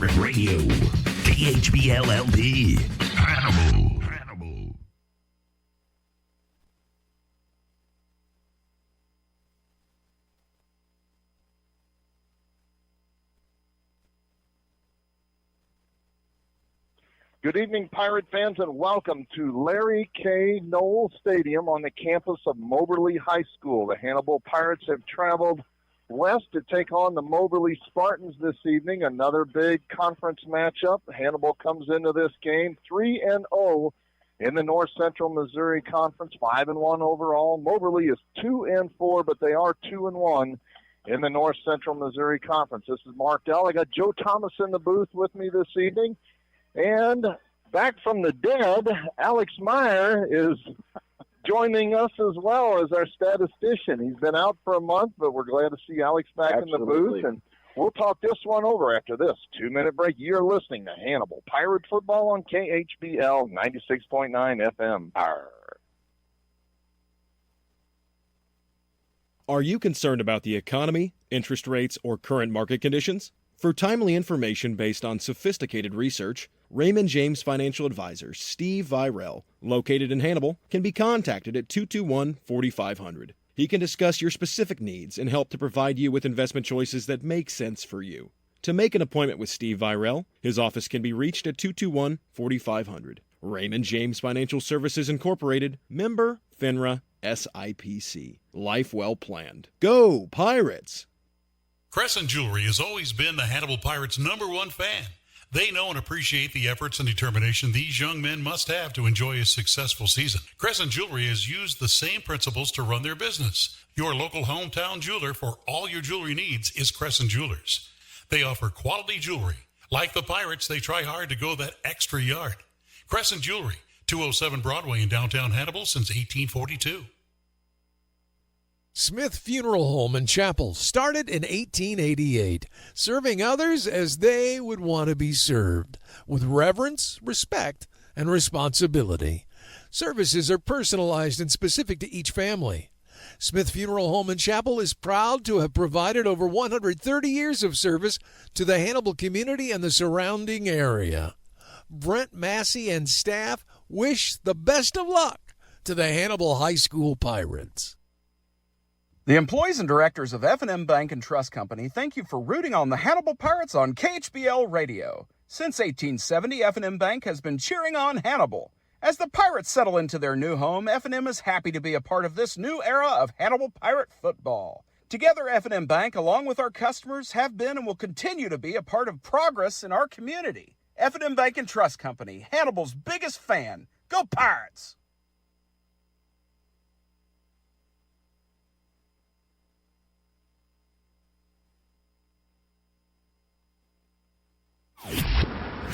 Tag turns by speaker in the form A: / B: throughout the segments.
A: Pirate Radio, KHBLLP, Hannibal.
B: Good evening, Pirate fans, and welcome to Larry K. Knoll Stadium on the campus of Moberly High School. The Hannibal Pirates have traveled west to take on the Moberly Spartans this evening, another big conference matchup. Hannibal comes into this game 3-0 in the North Central Missouri Conference, 5-1 overall. Moberly is 2-4, but they are 2-1 in the North Central Missouri Conference. This is Mark Dell. I got Joe Thomas in the booth with me this evening. And back from the dead, Alex Meyer is joining us as well as our statistician. He's been out for a month, but we're glad to see Alex back in the booth. And we'll talk this one over after this 2-minute break. You're listening to Hannibal Pirate Football on KHBL 96.9 FM. Arr.
C: Are you concerned about the economy, interest rates, or current market conditions? For timely information based on sophisticated research, Raymond James Financial Advisor Steve Virell, located in Hannibal, can be contacted at 221-4500. He can discuss your specific needs and help to provide you with investment choices that make sense for you. To make an appointment with Steve Virell, his office can be reached at 221-4500. Raymond James Financial Services Incorporated, member FINRA SIPC. Life well planned. Go Pirates!
D: Crescent Jewelry has always been the Hannibal Pirates' #1 fan. They know and appreciate the efforts and determination these young men must have to enjoy a successful season. Crescent Jewelry has used the same principles to run their business. Your local hometown jeweler for all your jewelry needs is Crescent Jewelers. They offer quality jewelry. Like the Pirates, they try hard to go that extra yard. Crescent Jewelry, 207 Broadway in downtown Hannibal since 1842.
E: Smith Funeral Home and Chapel started in 1888, serving others as they would want to be served, with reverence, respect, and responsibility. Services are personalized and specific to each family. Smith Funeral Home and Chapel is proud to have provided over 130 years of service to the Hannibal community and the surrounding area. Brent Massey and staff wish the best of luck to the Hannibal High School Pirates.
F: The employees and directors of F&M Bank and Trust Company thank you for rooting on the Hannibal Pirates on KHBL Radio. Since 1870, F&M Bank has been cheering on Hannibal. As the Pirates settle into their new home, F&M is happy to be a part of this new era of Hannibal Pirate football. Together, F&M Bank, along with our customers, have been and will continue to be a part of progress in our community. F&M Bank and Trust Company, Hannibal's biggest fan. Go Pirates!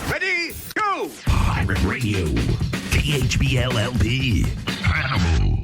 A: Ready, go! Pirate Radio, KHBLLP, Hannibal.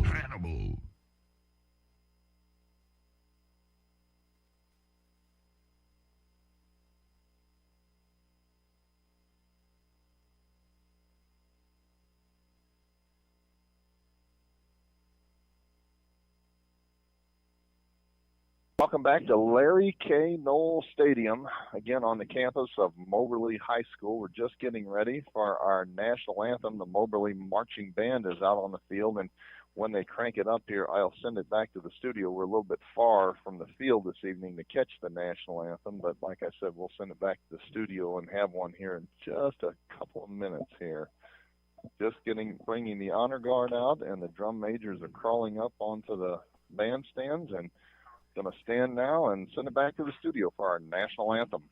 B: Welcome back to Larry K. Knoll Stadium, again on the campus of Moberly High School. We're just getting ready for our national anthem. The Moberly Marching Band is out on the field, and when they crank it up here, I'll send it back to the studio. We're a little bit far from the field this evening to catch the national anthem, but like I said, we'll send it back to the studio and have one here in just a couple of minutes here. Just bringing the honor guard out, and the drum majors are crawling up onto the bandstands, and going to stand now and send it back to the studio for our national anthem.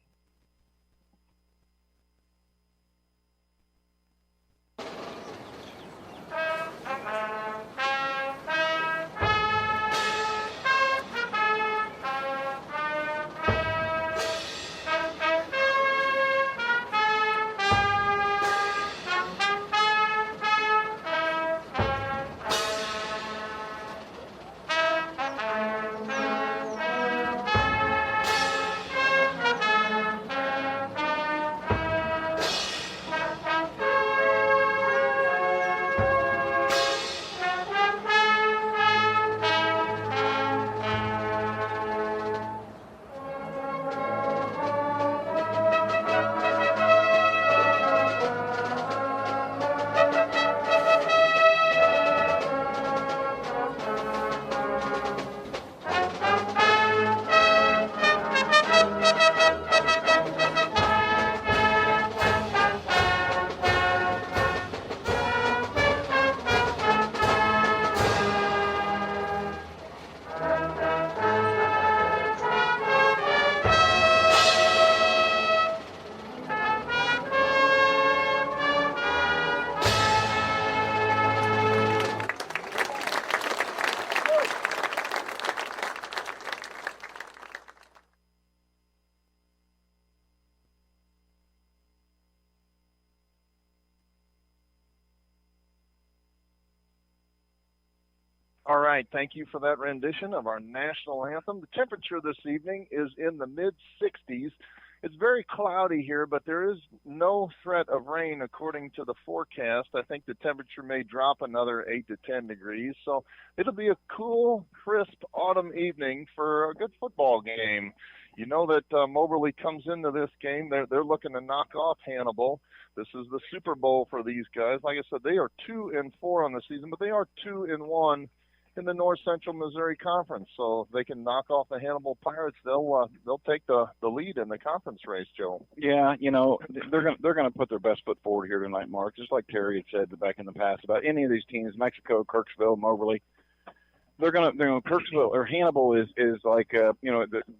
B: All right, thank you for that rendition of our national anthem. The temperature this evening is in the mid-60s. It's very cloudy here, but there is no threat of rain according to the forecast. I think the temperature may drop another 8 to 10 degrees, so it'll be a cool, crisp autumn evening for a good football game. You know that Moberly comes into this game, they're looking to knock off Hannibal. This is the Super Bowl for these guys. Like I said, they are 2-4 on the season, but they are 2-1 in the North Central Missouri Conference. So if they can knock off the Hannibal Pirates, they'll take the lead in the conference race, Joe.
G: Yeah, they're gonna put their best foot forward here tonight, Mark. Just like Terry had said back in the past about any of these teams, Mexico, Kirksville, Moberly. They're gonna Kirksville or Hannibal is like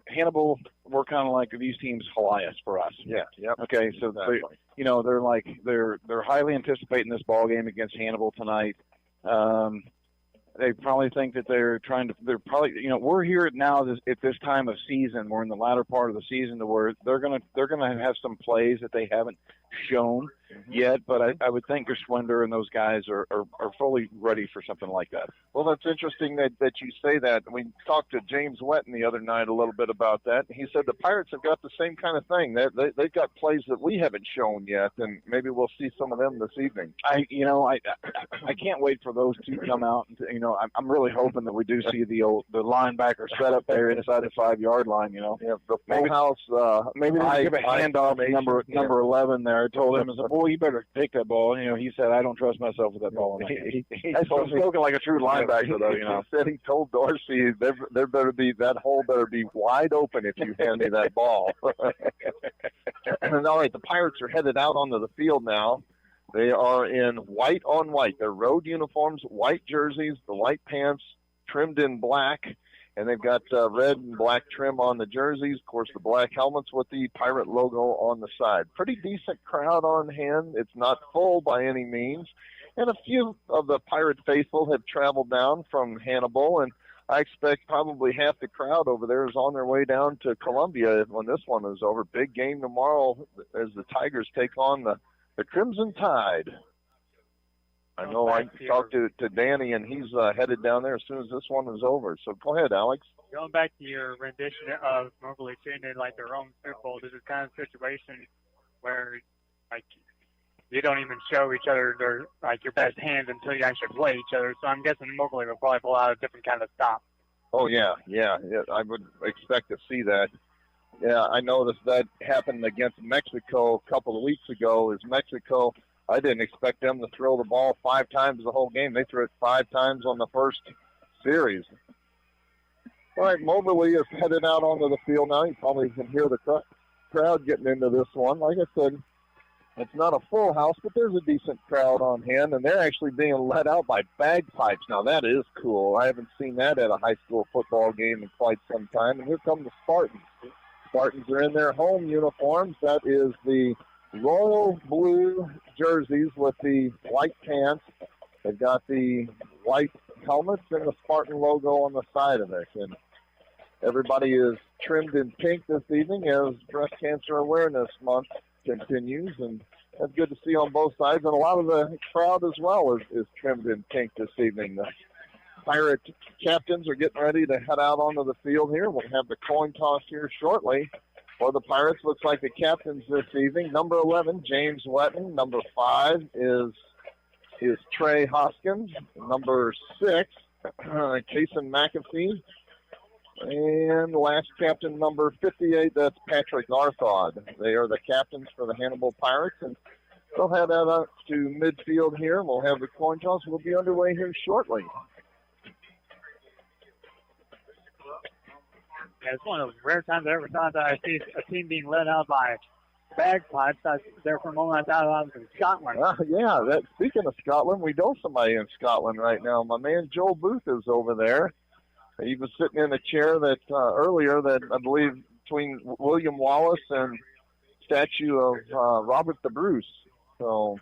G: Hannibal. We're kind of like these teams Helias for us.
B: Yeah. Yep.
G: Okay, so
B: exactly.
G: they're highly anticipating this ball game against Hannibal tonight. They probably think that they're probably, we're here now at this time of season. We're in the latter part of the season to where they're going to have some plays that they haven't shown yet, but I would think Geschwinder and those guys are fully ready for something like that.
B: Well, that's interesting that you say that. We talked to James Wetton the other night a little bit about that. He said the Pirates have got the same kind of thing. They've got plays that we haven't shown yet, and maybe we'll see some of them this evening.
G: I can't wait for those two to come out. And I'm really hoping that we do see the linebacker set up there inside the 5-yard line.
B: Yeah, the full house.
G: Maybe they give a handoff to number 11 there. I told him, I said, boy, you better take that ball. He said, I don't trust myself with that ball. That's spoken like a true linebacker, though.
B: He said he told Dorsey that hole better be wide open if you hand me that ball. And all right, the Pirates are headed out onto the field now. They are in white on white. They're road uniforms, white jerseys, the white pants trimmed in black. And they've got red and black trim on the jerseys. Of course, the black helmets with the Pirate logo on the side. Pretty decent crowd on hand. It's not full by any means. And a few of the Pirate faithful have traveled down from Hannibal. And I expect probably half the crowd over there is on their way down to Columbia when this one is over. Big game tomorrow as the Tigers take on the Crimson Tide. I know I talked to Danny, and he's headed down there as soon as this one is over. So go ahead, Alex.
H: Going back to your rendition of Moberly treating like their own Super Bowl, this is kind of a situation where, you don't even show each other your best hands until you actually play each other. So I'm guessing Moberly will probably pull out a different kind of stop.
B: Oh, yeah. I would expect to see that. Yeah, I noticed that happened against Mexico a couple of weeks ago. Mexico, I didn't expect them to throw the ball 5 times the whole game. They threw it 5 times on the first series. All right, Moberly is headed out onto the field now. You probably can hear the crowd getting into this one. Like I said, it's not a full house, but there's a decent crowd on hand, and they're actually being led out by bagpipes. Now, that is cool. I haven't seen that at a high school football game in quite some time. And here come the Spartans. Spartans are in their home uniforms. That is the royal blue jerseys with the white pants. They've got the white helmets and the Spartan logo on the side of it. And everybody is trimmed in pink this evening as Breast Cancer Awareness Month continues. And that's good to see on both sides. And a lot of the crowd as well is trimmed in pink this evening. The Pirate captains are getting ready to head out onto the field here. We'll have the coin toss here shortly. For the Pirates, looks like the captains this evening. Number 11, James Wetton. Number 5 is Trey Hoskins. Number 6, Kason McAfee. And last captain, number 58, that's Patrick Arthod. They are the captains for the Hannibal Pirates. And they'll head that up to midfield here. We'll have the coin toss. We'll be underway here shortly.
H: Yeah, it's one of those rare times I ever thought that I see a team being led out by bagpipes. There for a moment I thought I was in Scotland.
B: Speaking of Scotland, we know somebody in Scotland right now. My man Joel Booth is over there. He was sitting in a chair that earlier that I believe between William Wallace and statue of Robert the Bruce. So,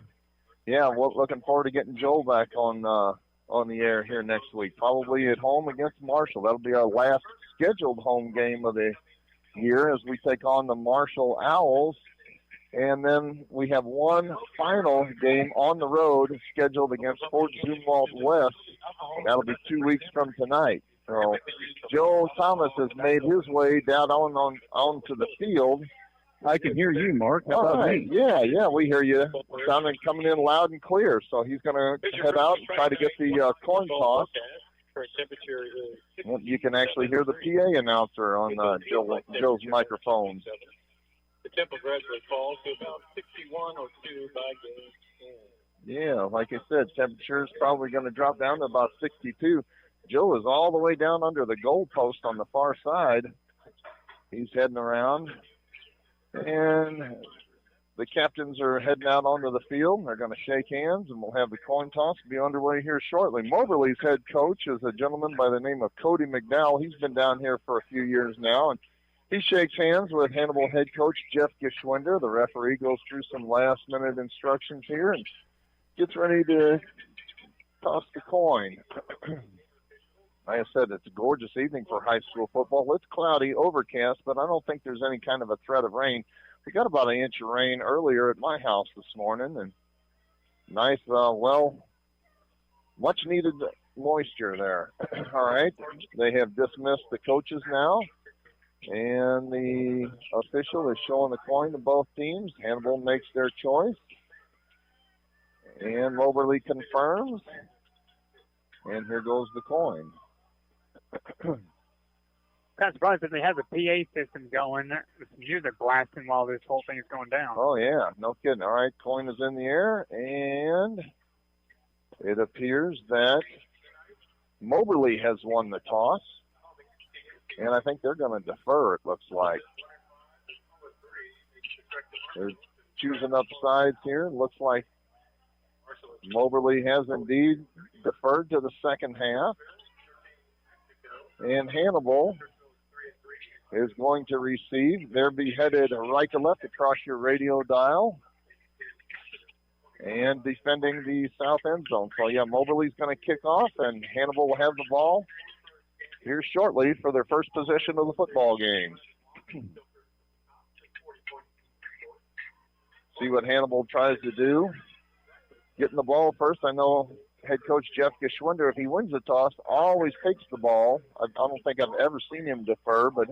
B: yeah, we're looking forward to getting Joel back on the air here next week. Probably at home against Marshall. That'll be our last scheduled home game of the year as we take on the Marshall Owls. And then we have one final game on the road scheduled against Fort Zumwalt West. That'll be 2 weeks from tonight. So Joe Thomas has made his way down onto the field.
I: I can hear you, Mark. How about me?
B: Yeah, we hear you. Sounding coming in loud and clear. So he's going to head out and try to get the coin toss. Well, you can actually hear the PA announcer on Joe's microphones.
J: The tempo gradually falls to about 61.02 by game 10.
B: Yeah, like I said, temperature is probably going to drop down to about 62. Joe is all the way down under the goal post on the far side. He's heading around. And the captains are heading out onto the field. They're going to shake hands, and we'll have the coin toss be underway here shortly. Moberly's head coach is a gentleman by the name of Cody McDowell. He's been down here for a few years now, and he shakes hands with Hannibal head coach Jeff Geschwinder. The referee goes through some last-minute instructions here and gets ready to toss the coin. Like I said, it's a gorgeous evening for high school football. It's cloudy, overcast, but I don't think there's any kind of a threat of rain. We got about an inch of rain earlier at my house this morning, and nice, much-needed moisture there. All right, they have dismissed the coaches now. And the official is showing the coin to both teams. Hannibal makes their choice. And Moberly confirms. And here goes the coin.
H: Kind of surprised that they have the PA system going. There's music blasting while this whole thing is going down.
B: Oh, yeah. No kidding. All right, coin is in the air. And it appears that Moberly has won the toss. And I think they're going to defer, it looks like. They're choosing up sides here. Looks like Moberly has indeed deferred to the second half. And Hannibal is going to receive. They'll be headed right to left across your radio dial. And defending the south end zone. So, yeah, Moberly's going to kick off, and Hannibal will have the ball here shortly for their first possession of the football game. See what Hannibal tries to do. Getting the ball first. I know head coach Jeff Geschwinder, if he wins the toss, always takes the ball. I don't think I've ever seen him defer, but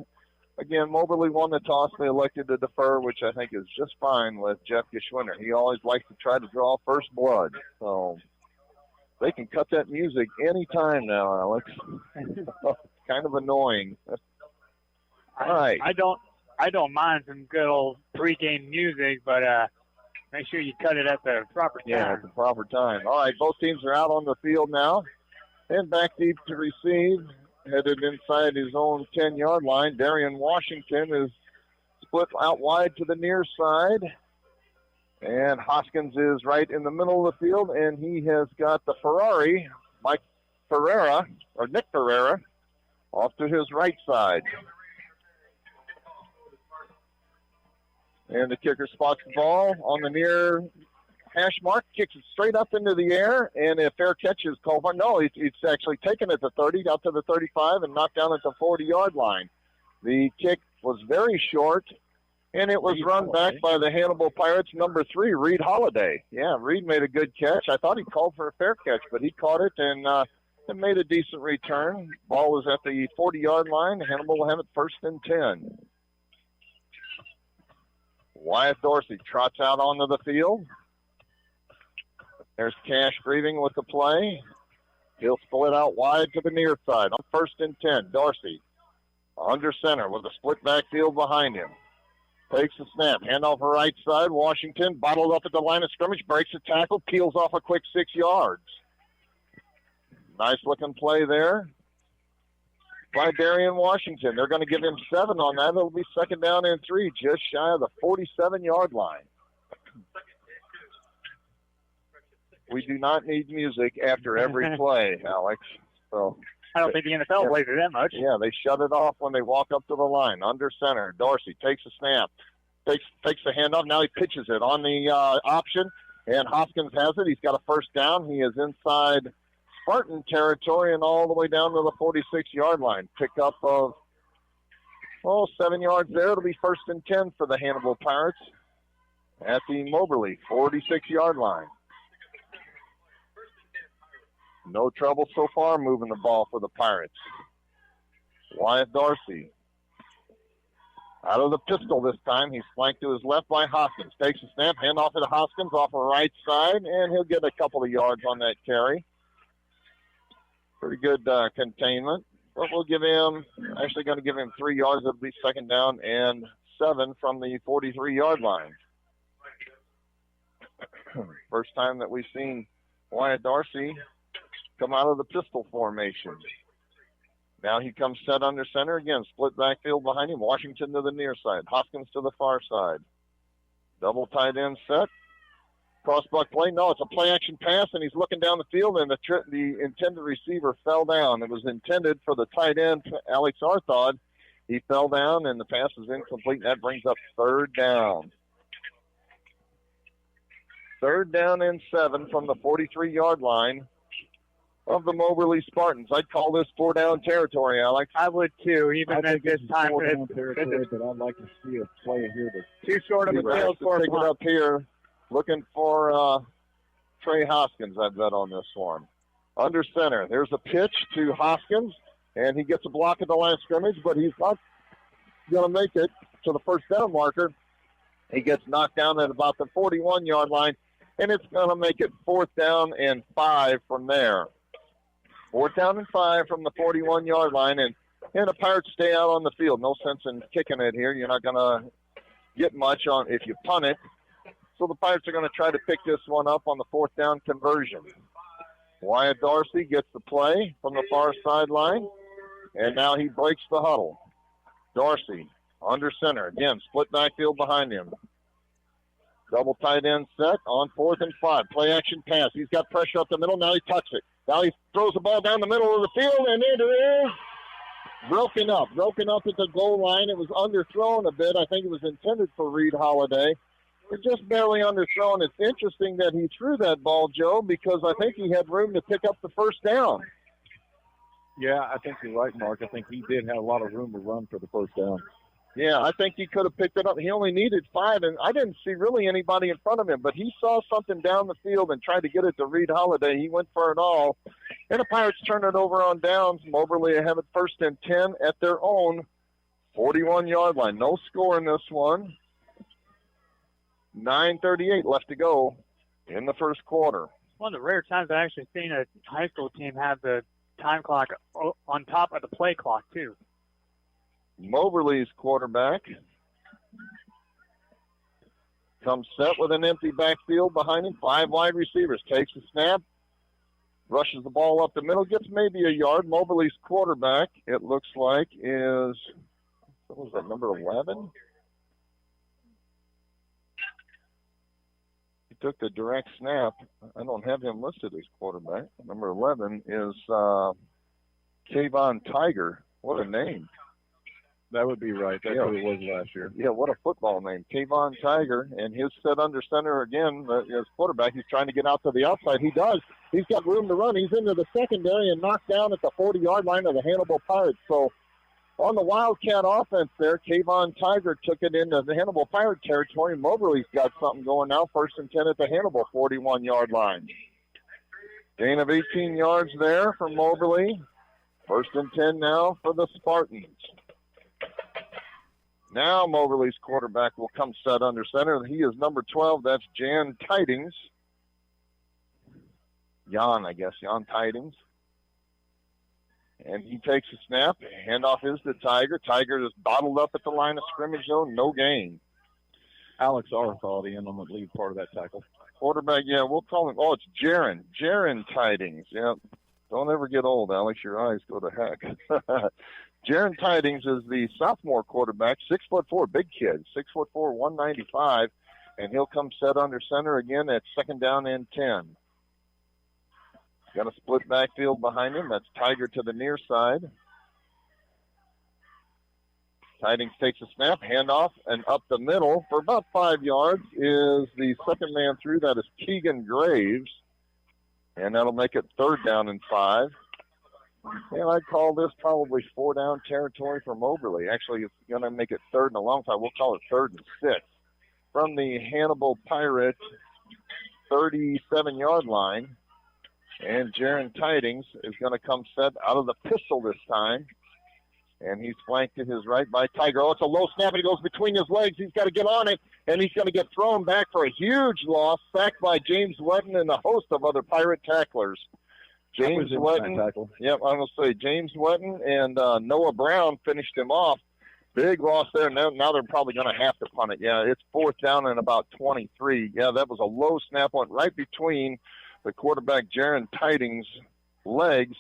B: again, Moberly won the toss. They elected to defer, which I think is just fine with Jeff Geschwinder. He always likes to try to draw first blood. So they can cut that music any time now, Alex. Kind of annoying. All right.
H: I don't mind some good old pregame music, but make sure you cut it at the proper time.
B: Yeah, at the proper time. All right, both teams are out on the field now. And back deep to receive, headed inside his own 10-yard line. Darian Washington is split out wide to the near side. And Hoskins is right in the middle of the field, and he has got the Ferrari, Nick Ferreira, off to his right side. And the kicker spots the ball on the near hash mark, kicks it straight up into the air, and a fair catch is called for. No, it's actually taken at the 30, out to the 35, and knocked down at the 40-yard line. The kick was very short, and it was run back by the Hannibal Pirates, number 3, Reed Holiday. Yeah, Reed made a good catch. I thought he called for a fair catch, but he caught it and made a decent return. Ball was at the 40-yard line. Hannibal will have it first and 10. Wyatt Dorsey trots out onto the field. There's Cash breathing with the play. He'll split out wide to the near side on first and 10. Dorsey under center with a split backfield behind him. Takes the snap. Handoff her right side. Washington bottled up at the line of scrimmage. Breaks a tackle. Peels off a quick 6 yards. Nice looking play there by Darian Washington. They're going to give him 7 on that. It'll be second down and 3, just shy of the 47-yard line. We do not need music after every play, Alex. So
H: I don't think the NFL plays it that much.
B: Yeah, they shut it off when they walk up to the line. Under center, Dorsey takes a snap, takes the handoff. Now he pitches it on the option, and Hoskins has it. He's got a first down. He is inside Spartan territory and all the way down to the 46-yard line. Pick up of 7 yards there. It'll be first and 10 for the Hannibal Pirates. at the Moberly 46-yard line. No trouble so far moving the ball for the Pirates. Wyatt Dorsey. Out of the pistol this time. He's flanked to his left by Hoskins. Takes a snap, hand off to Hoskins off the right side, and he'll get a couple of yards on that carry. Pretty good containment. But we'll give him, actually going to give him 3 yards. It'll be second down and 7 from the 43-yard line. First time that we've seen Wyatt Dorsey come out of the pistol formation. Now he comes set under center again. Split backfield behind him. Washington to the near side. Hoskins to the far side. Double tight end set. Crossbuck play. No, it's a play action pass, and he's looking down the field, and the intended receiver fell down. It was intended for the tight end, Alex Arthod. He fell down, and the pass is incomplete. That brings up third down. Third down and 7 from the 43-yard line of the Moberly Spartans. I'd call this 4-down territory, Alex.
H: I would too, even at this time.
I: But I'd like to see a play here
H: Too short of a field for
B: pick it up here. Looking for Trey Hoskins, I'd bet on this one. Under center. There's a pitch to Hoskins, and he gets a block at the line of scrimmage, but he's not going to make it to the first down marker. He gets knocked down at about the 41-yard line, and it's going to make it 4th down and 5 from there. 4th down and 5 from the 41-yard line, and the Pirates stay out on the field. No sense in kicking it here. You're not going to get much on if you punt it. So the Pirates are going to try to pick this one up on the 4th down conversion. Wyatt Dorsey gets the play from the far sideline, and now he breaks the huddle. Dorsey under center. Again, split backfield behind him. Double tight end set on 4th and 5. Play action pass. He's got pressure up the middle. Now he tucks it. Now he throws the ball down the middle of the field, and it is broken up at the goal line. It was underthrown a bit. I think it was intended for Reed Holiday. It's just barely underthrown. It's interesting that he threw that ball, Joe, because I think he had room to pick up the first down.
I: Yeah, I think you're right, Mark. I think he did have a lot of room to run for the first down.
B: Yeah, I think he could have picked it up. He only needed 5, and I didn't see really anybody in front of him, but he saw something down the field and tried to get it to Reed Holiday. He went for it all, and the Pirates turn it over on downs. Moberly have it 1st and 10 at their own 41-yard line. No score in this one. 9:38 left to go in the first quarter.
H: One of the rare times I've actually seen a high school team have the time clock on top of the play clock, too.
B: Moberly's quarterback comes set with an empty backfield behind him. 5 wide receivers. Takes a snap. Rushes the ball up the middle. Gets maybe a yard. Moberly's quarterback, it looks like, is, what was that, number 11? He took the direct snap. I don't have him listed as quarterback. Number 11 is Kayvon Tiger. What a name.
I: That would be right. That's what it was last year.
B: Yeah, what a football name. Kayvon Tiger, and his set under center again as quarterback. He's trying to get out to the outside. He does. He's got room to run. He's into the secondary and knocked down at the 40-yard line of the Hannibal Pirates. So on the Wildcat offense there, Kayvon Tiger took it into the Hannibal Pirate territory. Moberly's got something going now. 1st and 10 at the Hannibal 41-yard line. Gain of 18 yards there for Moberly. 1st and 10 now for the Spartans. Now Moberly's quarterback will come set under center. He is number 12. That's Jan Tidings. Jan Tidings. And he takes a snap. Handoff is to Tiger. Tiger is bottled up at the line of scrimmage zone. No gain.
I: Alex Arthod in on the lead part of that tackle.
B: Quarterback, yeah, we'll call him. Oh, it's Jaron. Jaron Tidings. Yeah. Don't ever get old, Alex. Your eyes go to heck. Jaron Tidings is the sophomore quarterback, 6'4", big kid, 6'4", 195, and he'll come set under center again at 2nd down and 10. Got a split backfield behind him. That's Tiger to the near side. Tidings takes a snap, handoff, and up the middle for about 5 yards is the second man through. That is Keegan Graves, and that'll make it 3rd down and 5. And I'd call this probably 4-down territory for Moberly. Actually, it's going to make it 3rd and a long time. We'll call it 3rd and 6. from the Hannibal Pirate 37-yard line. And Jaron Tidings is going to come set out of the pistol this time. And he's flanked to his right by Tiger. Oh, it's a low snap, and he goes between his legs. He's got to get on it, and he's going to get thrown back for a huge loss, sacked by James Wetton and a host of other Pirate tacklers. James Wetton. Yep, I'm going to say James Wetton and Noah Brown finished him off. Big loss there. Now they're probably going to have to punt it. Yeah, it's 4th down and about 23. Yeah, that was a low snap, went right between the quarterback Jaron Tidings' legs,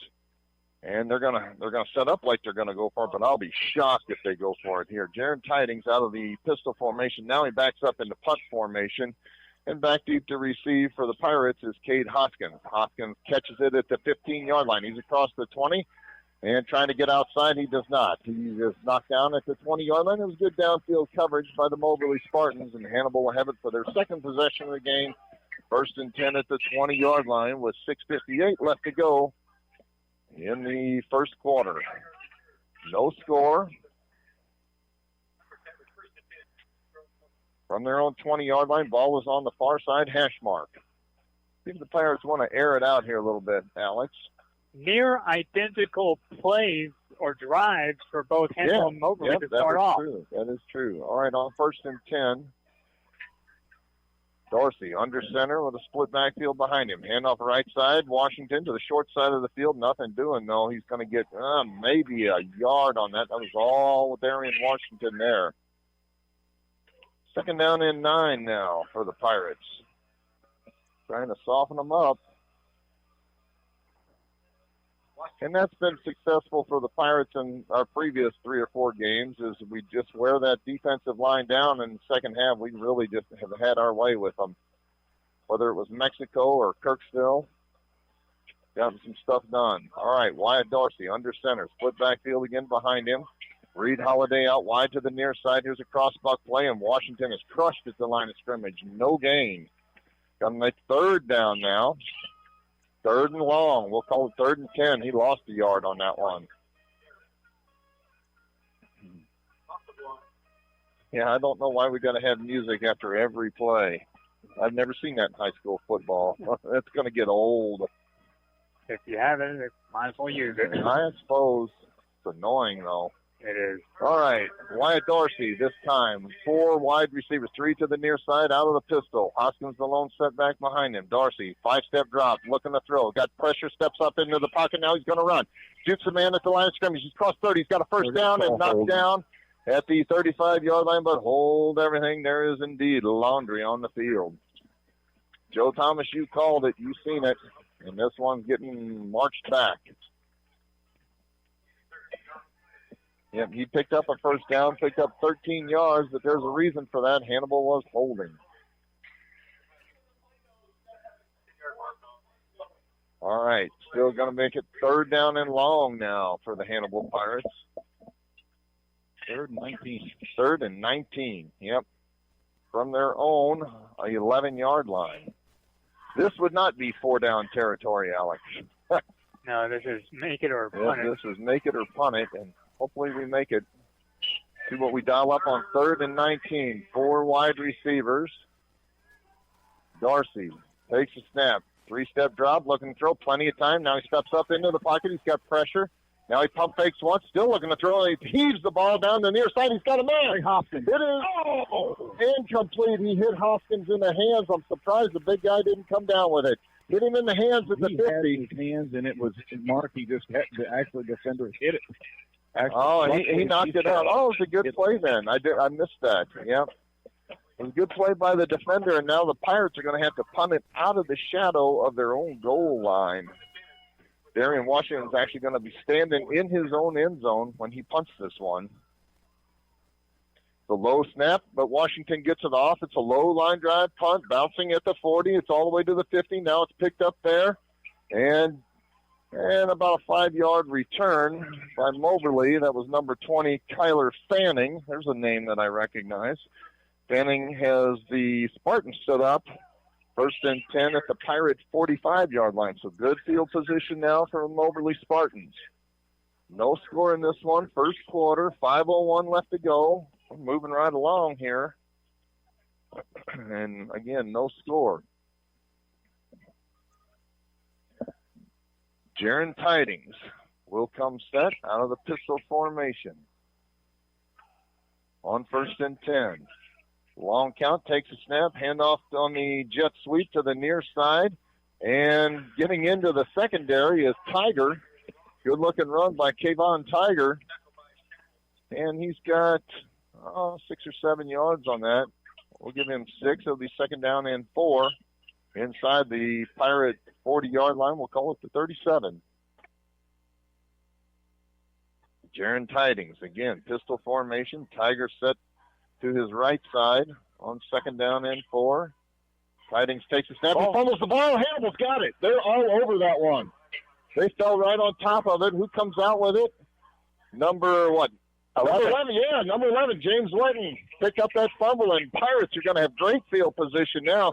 B: and they're gonna set up like they're gonna go for it. But I'll be shocked if they go for it here. Jaron Tidings out of the pistol formation. Now he backs up into punt formation, and back deep to receive for the Pirates is Cade Hoskins. Hoskins catches it at the 15-yard line. He's across the 20. And trying to get outside, he does not. He is knocked down at the 20-yard line. It was good downfield coverage by the Moberly Spartans, and Hannibal will have it for their second possession of the game. 1st and 10 at the 20-yard line with 6:58 left to go in the first quarter. No score. From their own 20-yard line, ball was on the far side hash mark. See if the Pirates want to air it out here a little bit, Alex.
H: Near identical plays or drives for both Hannibal and Moberly to start off.
B: True. That is true. All right, on 1st and 10, Dorsey under center with a split backfield behind him. Handoff right side, Washington to the short side of the field. Nothing doing, though. He's going to get maybe a yard on that. That was all with Arian Washington there. 2nd down and 9 now for the Pirates. Trying to soften them up. And that's been successful for the Pirates in our previous 3 or 4 games, is we just wear that defensive line down, and in the second half we really just have had our way with them. Whether it was Mexico or Kirksville, gotten some stuff done. All right, Wyatt Dorsey under center, split backfield again behind him. Reed Holiday out wide to the near side. Here's a crossbuck play, and Washington is crushed at the line of scrimmage. No gain. Got to make 3rd down now. 3rd and long. We'll call it 3rd and 10. He lost a yard on that one. Yeah, I don't know why we got to have music after every play. I've never seen that in high school football. That's going to get old.
H: If you haven't, might as well use it.
B: I suppose. It's annoying, though.
H: It is.
B: All right, Wyatt Dorsey this time. 4 wide receivers, 3 to the near side, out of the pistol. Hoskins the lone setback behind him. Dorsey, 5-step drop, looking to throw. Got pressure, steps up into the pocket. Now he's going to run. Shoots a man at the line of scrimmage. He's crossed 30. He's got a first down and knocked down at the 35-yard line, but hold everything. There is indeed laundry on the field. Joe Thomas, you called it. You've seen it. And this one's getting marched back. Yep, he picked up a first down, picked up 13 yards, but there's a reason for that. Hannibal was holding. All right, still going to make it 3rd down and long now for the Hannibal Pirates.
I: 3rd and 19.
B: 3rd and 19, yep. From their own 11-yard line. This would not be 4-down territory, Alex.
H: No, this is make it or punt it.
B: This is make it or punt it, and hopefully we make it. See what we dial up on 3rd and 19. 4 wide receivers. Dorsey takes a snap. 3-step drop, looking to throw. Plenty of time. Now he steps up into the pocket. He's got pressure. Now he pump fakes once. Still looking to throw. He heaves the ball down the near side. He's got a man.
I: Hoskins.
B: It is incomplete. He hit Hoskins in the hands. I'm surprised the big guy didn't come down with it. Hit him in the hands at the 50.
I: He had his hands, and it was Mark. He just had the actual defender hit it.
B: He knocked it out. Oh, it was a good play then. I missed that. Yep. It was a good play by the defender, and now the Pirates are going to have to punt it out of the shadow of their own goal line. Darian Washington is actually going to be standing in his own end zone when he punts this one. The low snap, but Washington gets it off. It's a low line drive punt, bouncing at the 40. It's all the way to the 50. Now it's picked up there, and about a 5-yard return by Moberly. That was number 20, Kyler Fanning. There's a name that I recognize. Fanning has the Spartans stood up. 1st and 10 at the Pirate 45-yard line. So good field position now for Moberly Spartans. No score in this one. First quarter, 5:01 left to go. We're moving right along here. And again, no score. Jaron Tidings will come set out of the pistol formation. On 1st and 10. Long count, takes a snap, handoff on the jet sweep to the near side. And getting into the secondary is Tiger. Good looking run by Kayvon Tiger. And he's got 6 or 7 yards on that. We'll give him 6. It'll be 2nd down and 4. Inside the Pirate 40-yard line, we'll call it the 37. Jaron Tidings, again, pistol formation. Tiger set to his right side on 2nd down and 4. Tidings takes a snap. He fumbles the ball. Hannibal's got it. They're all over that one. They fell right on top of it. Who comes out with it? Number what? 11, yeah, number 11, James Wetton. Pick up that fumble, and Pirates are going to have great field position now.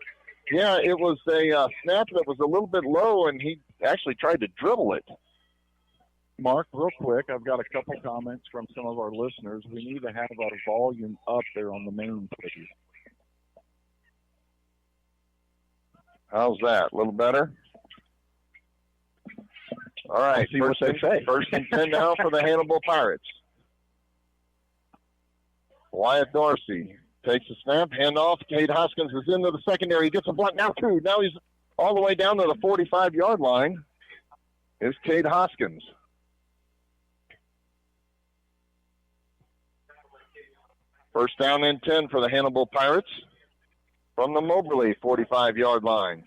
B: Yeah, it was a snap that was a little bit low, and he actually tried to dribble it.
I: Mark, real quick, I've got a couple comments from some of our listeners. We need to have our volume up there on the main, please.
B: How's that? A little better? All right,
I: see what they say.
B: 1st and 10 now for the Hannibal Pirates. Wyatt Dorsey takes a snap, handoff. Cade Hoskins is into the secondary. He gets a block now, too. Now he's all the way down to the 45-yard line. Is Cade Hoskins. First down and 10 for the Hannibal Pirates from the Moberly 45-yard line.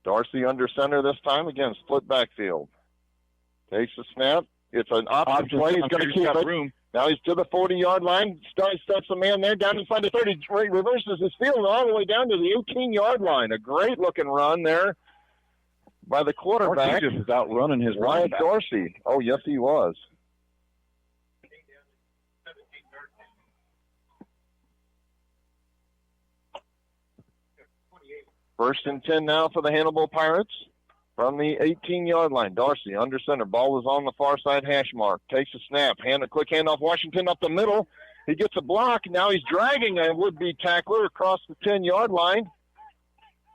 B: Dorsey under center this time. Again, split backfield. Takes the snap. It's an option play. He's going to keep it. Room. Now he's to the 40-yard line. Steps a man there down inside the 30. Reverses his field all the way down to the 18-yard line. A great-looking run there by the quarterback.
I: He just is outrunning his
B: Wyatt Dorsey. Oh, yes, he was. First and 10 now for the Hannibal Pirates from the 18-yard line. Dorsey under center. Ball was on the far side hash mark. Takes a snap. A quick handoff. Washington up the middle. He gets a block. Now he's dragging a would-be tackler across the 10-yard line.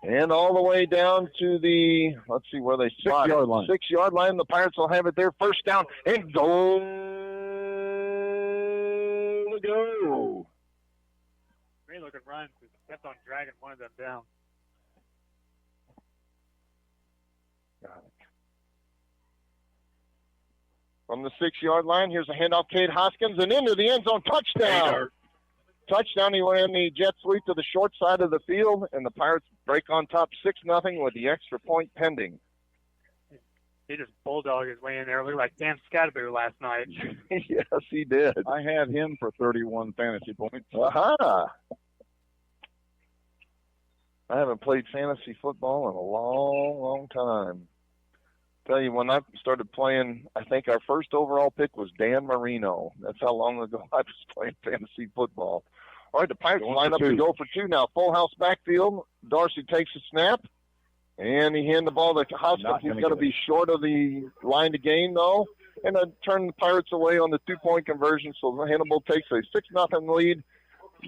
B: And all the way down to the, let's see where they spot it.
I: 6-yard line.
B: 6-yard line. The Pirates will have it there. First down and goal to go.
H: Great looking run. Kept on dragging one of them down.
B: Got it. From the 6-yard line, here's a handoff, Cade Hoskins, and into the end zone. Touchdown! Touchdown, he ran the jet sweep to the short side of the field, and the Pirates break on top 6-0 with the extra point pending.
H: He just bulldogged his way in there. Looked like Dan Scatterby last night.
B: Yes, he did.
I: I had him for 31 fantasy points.
B: Aha! I haven't played fantasy football in a long, long time. Tell you, when I started playing, I think our first overall pick was Dan Marino. That's how long ago I was playing fantasy football. All right, the Pirates line up to go for 2 now. Full house backfield. Dorsey takes a snap, and he hands the ball to Hoskins. He's going to be short of the line to gain, though, and turn the Pirates away on the 2-point conversion. So Hannibal takes a 6-0 lead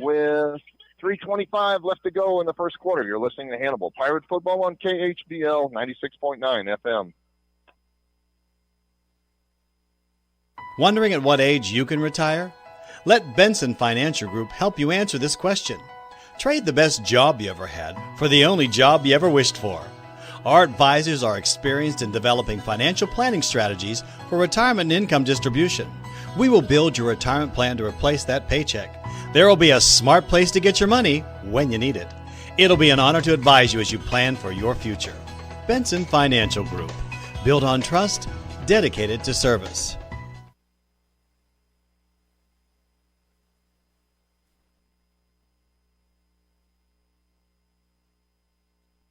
B: with 3:25 left to go in the first quarter. You're listening to Hannibal Pirate Football on KHBL 96.9 FM.
K: Wondering at what age you can retire? Let Benson Financial Group help you answer this question. Trade the best job you ever had for the only job you ever wished for. Our advisors are experienced in developing financial planning strategies for retirement and income distribution. We will build your retirement plan to replace that paycheck. There will be a smart place to get your money when you need it. It'll be an honor to advise you as you plan for your future. Benson Financial Group. Built on trust, dedicated to service.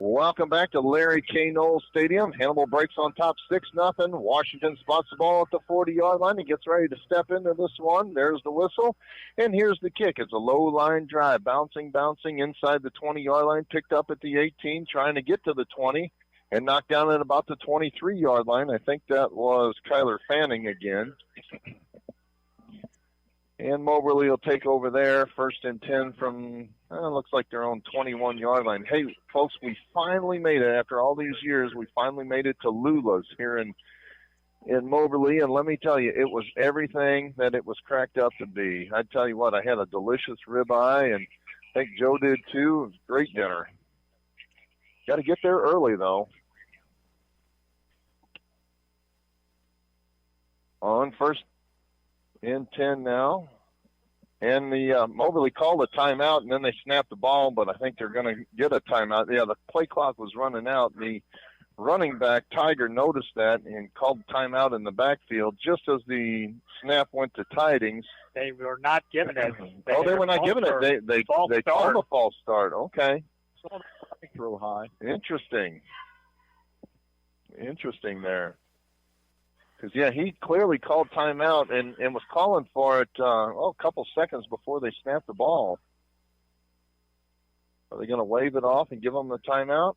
B: Welcome back to Larry K. Knowles Stadium. Hannibal breaks on top 6-0. Washington spots the ball at the 40-yard line. He gets ready to step into this one. There's the whistle. And here's the kick. It's a low-line drive. Bouncing inside the 20-yard line. Picked up at the 18, trying to get to the 20. And knocked down at about the 23-yard line. I think that was Kyler Fanning again. And Moberly will take over there, 1st and 10 from, looks like their own 21-yard line. Hey, folks, we finally made it. After all these years, we finally made it to Lula's here in Moberly. And let me tell you, it was everything that it was cracked up to be. I tell you what, I had a delicious ribeye, and I think Joe did too. It was a great dinner. Got to get there early, though. On 1st and 10 now. And the Moberly called a timeout, and then they snapped the ball, but I think they're going to get a timeout. Yeah, the play clock was running out. The running back, Tiger, noticed that and called timeout in the backfield just as the snap went to Tidings.
H: They were not giving it.
B: They were not giving it. They called a false start. Okay.
I: Throw high.
B: Interesting there. Because, yeah, he clearly called timeout and was calling for it a couple seconds before they snapped the ball. Are they going to wave it off and give them the timeout?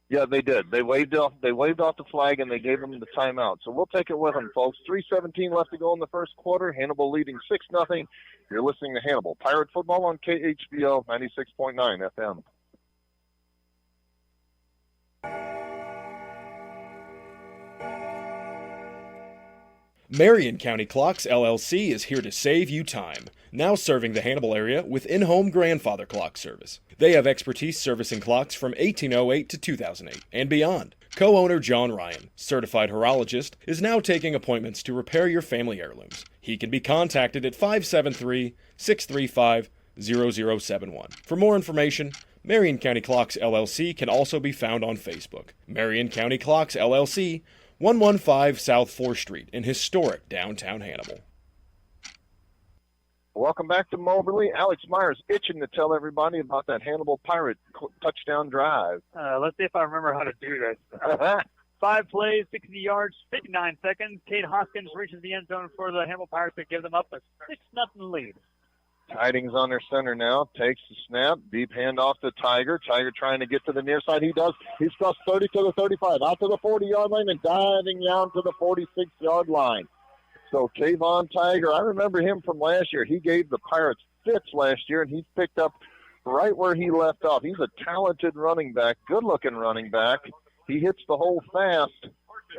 B: Yeah, they did. They waved off the flag, and they gave them the timeout. So we'll take it with them, folks. 3:17 left to go in the first quarter. Hannibal leading 6-0. You're listening to Hannibal Pirate Football on KHBL 96.9 FM.
C: Marion County Clocks LLC is here to save you time, now serving the Hannibal area with in-home grandfather clock service. They have expertise servicing clocks from 1808 to 2008 and beyond. Co-owner John Ryan, certified horologist, is now taking appointments to repair your family heirlooms. He can be contacted at 573-635-0071. For more information, Marion County Clocks LLC can also be found on Facebook. Marion County Clocks LLC, 115 South 4th Street in historic downtown Hannibal.
B: Welcome back to Moberly. Alex Myers itching to tell everybody about that Hannibal Pirate touchdown drive.
H: Let's see if I remember how to do this. 5 plays, 60 yards, 59 seconds. Kate Hoskins reaches the end zone for the Hannibal Pirates to give them up a 6-0 lead.
B: Tidings on their center now. Takes the snap. Deep handoff to Tiger. Tiger trying to get to the near side. He does. He's crossed 30 to the 35. Out to the 40-yard line and diving down to the 46-yard line. So Kayvon Tiger, I remember him from last year. He gave the Pirates fits last year, and he's picked up right where he left off. He's a talented running back, good-looking running back. He hits the hole fast,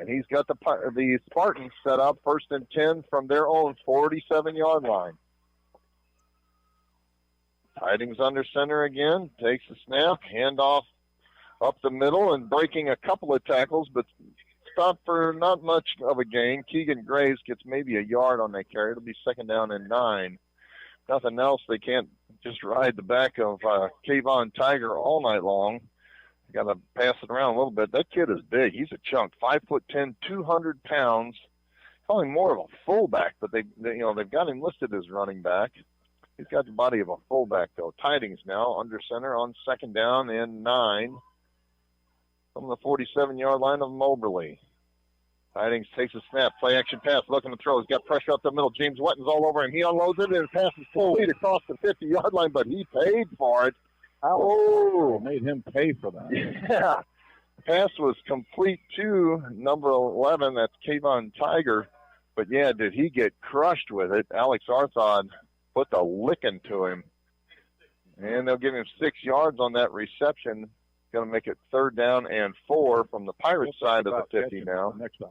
B: and he's got the Spartans set up 1st and 10 from their own 47-yard line. Tidings under center again, takes the snap, handoff up the middle and breaking a couple of tackles, but stopped for not much of a gain. Keegan Graves gets maybe a yard on that carry. It'll be 2nd down and 9. Nothing else. They can't just ride the back of Kayvon Tiger all night long. Got to pass it around a little bit. That kid is big. He's a chunk, 5'10", 200 pounds. Probably more of a fullback, but they've got him listed as running back. He's got the body of a fullback, though. Tidings now under center on 2nd down and 9 from the 47-yard line of Moberly. Tidings takes a snap, play action pass, looking to throw. He's got pressure up the middle. James Wetton's all over him. He unloads it, and his pass is complete across the 50-yard line, but he paid for it.
I: Oh, made him pay for that.
B: Yeah. Pass was complete to number 11. That's Kayvon Tiger. But, yeah, did he get crushed with it? Alex Arthod put the licking to him. And they'll give him 6 yards on that reception. Going to make it 3rd down and 4 from the Pirates side of the 50 now.
I: Next time.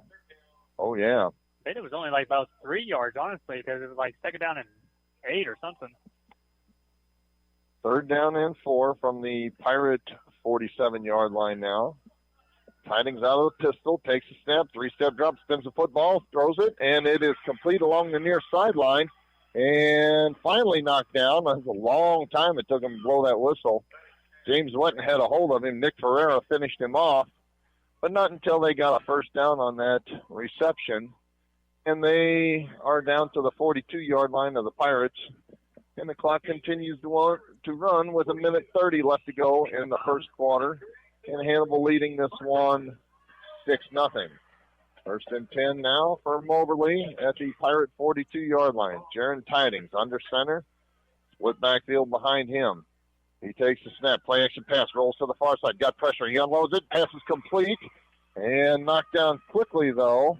B: Oh, yeah.
H: I think it was only like about 3 yards, honestly, because it was like 2nd down and 8 or something.
B: 3rd down and 4 from the Pirate 47-yard line now. Tidings out of the pistol, takes a snap, 3-step drop, spins the football, throws it, and it is complete along the near sideline. And finally knocked down. It was a long time it took him to blow that whistle. James Wetton had a hold of him. Nick Ferreira finished him off, but not until they got a 1st down on that reception. And they are down to the 42-yard line of the Pirates. And the clock continues to run with 1:30 left to go in the first quarter. And Hannibal leading this one 6-0. 1st and 10 now for Moberly at the Pirate 42-yard line. Jaron Tidings under center. Split backfield behind him. He takes the snap. Play action pass. Rolls to the far side. Got pressure. He unloads it. Pass is complete. And knocked down quickly, though,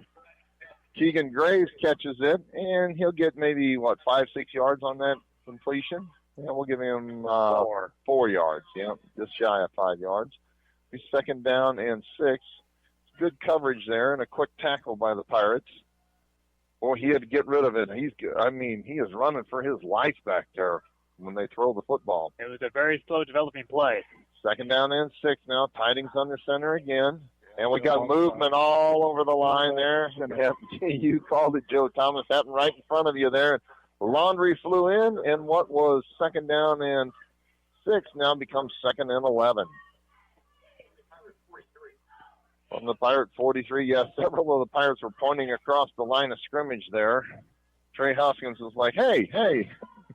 B: Keegan Graves catches it, and he'll get maybe, 5, 6 yards on that completion? Yeah, we'll give him 4 yards, just shy of 5 yards. He's second down and 6. Good coverage there and a quick tackle by the Pirates. Boy, he had to get rid of it. He is running for his life back there when they throw the football.
H: It was a very slow developing play.
B: Second down and 6 now. Tidings under center again. And we got movement all over the line there. You called it, Joe Thomas. Happened right in front of you there. Laundry flew in, and what was second down and 6 now becomes second and 11. From the Pirate 43, yes, several of the Pirates were pointing across the line of scrimmage there. Trey Hoskins was like, hey,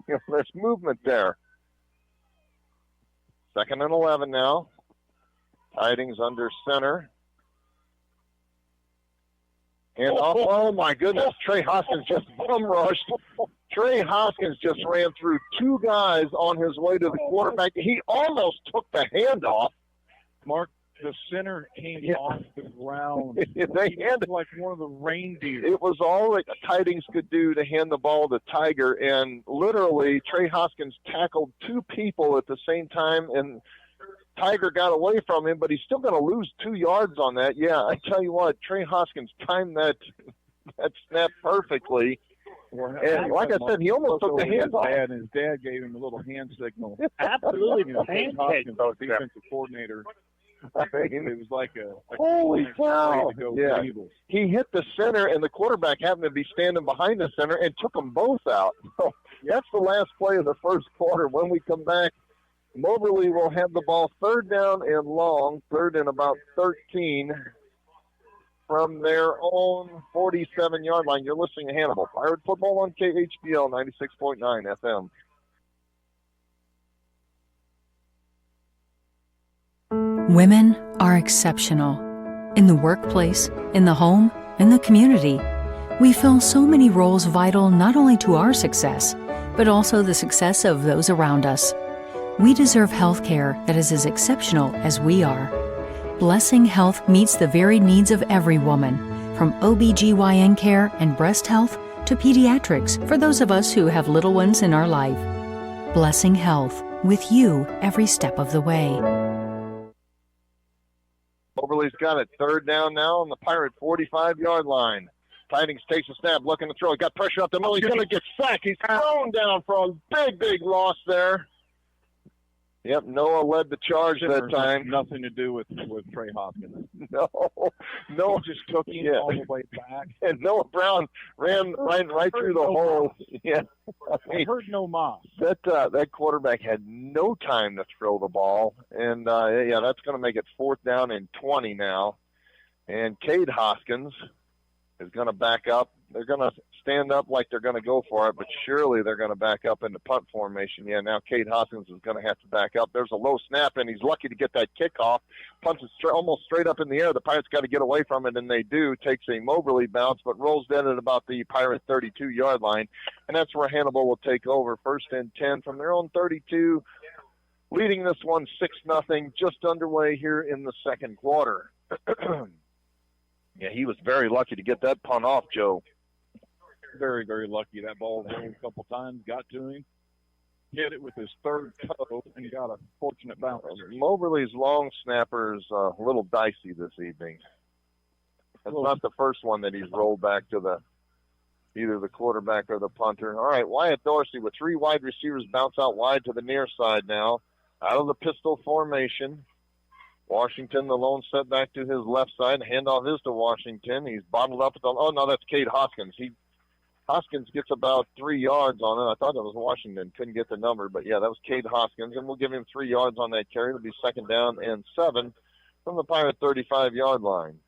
B: there's movement there. Second and 11 now. Tidings under center. And oh my goodness, Trey Hoskins just bum rushed. Trey Hoskins just ran through 2 guys on his way to the quarterback. He almost took the handoff.
I: Mark, the center came off the ground.
B: They handed
I: like one of the reindeer.
B: It was all that Tidings could do to hand the ball to Tiger, and literally Trey Hoskins tackled 2 people at the same time, and Tiger got away from him, but he's still going to lose 2 yards on that. Yeah, I tell you what, Trey Hoskins timed that snap perfectly. And like I said, he almost took the hands off.
I: And his dad gave him a little hand signal.
H: Absolutely,
I: Hoskins, defensive coordinator. It was like a
B: holy cow! Yeah,
I: Eagles.
B: He hit the center, and the quarterback happened to be standing behind the center and took them both out. So that's the last play of the first quarter. When we come back, Moberly will have the ball third down and long, third and about 13 from their own 47-yard line. You're listening to Hannibal Pirate Football on KHBL 96.9 FM.
L: Women are exceptional. In the workplace, in the home, in the community, we fill so many roles vital not only to our success, but also the success of those around us. We deserve health care that is as exceptional as we are. Blessing Health meets the varied needs of every woman, from OBGYN care and breast health to pediatrics for those of us who have little ones in our life. Blessing Health, with you every step of the way.
B: Moberly's got it third down now on the Pirate 45-yard line. Tidings takes a snap, looking to throw. He got pressure up the middle. He's going to get sacked. He's thrown down for a big loss there. Yep, Noah led the charge that time.
I: Nothing to do with Trey Hoskins.
B: No,
I: he just took him all the way back.
B: And Noah Brown ran right through the hole. Yeah,
I: I heard no moss.
B: That quarterback had no time to throw the ball, and that's going to make it fourth down and 20 now. And Cade Hoskins is going to back up. They're going to stand up like they're going to go for it, but surely they're going to back up in the punt formation. Yeah, now Cade Hoskins is going to have to back up. There's a low snap, and he's lucky to get that kickoff. Punts it almost straight up in the air. The Pirates got to get away from it, and they do. Takes a Moberly bounce, but rolls dead at about the Pirate 32-yard line, and that's where Hannibal will take over. First and 10 from their own 32, leading this one 6-0, just underway here in the second quarter. Yeah, he was very lucky to get that punt off, Joe.
I: Very, very lucky. That ball rolled a couple times, got to him, hit it with his third toe, and got a fortunate bounce.
B: Moberly's long snapper's a little dicey this evening. That's not the first one that he's rolled back to either the quarterback or the punter. All right, Wyatt Dorsey with 3 wide receivers bounce out wide to the near side now. Out of the pistol formation. Washington, the lone setback to his left side. Handoff is to Washington. He's bottled up. That's Cade Hoskins. Hoskins gets about 3 yards on it. I thought that was Washington. Couldn't get the number, but yeah, that was Cade Hoskins, and we'll give him 3 yards on that carry. It'll be second down and 7 from the Pirate 35-yard line.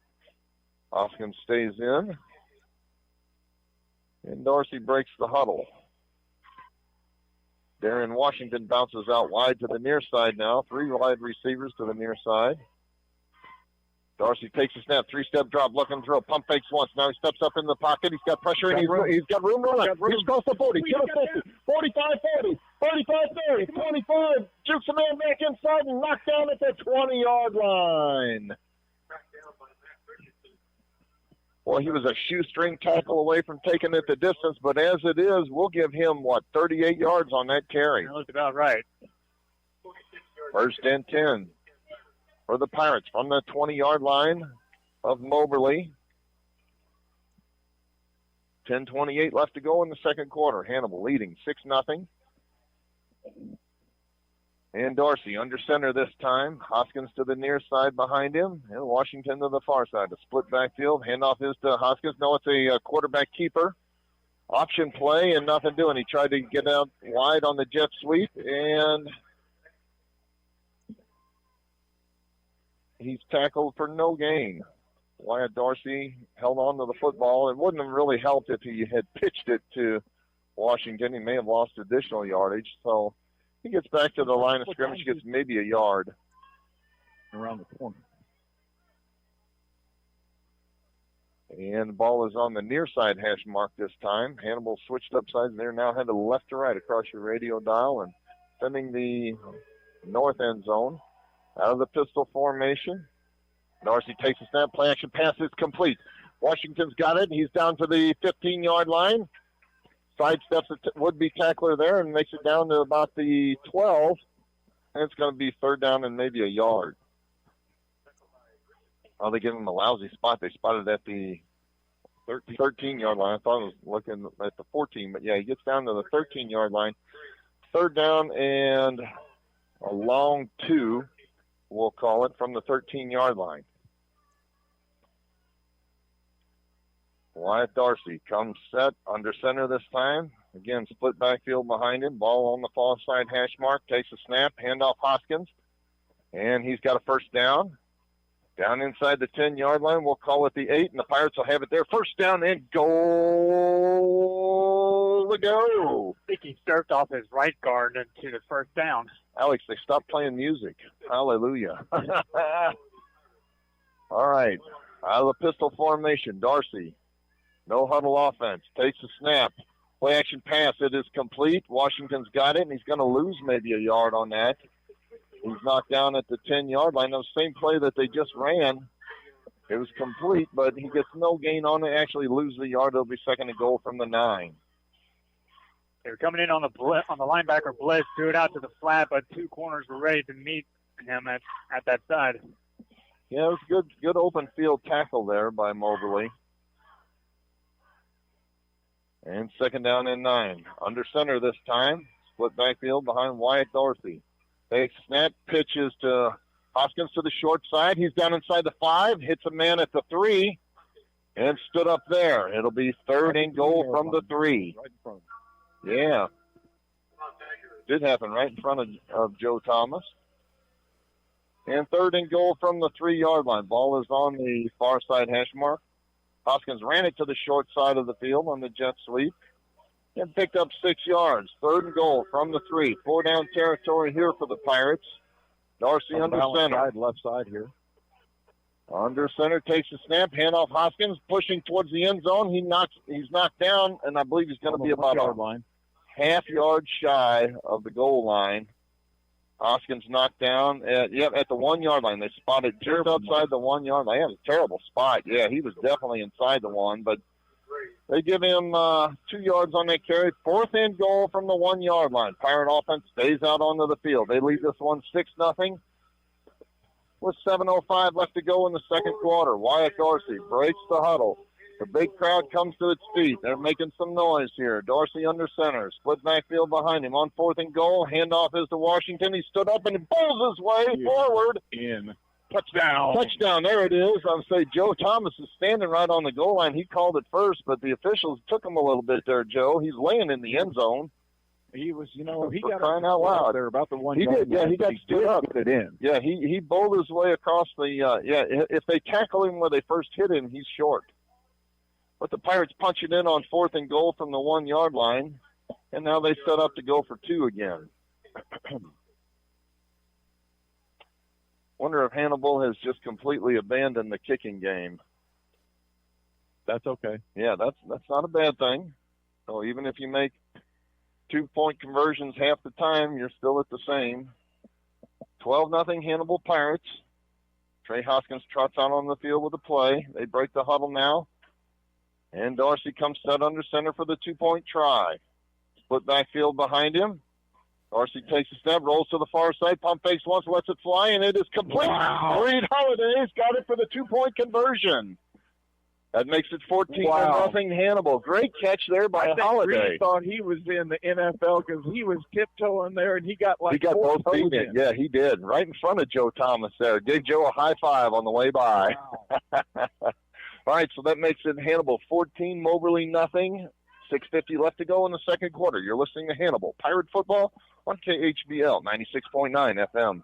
B: Hoskins stays in, and Dorsey breaks the huddle. Darren Washington bounces out wide to the near side now. 3 wide receivers to the near side. Dorsey takes a snap, 3-step drop, looking through, pump fakes once. Now he steps up in the pocket. He's got pressure, and he's got room running. He's across the 40. Get a 50. 45, 40, 35, 30, 25. Jukes a man back inside and knocked down at the 20-yard line. Well, he was a shoestring tackle away from taking it the distance, but as it is, we'll give him, 38 yards on that carry.
H: That looks about right.
B: First and 10 for the Pirates from the 20-yard line of Moberly. 10:28 left to go in the second quarter. Hannibal leading 6-0. And Dorsey under center this time. Hoskins to the near side behind him. And Washington to the far side. The split backfield. Handoff is to Hoskins. No, it's a quarterback keeper. Option play and nothing doing. He tried to get out wide on the jet sweep, and he's tackled for no gain. Wyatt Dorsey held on to the football. It wouldn't have really helped if he had pitched it to Washington. He may have lost additional yardage. So he gets back to the line of scrimmage, gets maybe a yard.
I: Around the corner.
B: And the ball is on the near side hash mark this time. Hannibal switched up sides, and they're now headed left to right across your radio dial and sending the north end zone out of the pistol formation. Dorsey takes a snap, play action pass is complete. Washington's got it. He's down to the 15-yard line. Sidesteps a would-be tackler there and makes it down to about the 12. And it's going to be third down and maybe a yard. Oh, they give him a lousy spot. They spotted at the 13-yard line. I thought I was looking at the 14, but yeah, he gets down to the 13-yard line. Third down and a long 2, we'll call it, from the 13-yard line. Wyatt Dorsey comes set under center this time. Again, split backfield behind him. Ball on the far side hash mark. Takes a snap. Handoff Hoskins. And he's got a first down. Down inside the 10-yard line. We'll call it the 8, and the Pirates will have it there. First down and goal to go.
H: I think he surfed off his right guard into the first down.
B: Alex, they stopped playing music. Hallelujah. All right. Out of the pistol formation, Dorsey. No huddle offense. Takes a snap. Play action pass. It is complete. Washington's got it, and he's going to lose maybe a yard on that. He's knocked down at the 10-yard line. The same play that they just ran. It was complete, but he gets no gain on it. Actually lose the yard. It'll be second and goal from the 9.
H: They were coming in on the linebacker blitz, threw it out to the flat, but two corners were ready to meet him at that side.
B: Yeah, it was good open field tackle there by Moberly. And second down and 9. Under center this time. Split backfield behind Wyatt Dorsey. Takes snap, pitches to Hoskins to the short side. He's down inside the 5, hits a man at the 3, and stood up there. It'll be third and goal from the 3.
I: Right in front.
B: Yeah. Did happen right in front of Joe Thomas. And third and goal from the 3-yard line. Ball is on the far side hash mark. Hoskins ran it to the short side of the field on the jet sweep and picked up 6 yards. Third and goal from the 3. 4-down territory here for the Pirates. Dorsey under center.
I: Left side here.
B: Under center, takes a snap, handoff Hoskins, pushing towards the end zone. He's knocked down, and I believe he's going to be about a half yard shy of the goal line. Hoskins knocked down at the 1-yard line. They spotted just outside the 1-yard line. That was a terrible spot. Yeah, he was definitely inside the 1, but they give him 2 yards on that carry. Fourth and goal from the 1-yard line. Pirate offense stays out onto the field. They lead this one 6-0 with 7:05 left to go in the second quarter. Wyatt Dorsey breaks the huddle. The big crowd comes to its feet. They're making some noise here. Dorsey under center. Split backfield behind him. On fourth and goal, handoff is to Washington. He stood up and he bowls his way forward. Touchdown. Touchdown. There it is. I would say Joe Thomas is standing right on the goal line. He called it first, but the officials took him a little bit there, Joe. He's laying in the end zone.
I: He was, he got
B: crying out loud.
I: There about the 1
B: He did, yeah. He got stood up.
I: It in.
B: Yeah, he bowled his way across the. If they tackle him where they first hit him, he's short. But the Pirates punch it in on fourth and goal from the 1-yard line, and now they set up to go for 2 again. Wonder if Hannibal has just completely abandoned the kicking game.
I: That's okay.
B: Yeah, that's not a bad thing. So even if you make 2-point conversions half the time, you're still at the same. 12-0 Hannibal Pirates. Trey Hoskins trots out on the field with a play. They break the huddle now. And Dorsey comes set under center for the 2-point try. Split backfield behind him. Dorsey takes a step, rolls to the far side, pump fakes once, lets it fly, and it is complete.
I: Wow.
B: Reed Holiday's got it for the 2-point conversion. That makes it 14-0 Hannibal. Great catch there by Holiday.
I: Reed thought he was in the NFL because he was tiptoeing there, and he got
B: He got both feet in. Yeah, he did. Right in front of Joe Thomas there. Gave Joe a high five on the way by.
I: Wow.
B: All right, so that makes it Hannibal 14, Moberly nothing. 6:50 left to go in the second quarter. You're listening to Hannibal Pirate Football on KHBL 96.9 FM.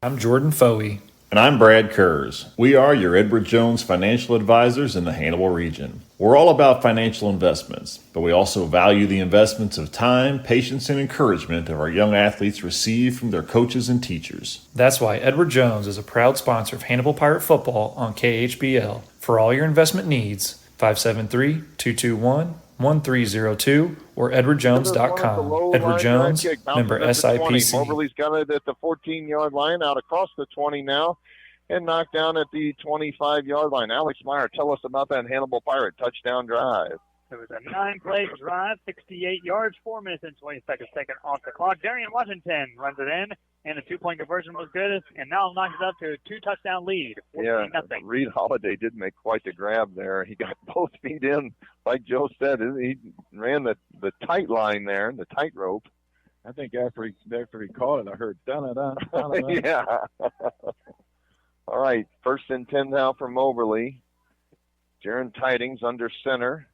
M: I'm Jordan Foey.
N: And I'm Brad Kurz. We are your Edward Jones financial advisors in the Hannibal region. We're all about financial investments, but we also value the investments of time, patience, and encouragement of our young athletes receive from their coaches and teachers.
M: That's why Edward Jones is a proud sponsor of Hannibal Pirate Football on KHBL. For all your investment needs, 573-221-1302 or edwardjones.com. Edward Jones, member SIPC.
B: Moberly's got it at the 14-yard line, out across the 20 now, and knocked down at the 25-yard line. Alex Meyer, tell us about that Hannibal Pirate touchdown drive.
H: It was a 9-play drive, 68 yards, 4 minutes and 20 seconds taken off the clock. Darian Washington runs it in, and the 2-point conversion was good, and now knocks it up to a 2-touchdown lead.
B: Yeah, Reed Holiday did make quite the grab there. He got both feet in, like Joe said. He ran the tight line there, the tight rope.
I: I think after he caught it, I heard da-da-da, da-da-da.
B: Yeah. All right, 1st and 10 now for Moberly. Jaron Tidings under center.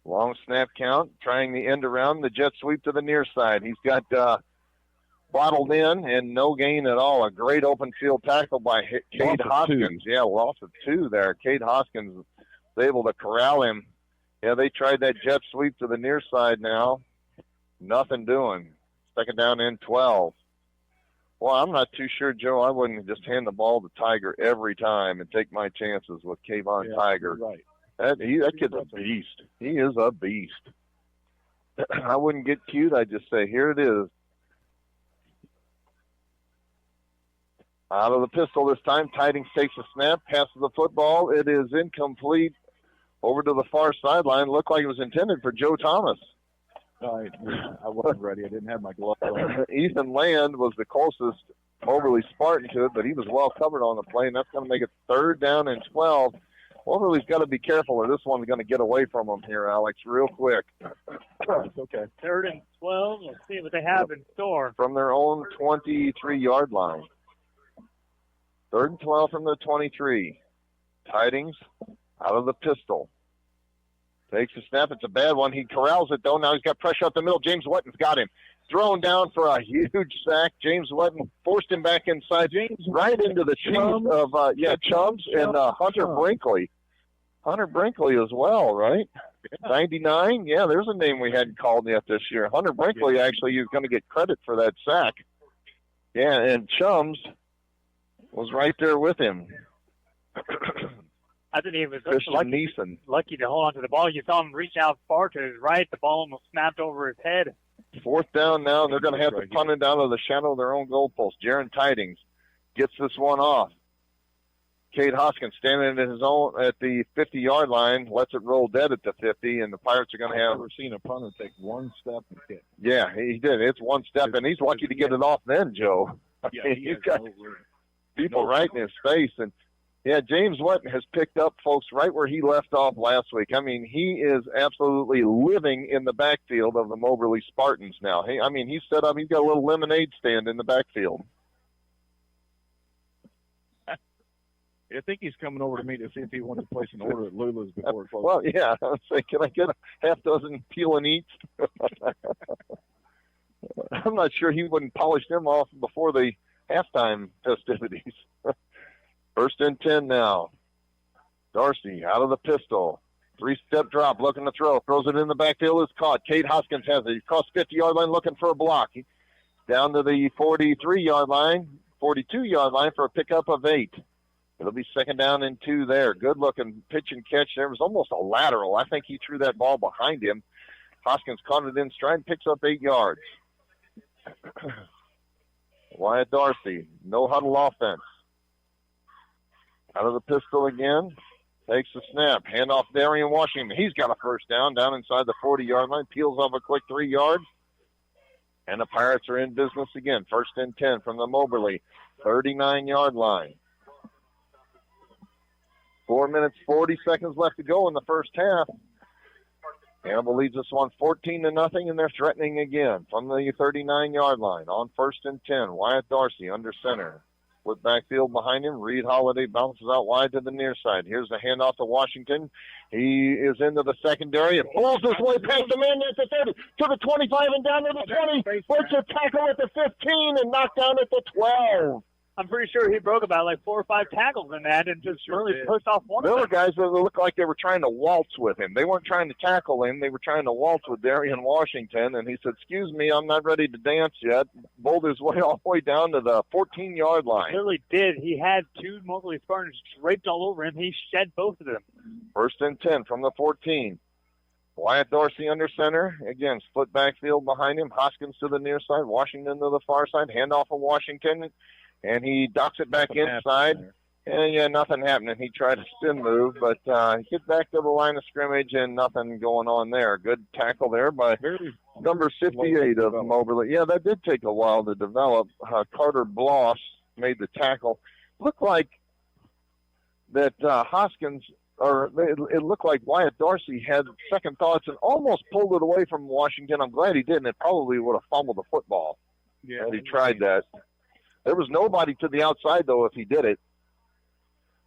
B: Long snap count, trying the end around, the jet sweep to the near side. He's got bottled in and no gain at all. A great open field tackle by Cade Hoskins. Yeah, loss of 2 there. Cade Hoskins was able to corral him. Yeah, they tried that jet sweep to the near side now. Nothing doing. 2nd down and 12. Well, I'm not too sure, Joe. I wouldn't just hand the ball to Tiger every time and take my chances with Kayvon Tiger.
I: Right.
B: That kid's a beast. He is a beast. I wouldn't get cute. I'd just say, here it is. Out of the pistol this time. Tidings takes a snap, passes the football. It is incomplete. Over to the far sideline. Looked like it was intended for Joe Thomas.
I: I wasn't ready. I didn't have my glove on.
B: Ethan Land was the closest Moberly Spartan to it, but he was well covered on the play, and that's going to make it 3rd down and 12. Moberly's got to be careful, or this one's going to get away from them here, Alex, real quick.
I: It's okay.
H: 3rd and 12. Let's see what they have in store.
B: From their own 23-yard line. 3rd and 12 from the 23. Tidings out of the pistol. Takes a snap. It's a bad one. He corrals it, though. Now he's got pressure up the middle. James Wetton's got him. Thrown down for a huge sack. James Wetton forced him back inside. Right into the teeth of, Chums and Hunter Brinkley. Hunter Brinkley as well, right? Yeah. 99. Yeah, there's a name we hadn't called yet this year. Hunter Brinkley actually is going to get credit for that sack. Yeah, and Chums was right there with him.
H: I think he was
B: lucky
H: to hold on to the ball. You saw him reach out far to his right. The ball almost snapped over his head.
B: 4th down now. They're going to have to punt it down to the shadow of their own goalpost. Jaron Tidings gets this one off. Cade Hoskins standing at his own at the 50-yard line, lets it roll dead at the 50, and the Pirates are going to have.
I: I've never seen a punter take one step and hit.
B: Yeah, he did. It's one step, and he's lucky to get it off then, Joe.
I: Yeah,
B: he's got people right in his face, and yeah, James Wetton has picked up folks right where he left off last week. I mean, he is absolutely living in the backfield of the Moberly Spartans now. He's set up. He's got a little lemonade stand in the backfield.
I: I think he's coming over to me to see if he wants to place an order at Lulu's before it closes.
B: Well, yeah. I was saying, can I get a half dozen peel and eats? I'm not sure he wouldn't polish them off before the halftime festivities. 1st and 10 now. Dorsey out of the pistol. 3-step drop, looking to throw. Throws it in the backfield, is caught. Cade Hoskins has it. He crossed 50-yard line looking for a block. Down to the 43-yard line, 42-yard line for a pickup of 8. It'll be 2nd down and 2 there. Good-looking pitch and catch. There was almost a lateral. I think he threw that ball behind him. Hoskins caught it in stride, picks up 8 yards. Wyatt Dorsey, no huddle offense. Out of the pistol again. takes the snap. Handoff Darian Washington. He's got a first down inside the 40-yard line. Peels off a quick 3 yards. And the Pirates are in business again. 1st and 10 from the Moberly 39-yard line. 4 minutes, 40 seconds left to go in the first half. Hannibal leads this one 14-0, and they're threatening again from the 39-yard line on 1st and 10. Wyatt Dorsey under center. With backfield behind him, Reed Holiday bounces out wide to the near side. Here's the handoff to Washington. He is into the secondary. It pulls his way past the man at the 30, to the 25 and down to the 20. Breaks a tackle at the 15 and knocked down at the 12.
H: I'm pretty sure he broke about 4 or 5 tackles in that and just really pushed off one
B: The
H: of
B: other
H: them.
B: guys that looked like they were trying to waltz with him. They weren't trying to tackle him. They were trying to waltz with Darian Washington, and he said, "Excuse me, I'm not ready to dance yet." Bowled his way all the way down to the 14-yard line.
H: He really did. He had 2 Moberly Spartans draped all over him. He shed both of them.
B: 1st and 10 from the 14. Wyatt Dorsey under center. Again, split backfield behind him. Hoskins to the near side. Washington to the far side. Handoff of Washington. And he docks it back inside. And, nothing happening. He tried a spin move, but he gets back to the line of scrimmage and nothing going on there. Good tackle there by number 58 of Moberly. Yeah, that did take a while to develop. Carter Bloss made the tackle. Looked like that Hoskins, or it looked like Wyatt Dorsey had second thoughts and almost pulled it away from Washington. I'm glad he didn't. It probably would have fumbled the football.
I: Yeah,
B: he tried that. There was nobody to the outside, though, if he did it.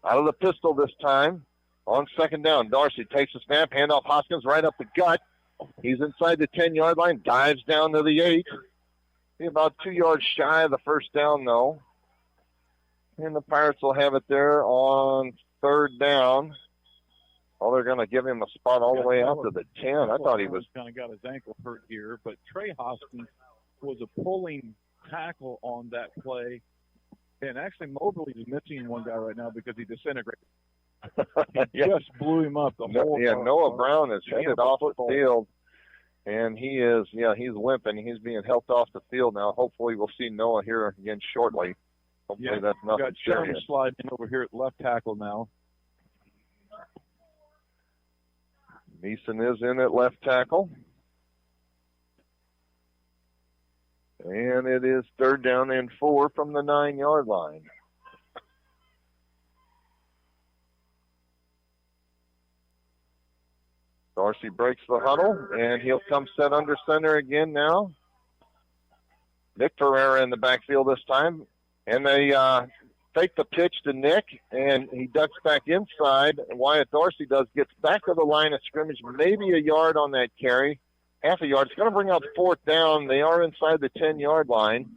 B: Out of the pistol this time. On 2nd down, Dorsey takes a snap, handoff Hoskins right up the gut. He's inside the 10-yard line, dives down to the 8. Be about 2 yards shy of the first down, though. And the Pirates will have it there on 3rd down. Oh, they're going to give him a spot all the way out to the 10. I thought he was
I: kind of got his ankle hurt here, but Trey Hoskins was a pulling tackle on that play. And actually, Moberly is missing one guy right now because he disintegrated. He just blew him up.
B: Noah Brown is headed off the field. And he is, he's limping. He's being helped off the field now. Hopefully we'll see Noah here again shortly. Hopefully that's nothing
I: got Johnny
B: serious.
I: sliding over here at left tackle now.
B: Neeson is in at left tackle. And it is 3rd down and 4 from the 9-yard line. Dorsey breaks the huddle, and he'll come set under center again now. Nick Ferreira in the backfield this time. And they fake the pitch to Nick, and he ducks back inside. Wyatt Dorsey gets back to the line of scrimmage, maybe a yard on that carry. Half a yard. It's going to bring out 4th down. They are inside the 10-yard line.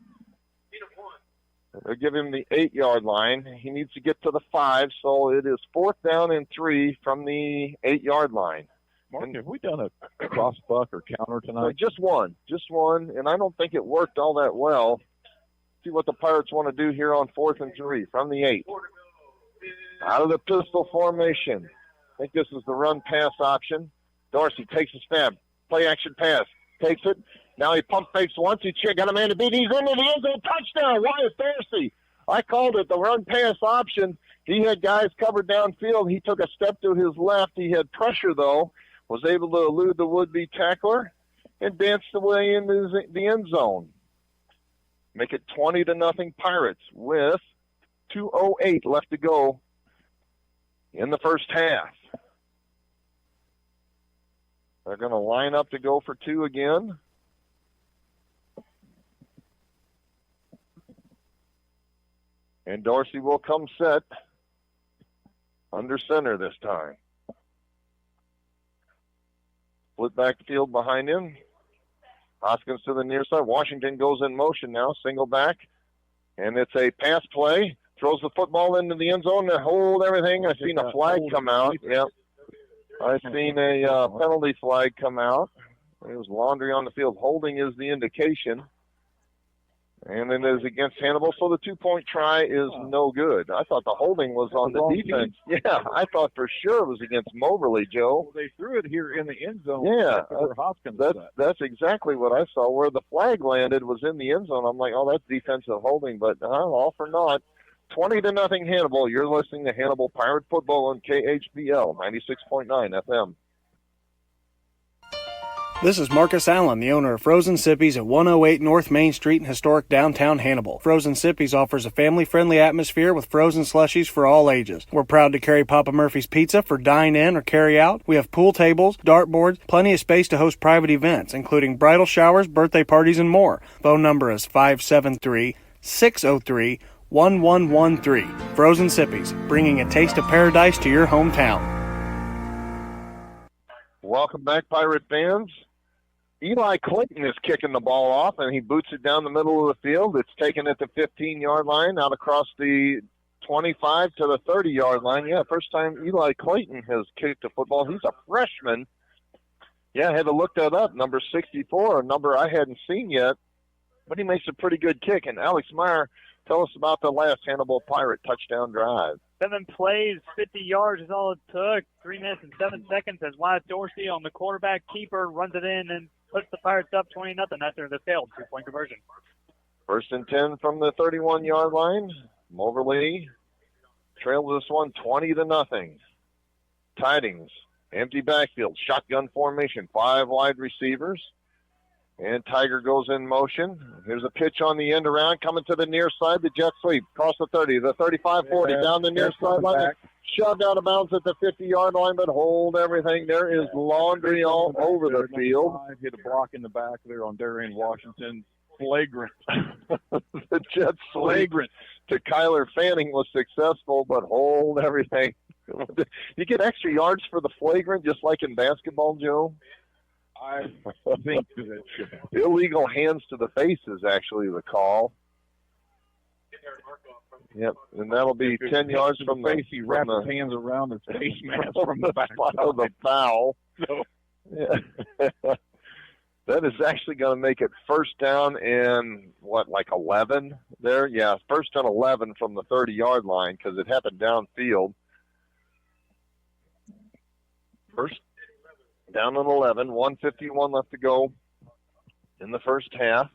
B: They'll give him the 8-yard line. He needs to get to the 5, so it is 4th down and 3 from the 8-yard line.
I: Mark, have we done a cross buck or counter tonight?
B: Just one, and I don't think it worked all that well. See what the Pirates want to do here on 4th and 3 from the 8. Out of the pistol formation. I think this is the run-pass option. Dorsey takes a snap. Play action pass. Takes it. Now he pump fakes once. He got a man to beat. He's into the end zone. Touchdown. Wyatt Dorsey. I called it the run pass option. He had guys covered downfield. He took a step to his left. He had pressure, though. Was able to elude the would-be tackler and danced away into the end zone. Make it 20-0 Pirates with 2:08 left to go in the first half. They're going to line up to go for 2 again. And Dorsey will come set under center this time. Split backfield behind him. Hoskins to the near side. Washington goes in motion now, single back. And it's a pass play. Throws the football into the end zone to hold everything. I've seen a flag come out. Yep. I've seen a penalty flag come out. It was laundry on the field. Holding is the indication. And it is against Hannibal, so the 2-point try is no good. I thought the holding was on the defense. Yeah, I thought for sure it was against Moberly, Joe.
I: Well, they threw it here in the end zone.
B: Yeah,
I: where Hoskins
B: that's exactly what I saw. Where the flag landed was in the end zone. I'm like, oh, that's defensive holding, but all for naught. 20-0 Hannibal. You're listening to Hannibal Pirate Football on KHBL 96.9 FM.
O: This is Marcus Allen, the owner of Frozen Sippies at 108 North Main Street in historic downtown Hannibal. Frozen Sippies offers a family-friendly atmosphere with frozen slushies for all ages. We're proud to carry Papa Murphy's Pizza for dine-in or carry-out. We have pool tables, dartboards, plenty of space to host private events, including bridal showers, birthday parties, and more. Phone number is 573-603-1113. Frozen Sippies, bringing a taste of paradise to your hometown.
B: Welcome back, Pirate fans. Eli Clayton is kicking the ball off, and he boots it down the middle of the field. It's taken at the 15-yard line, out across the 25 to the 30-yard line. Yeah, first time Eli Clayton has kicked a football. He's a freshman. Yeah, I had to look that up. Number 64, a number I hadn't seen yet. But he makes a pretty good kick. And Alex Meyer, tell us about the last Hannibal Pirate touchdown drive.
H: 7 plays, 50 yards is all it took. 3 minutes and 7 seconds as Wyatt Dorsey on the quarterback keeper runs it in and puts the Pirates up 20-0 after the failed 2-point conversion.
B: 1st and 10 from the 31-yard line. Moberly trails this one 20-0. Tidings, empty backfield, shotgun formation, 5 wide receivers. And Tiger goes in motion. Here's a pitch on the end around, coming to the near side. The jet sweep, across the 30, the 35-40, down the near sideline. Shoved out of bounds at the 50-yard line, but hold everything. There is laundry all over the field.
I: Hit a block in the back there on Darian Washington. Flagrant.
B: The jet flagrant to Kyler Fanning was successful, but hold everything. You get extra yards for the flagrant, just like in basketball, Joe?
I: I think that
B: illegal hands to the face is actually the call. Yep, and that'll be 10 yards from the face.
I: He wrapped his hands around his face mask from the back
B: of the foul.
I: So.
B: Yeah. That is actually going to make it first down and, like 11 there? Yeah, first and 11 from the 30-yard line because it happened downfield. First down and 11, 1:51 left to go in the first half.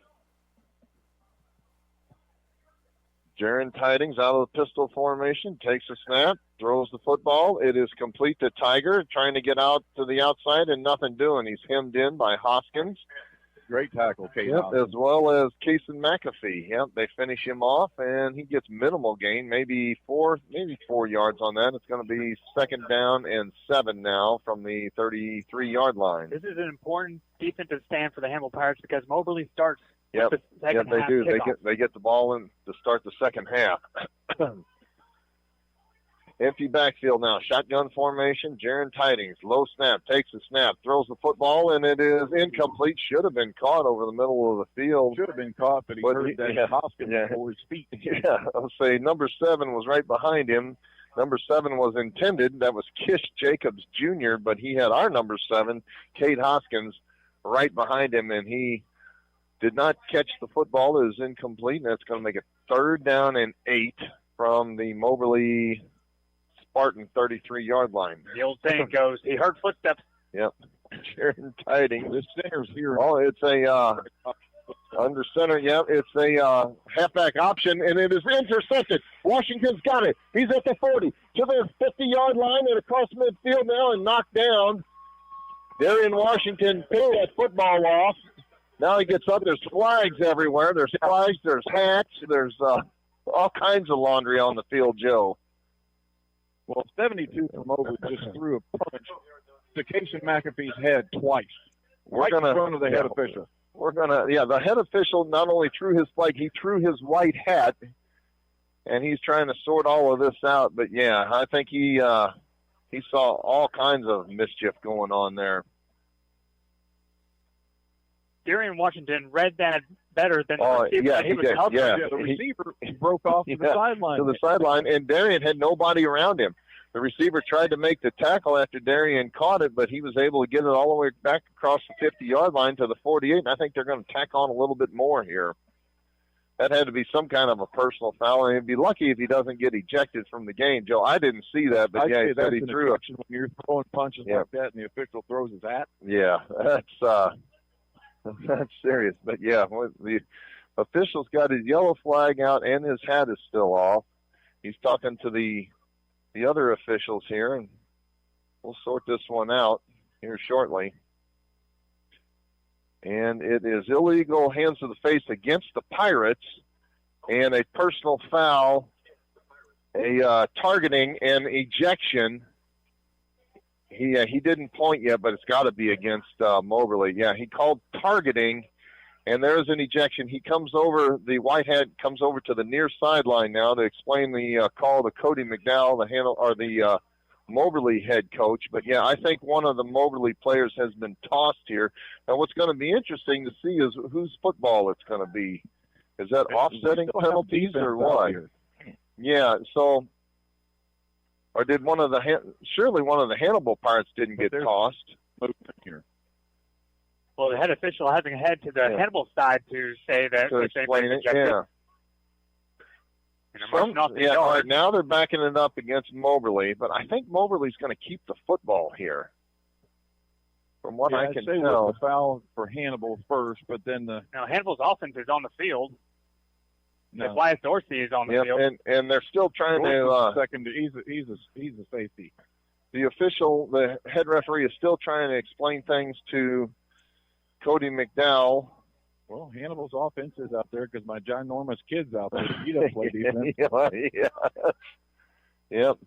B: Jaron Tidings out of the pistol formation, takes a snap, throws the football. It is complete to Tiger, trying to get out to the outside and nothing doing. He's hemmed in by Hoskins.
I: Great tackle, Case.
B: Yep, as well as Kason McAfee. Yep, they finish him off, and he gets minimal gain, maybe 4 yards on that. It's going to be 2nd down and 7 now from the 33-yard line.
H: This is an important defensive stand for the Hannibal Pirates because Moberly starts.
B: Yep,
H: the second
B: they
H: half
B: do.
H: kickoff.
B: They get the ball in to start the second half. Empty backfield now. Shotgun formation. Jaron Tidings. Low snap. Takes the snap. Throws the football, and it is incomplete. Should have been caught over the middle of the field.
I: Should have been caught, but he heard that Hoskins before his feet.
B: Yeah, I'll say number 7 was right behind him. Number 7 was intended. That was Kish Jacobs Jr., but he had our number 7, Kate Hoskins, right behind him, and he did not catch the ball. It is incomplete, and that's going to make it 3rd down and 8 from the Moberly Spartan 33-yard line.
H: The old saying goes, he heard footsteps.
B: Yep. Jaron Tidings.
I: The center's here.
B: Oh, it's a under center. Yep, it's a halfback option, and it is intercepted. Washington's got it. He's at the 40 to the 50-yard line and across midfield now and knocked down. Darian Washington picked that football off. Now he gets up. There's flags everywhere. There's flags. There's hats. There's all kinds of laundry on the field, Joe.
I: Well, 72 from over just threw a punch to Kason McAfee's head twice. Right in front of the head official.
B: The head official not only threw his flag, he threw his white hat, and he's trying to sort all of this out. But, yeah, I think he saw all kinds of mischief going on there.
H: Darian Washington read that better than the receiver.
B: Yeah,
H: he was
B: did.
H: helping.
B: Yeah.
I: The receiver broke off to the sideline.
B: To the sideline, and Darian had nobody around him. The receiver tried to make the tackle after Darian caught it, but he was able to get it all the way back across the 50-yard line to the 48, and I think they're going to tack on a little bit more here. That had to be some kind of a personal foul, and he'd be lucky if he doesn't get ejected from the game, Joe. I didn't see that, but he said he threw it.
I: When you're throwing punches like that and the official throws his hat.
B: Yeah, that's serious. But, yeah, the official's got his yellow flag out and his hat is still off. He's talking to the other officials here, and we'll sort this one out here shortly. And it is illegal hands to the face against the Pirates, and a personal foul, a targeting and ejection. He didn't point yet, but it's got to be against Moberly. Yeah, he called targeting, and there's an ejection. He comes over, the Whitehead comes over to the near sideline now to explain the call to Cody McDowell, the Moberly head coach. But yeah, I think one of the Moberly players has been tossed here. Now, what's going to be interesting to see is whose football it's going to be. Is that offsetting penalties or what? Yeah, so, or did surely one of the Hannibal Pirates didn't get tossed.
H: Well, the head official having head to the Hannibal side to say that.
B: To explain it, yeah. All right, now they're backing it up against Moberly, but I think Moberly's going to keep the football here. From what I can tell.
I: The foul for Hannibal first, but then the...
H: No, Hannibal's offense is on the field. No. Wyatt Dorsey is on the field.
B: And they're still trying to...
I: second, he's a safety.
B: The head referee is still trying to explain things to Cody McDowell.
I: Well, Hannibal's offense is out there because my ginormous kid's out there. He doesn't play defense.
B: Yeah. Yep.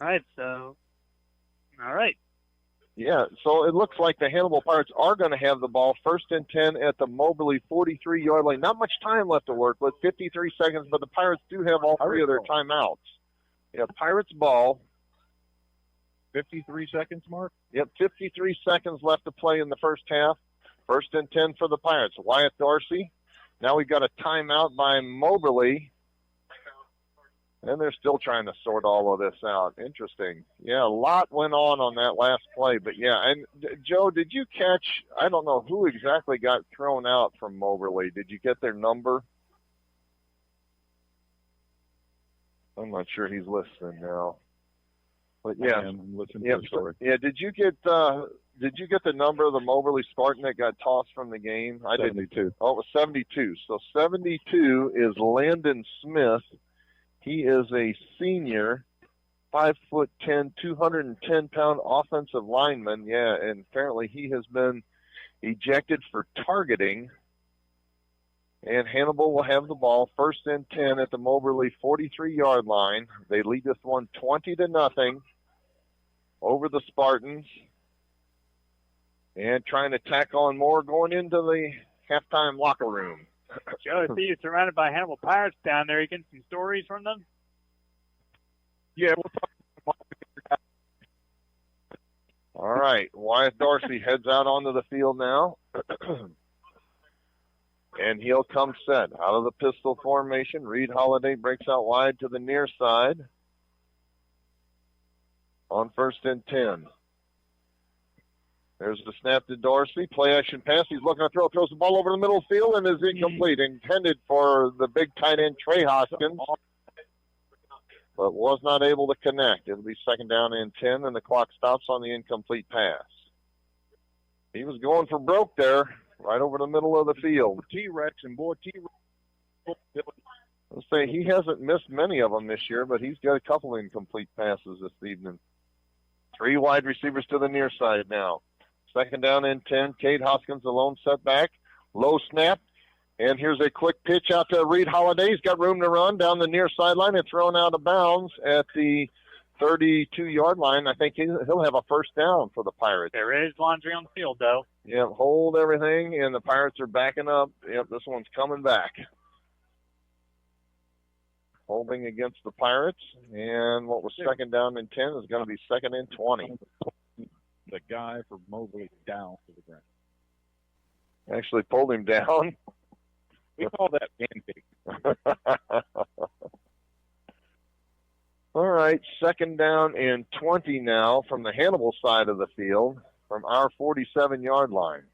H: All right, so... All right.
B: Yeah, so it looks like the Hannibal Pirates are going to have the ball 1st and 10 at the Moberly 43-yard line. Not much time left to work with, 53 seconds, but the Pirates do have all three of their timeouts. Yeah, Pirates ball.
I: 53 seconds, Mark?
B: Yep, 53 seconds left to play in the first half. 1st and 10 for the Pirates. Wyatt Dorsey. Now we've got a timeout by Moberly. And they're still trying to sort all of this out. Interesting. Yeah, a lot went on that last play. But, yeah, and, Joe, did you catch – I don't know who exactly got thrown out from Moberly. Did you get their number? I'm not sure he's listening now. But, yeah.
I: I'm listening to the story.
B: Yeah, did you get the number of the Moberly Spartan that got tossed from the game?
I: 72.
B: Oh, it was 72. So 72 is Landon Smith. He is a senior, 5'10", 210-pound offensive lineman. Yeah, and apparently he has been ejected for targeting. And Hannibal will have the ball 1st and 10 at the Moberly 43-yard line. They lead this one 20-0 over the Spartans. And trying to tack on more going into the halftime locker room.
H: Joe, I see you're surrounded by Hannibal Pirates down there. You getting some stories from them?
I: Yeah, we'll talk about it.
B: All right. Wyatt Dorsey heads out onto the field now. And he'll come set out of the pistol formation. Reed Holiday breaks out wide to the near side on 1st and 10. There's the snap to Dorsey. Play action pass. He's looking to throw. Throws the ball over the middle field and is incomplete. Intended for the big tight end, Trey Hoskins. But was not able to connect. It'll be 2nd down and 10, and the clock stops on the incomplete pass. He was going for broke there, right over the middle of the field.
I: T-Rex and boy, T-Rex.
B: Let's say he hasn't missed many of them this year, but he's got a couple incomplete passes this evening. 3 wide receivers to the near side now. 2nd down and 10. Cade Hoskins alone set back. Low snap. And here's a quick pitch out to Reed Holiday. He's got room to run down the near sideline and thrown out of bounds at the 32-yard line. I think he'll have a 1st down for the Pirates.
H: There is laundry on the field, though.
B: Yep, hold everything, and the Pirates are backing up. Yep, this one's coming back. Holding against the Pirates. And what was 2nd down and 10 is going to be 2nd and 20.
I: The guy for Moberly down to the ground.
B: Actually pulled him down.
I: We call that pancake.
B: All right, 2nd down and 20 now from the Hannibal side of the field from our 47-yard line.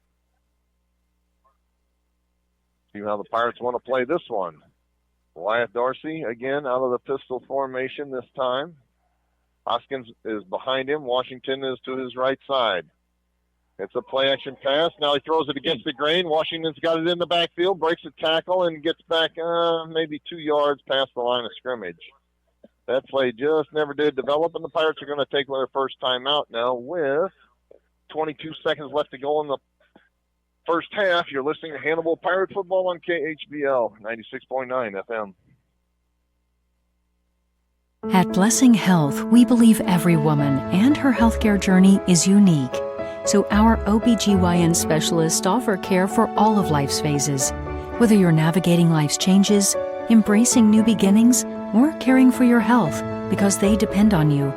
B: See how the Pirates want to play this one. Wyatt Dorsey, again, out of the pistol formation this time. Hoskins is behind him. Washington is to his right side. It's a play-action pass. Now he throws it against the grain. Washington's got it in the backfield, breaks a tackle, and gets back maybe 2 yards past the line of scrimmage. That play just never did develop, and the Pirates are going to take their first time out now with 22 seconds left to go in the first half. You're listening to Hannibal Pirate Football on KHBL 96.9 FM.
L: At Blessing Health, we believe every woman and her healthcare journey is unique. So our OBGYN specialists offer care for all of life's phases. Whether you're navigating life's changes, embracing new beginnings, or caring for your health because they depend on you.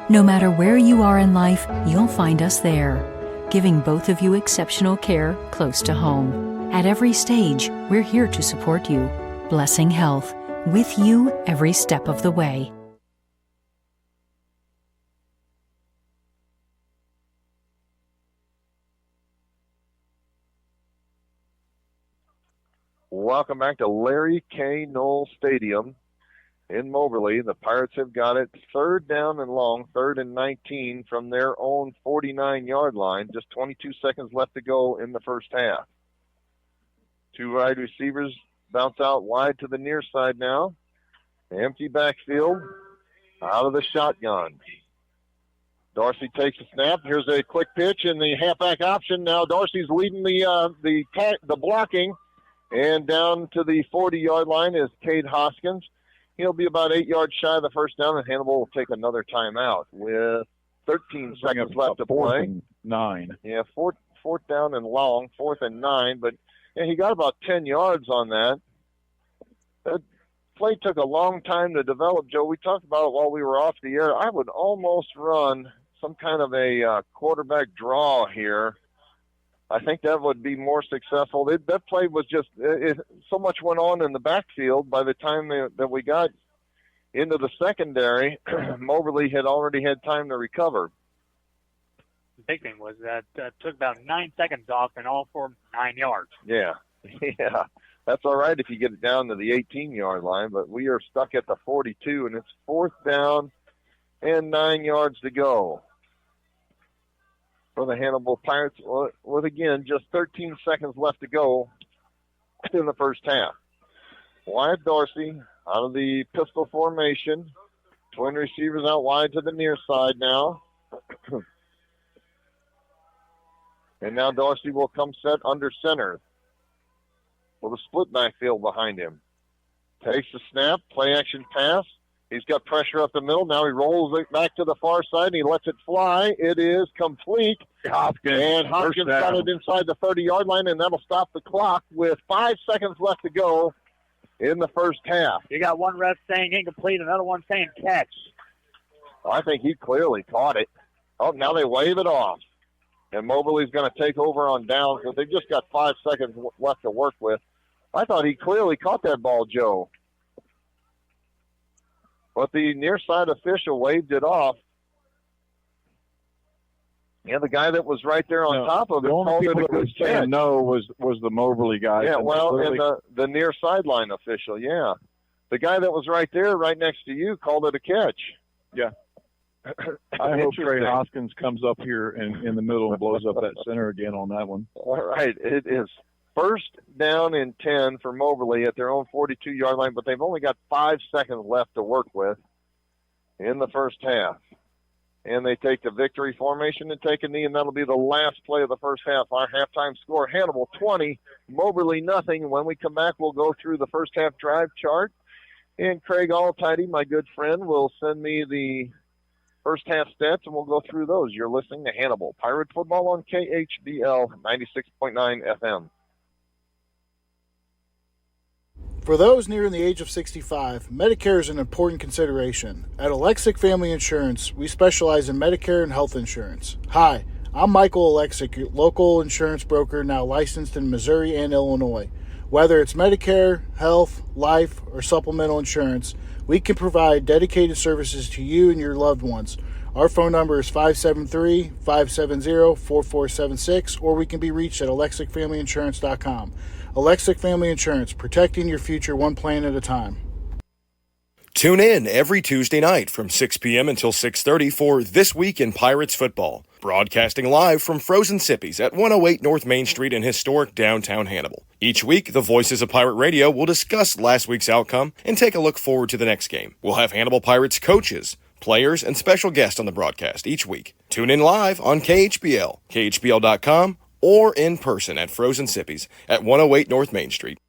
L: No matter where you are in life, you'll find us there, giving both of you exceptional care close to home. At every stage, we're here to support you. Blessing Health, with you every step of the way.
B: Welcome back to Larry K. Knoll Stadium in Moberly. The Pirates have got it third down and long, 3rd and 19 from their own 49-yard line. Just 22 seconds left to go in the first half. Two wide receivers bounce out wide to the near side now. Empty backfield out of the shotgun. Dorsey takes a snap. Here's a quick pitch in the halfback option. Now Dorsey's leading the blocking. And down to the 40-yard line is Cade Hoskins. He'll be about 8 yards shy of the first down, and Hannibal will take another timeout with 13 seconds left to play.
I: 9.
B: Yeah, fourth down and long, 4th and 9. But yeah, he got about 10 yards on that. That play took a long time to develop, Joe. We talked about it while we were off the air. I would almost run some kind of a quarterback draw here. I think that would be more successful. That play was just so much went on in the backfield. By the time that we got into the secondary, Moberly had already had time to recover.
H: The big thing was that took about 9 seconds off and all for 9 yards.
B: Yeah, yeah. That's all right if you get it down to the 18-yard line, but we are stuck at the 42, and it's 4th down and 9 yards to go for the Hannibal Pirates, with, again, just 13 seconds left to go in the first half. Wyatt Dorsey out of the pistol formation. Twin receivers out wide to the near side now. And now Dorsey will come set under center with a split backfield behind him. Takes the snap, play action pass. He's got pressure up the middle. Now he rolls it back to the far side, and he lets it fly. It is complete.
I: Hopkins
B: got it inside the 30-yard line, and that'll stop the clock with 5 seconds left to go in the first half.
H: You got one ref saying incomplete, another one saying catch.
B: I think he clearly caught it. Oh, now they wave it off. And Moberly's going to take over on downs, but they've just got 5 seconds left to work with. I thought he clearly caught that ball, Joe. But the near side official waved it off. Yeah, the guy that was right there on top of it called it a good catch.
I: No, was the Moberly guy.
B: Yeah, well, and the near sideline official, yeah. The guy that was right there, right next to you, called it a catch.
I: Yeah. I hope Trey Hoskins comes up here in the middle and blows up that center again on that one.
B: All right, it is 1st down and 10 for Moberly at their own 42-yard line, but they've only got 5 seconds left to work with in the first half. And they take the victory formation and take a knee, and that'll be the last play of the first half. Our halftime score, Hannibal 20, Moberly nothing. When we come back, we'll go through the first half drive chart. And Craig Alltidy, my good friend, will send me the first half stats, and we'll go through those. You're listening to Hannibal Pirate Football on KHBL 96.9 FM.
P: For those nearing the age of 65, Medicare is an important consideration. At Alexic Family Insurance, we specialize in Medicare and health insurance. Hi, I'm Michael Alexic, your local insurance broker now licensed in Missouri and Illinois. Whether it's Medicare, health, life, or supplemental insurance, we can provide dedicated services to you and your loved ones. Our phone number is 573-570-4476, or we can be reached at alexicfamilyinsurance.com. Alexic Family Insurance, protecting your future one plan at a time.
C: Tune in every Tuesday night from 6 p.m. until 6:30 for This Week in Pirates Football, Broadcasting live from Frozen Sippies at 108 North Main Street in historic downtown Hannibal. Each week, the Voices of Pirate Radio will discuss last week's outcome and take a look forward to the next game. We'll have Hannibal Pirates coaches, players, and special guests on the broadcast each week. Tune in live on KHBL, KHBL.com, or in person at Frozen Sippies at 108 North Main Street.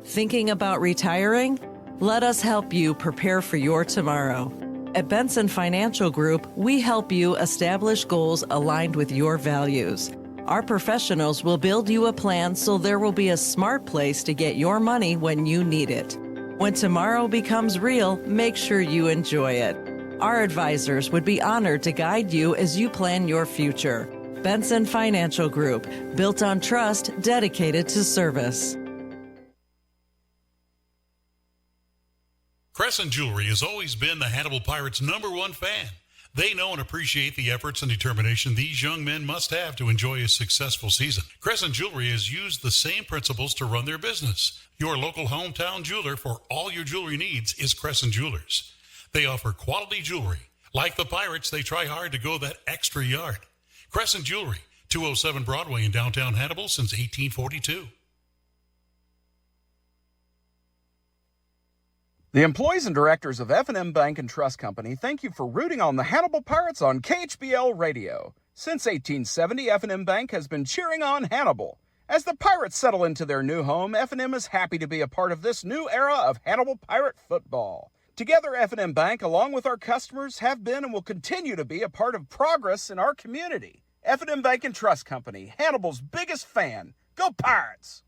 Q: Thinking about retiring? Let us help you prepare for your tomorrow. At Benson Financial Group, we help you establish goals aligned with your values. Our professionals will build you a plan so there will be a smart place to get your money when you need it. When tomorrow becomes real, make sure you enjoy it. Our advisors would be honored to guide you as you plan your future. Benson Financial Group, built on trust, dedicated to service.
D: Crescent Jewelry has always been the Hannibal Pirates' #1 fan. They know and appreciate the efforts and determination these young men must have to enjoy a successful season. Crescent Jewelry has used the same principles to run their business. Your local hometown jeweler for all your jewelry needs is Crescent Jewelers. They offer quality jewelry. Like the Pirates, they try hard to go that extra yard. Crescent Jewelry, 207 Broadway in downtown Hannibal since 1842.
F: The employees and directors of F&M Bank and Trust Company thank you for rooting on the Hannibal Pirates on KHBL Radio. Since 1870, F&M Bank has been cheering on Hannibal. As the Pirates settle into their new home, F&M is happy to be a part of this new era of Hannibal Pirate football. Together, F&M Bank, along with our customers, have been and will continue to be a part of progress in our community. F&M Bank and Trust Company, Hannibal's biggest fan. Go Pirates!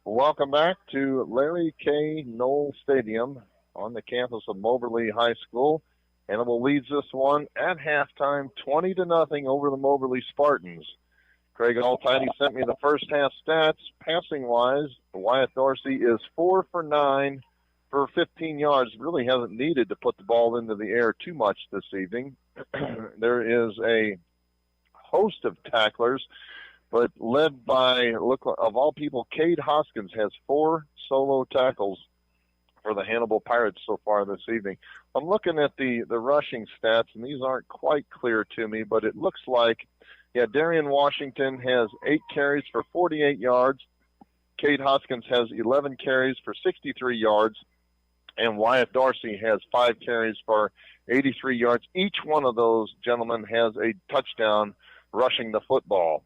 B: Welcome back to Larry K. Knoll Stadium on the campus of Moberly High School. Hannibal leads this one at halftime, 20-0 over the Moberly Spartans. Craig Altidy sent me the first half stats. Passing-wise, Wyatt Dorsey is 4 for 9 for 15 yards. Really hasn't needed to put the ball into the air too much this evening. There is a host of tacklers, but led by, of all people, Cade Hoskins has 4 solo tackles for the Hannibal Pirates so far this evening. I'm looking at the rushing stats, and these aren't quite clear to me, but it looks like, Darian Washington has 8 carries for 48 yards. Cade Hoskins has 11 carries for 63 yards. And Wyatt Dorsey has 5 carries for 83 yards. Each one of those gentlemen has a touchdown rushing the football.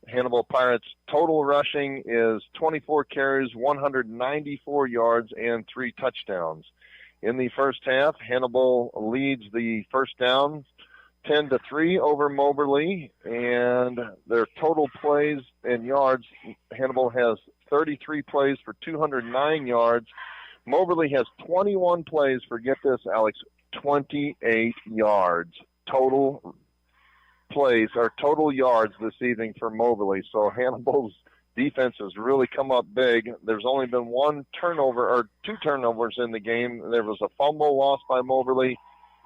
B: Hannibal Pirates' total rushing is 24 carries, 194 yards, and 3 touchdowns. In the first half, Hannibal leads the first down 10-3 over Moberly, and their total plays and yards, Hannibal has 33 plays for 209 yards. Moberly has 21 plays for, get this, Alex, 28 yards. Total plays or total yards this evening for Moberly. So Hannibal's defense has really come up big. There's only been 1 turnover or 2 turnovers in the game. There was a fumble lost by Moberly,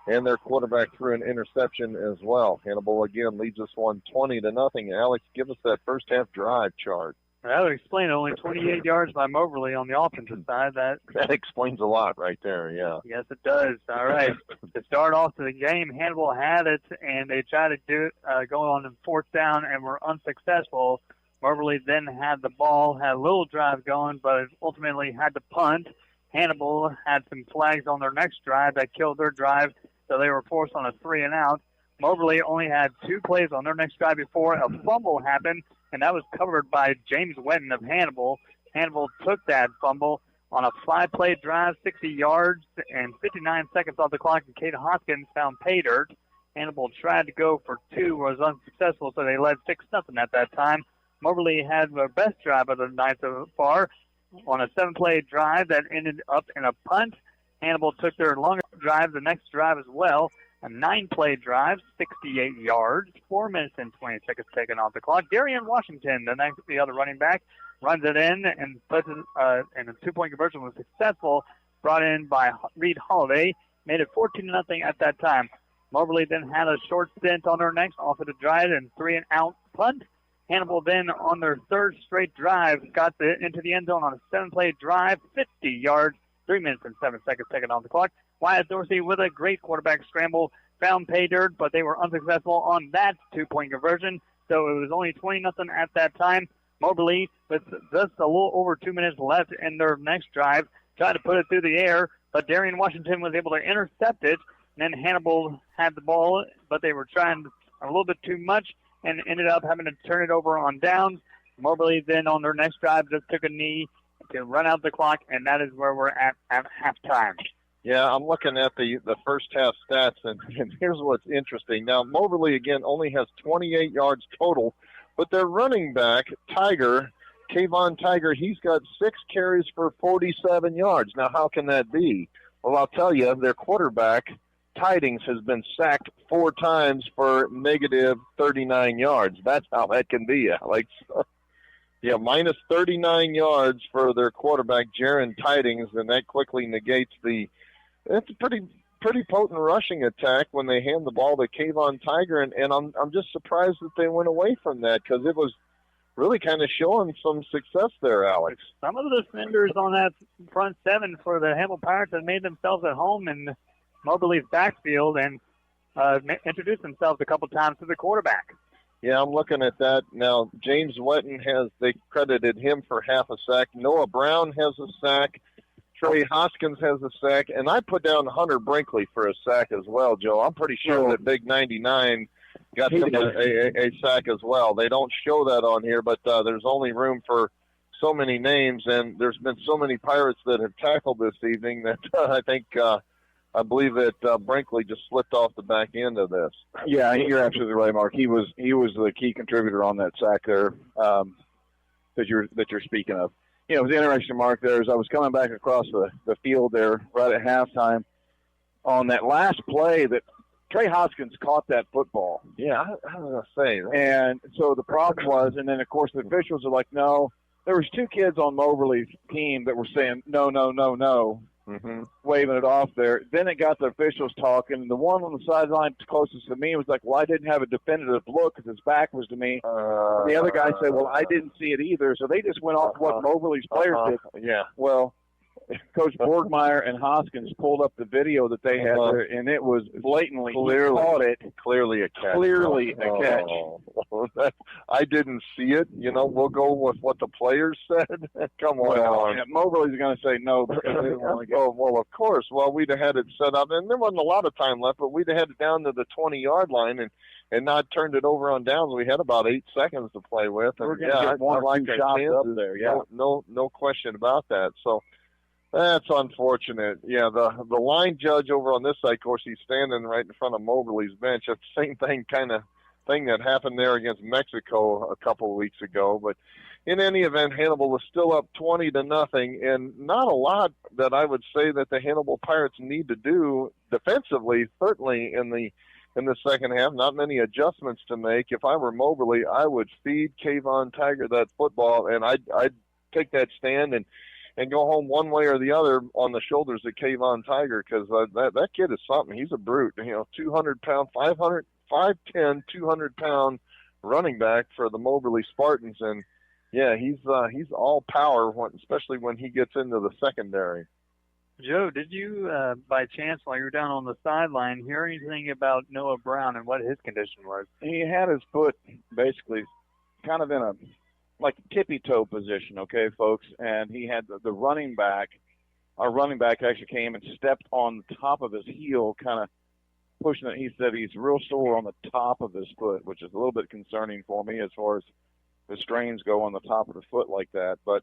B: and their quarterback threw an interception as well. Hannibal again leads us 20-0. Alex, give us that first half drive chart.
H: That would explain only 28 yards by Moberly on the offensive side. That
B: explains a lot right there, yeah.
H: Yes, it does. All right. To start off the game, Hannibal had it, and they tried to do it going on in 4th down and were unsuccessful. Moberly then had the ball, had a little drive going, but ultimately had to punt. Hannibal had some flags on their next drive that killed their drive, so they were forced on a 3-and-out. Moberly only had 2 plays on their next drive before a fumble happened, and that was covered by James Wetton of Hannibal. Hannibal took that fumble on a 5-play drive, 60 yards, and 59 seconds off the clock, and Cade Hoskins found pay dirt. Hannibal tried to go for 2, was unsuccessful, so they led 6-0 at that time. Moberly had their best drive of the night so far on a 7-play drive that ended up in a punt. Hannibal took their longest drive, the next drive as well, a 9-play drive, 68 yards, 4 minutes and 20 seconds taken off the clock. Darian Washington, the other running back, runs it in and puts it, and a 2-point conversion was successful, brought in by Reed Holiday, made it 14-0 at that time. Moberly then had a short stint on their next, off of the drive and 3-and-out punt. Hannibal then on their 3rd straight drive got into the end zone on a 7-play drive, 50 yards, 3 minutes and 7 seconds taken off the clock. Wyatt Dorsey with a great quarterback scramble found pay dirt, but they were unsuccessful on that 2-point conversion. So it was only 20-0 at that time. Moberly, with just a little over 2 minutes left in their next drive, tried to put it through the air, but Darian Washington was able to intercept it. And then Hannibal had the ball, but they were trying a little bit too much and ended up having to turn it over on downs. Moberly then on their next drive just took a knee to run out the clock, and that is where we're at halftime.
B: Yeah, I'm looking at the first half stats, and here's what's interesting. Now, Moberly, again, only has 28 yards total, but their running back, Kayvon Tiger, he's got 6 carries for 47 yards. Now, how can that be? Well, I'll tell you, their quarterback, Tidings, has been sacked 4 times for negative 39 yards. That's how that can be, Alex. Yeah, minus 39 yards for their quarterback, Jaron Tidings, and that quickly negates it's a pretty potent rushing attack when they hand the ball to Kayvon Tiger, and I'm just surprised that they went away from that because it was really kind of showing some success there, Alex.
H: Some of the defenders on that front 7 for the Hannibal Pirates have made themselves at home in Moberly's backfield and introduced themselves a couple times to the quarterback.
B: Yeah, I'm looking at that now. James Wetton they credited him for half a sack. Noah Brown has a sack. Trey Hoskins has a sack, and I put down Hunter Brinkley for a sack as well, Joe. I'm pretty sure that Big 99 got him a sack as well. They don't show that on here, but there's only room for so many names, and there's been so many Pirates that have tackled this evening that I believe that Brinkley just slipped off the back end of this.
G: Yeah, you're absolutely right, Mark. He was the key contributor on that sack there that you're speaking of. You know, it was interesting, Mark, there as I was coming back across the field there right at halftime on that last play that Trey Hoskins caught that football.
B: Yeah, I was going to say.
G: And so the problem was, and then, of course, the officials are like, no. There was 2 kids on Moberly's team that were saying, no, no, no, no, waving it off there. Then it got the officials talking, and the one on the sideline closest to me was like, well, I didn't have a definitive look because his back was to me. The other guy said, well, I didn't see it either. So they just went off what Moberly's players did.
B: Yeah.
G: Well, Coach Borgmeyer and Hoskins pulled up the video that they had there, and it was blatantly caught it.
B: Clearly a catch.
G: Clearly a catch.
B: I didn't see it. You know, we'll go with what the players said. Come on.
G: Yeah, Moberly's going to say no because they didn't want to get.
B: Well, of course. Well, we'd have had it set up, and there wasn't a lot of time left, but we'd have had it down to the 20-yard line and not turned it over on downs. We had about 8 seconds to play with. And
G: we're going to get 1 or 2 shots up there. Yeah.
B: No question about that. So. That's unfortunate. Yeah, the line judge over on this side, of course, he's standing right in front of Moberly's bench. That's the same thing that happened there against Mexico a couple of weeks ago. But in any event, Hannibal was still up 20-0, and not a lot that I would say that the Hannibal Pirates need to do defensively. Certainly in the second half, not many adjustments to make. If I were Moberly, I would feed Kayvon Tiger that football, and I'd take that stand and go home one way or the other on the shoulders of Kayvon Tiger because that kid is something. He's a brute. You know, 200-pound, 5'10", 200-pound running back for the Moberly Spartans, and yeah, he's all power, especially when he gets into the secondary.
H: Joe, did you, by chance, while you were down on the sideline, hear anything about Noah Brown and what his condition was?
G: He had his foot basically kind of in a tippy-toe position, okay, folks, and he had the running back. Our running back actually came and stepped on the top of his heel, kind of pushing it. He said he's real sore on the top of his foot, which is a little bit concerning for me as far as the strains go on the top of the foot like that. But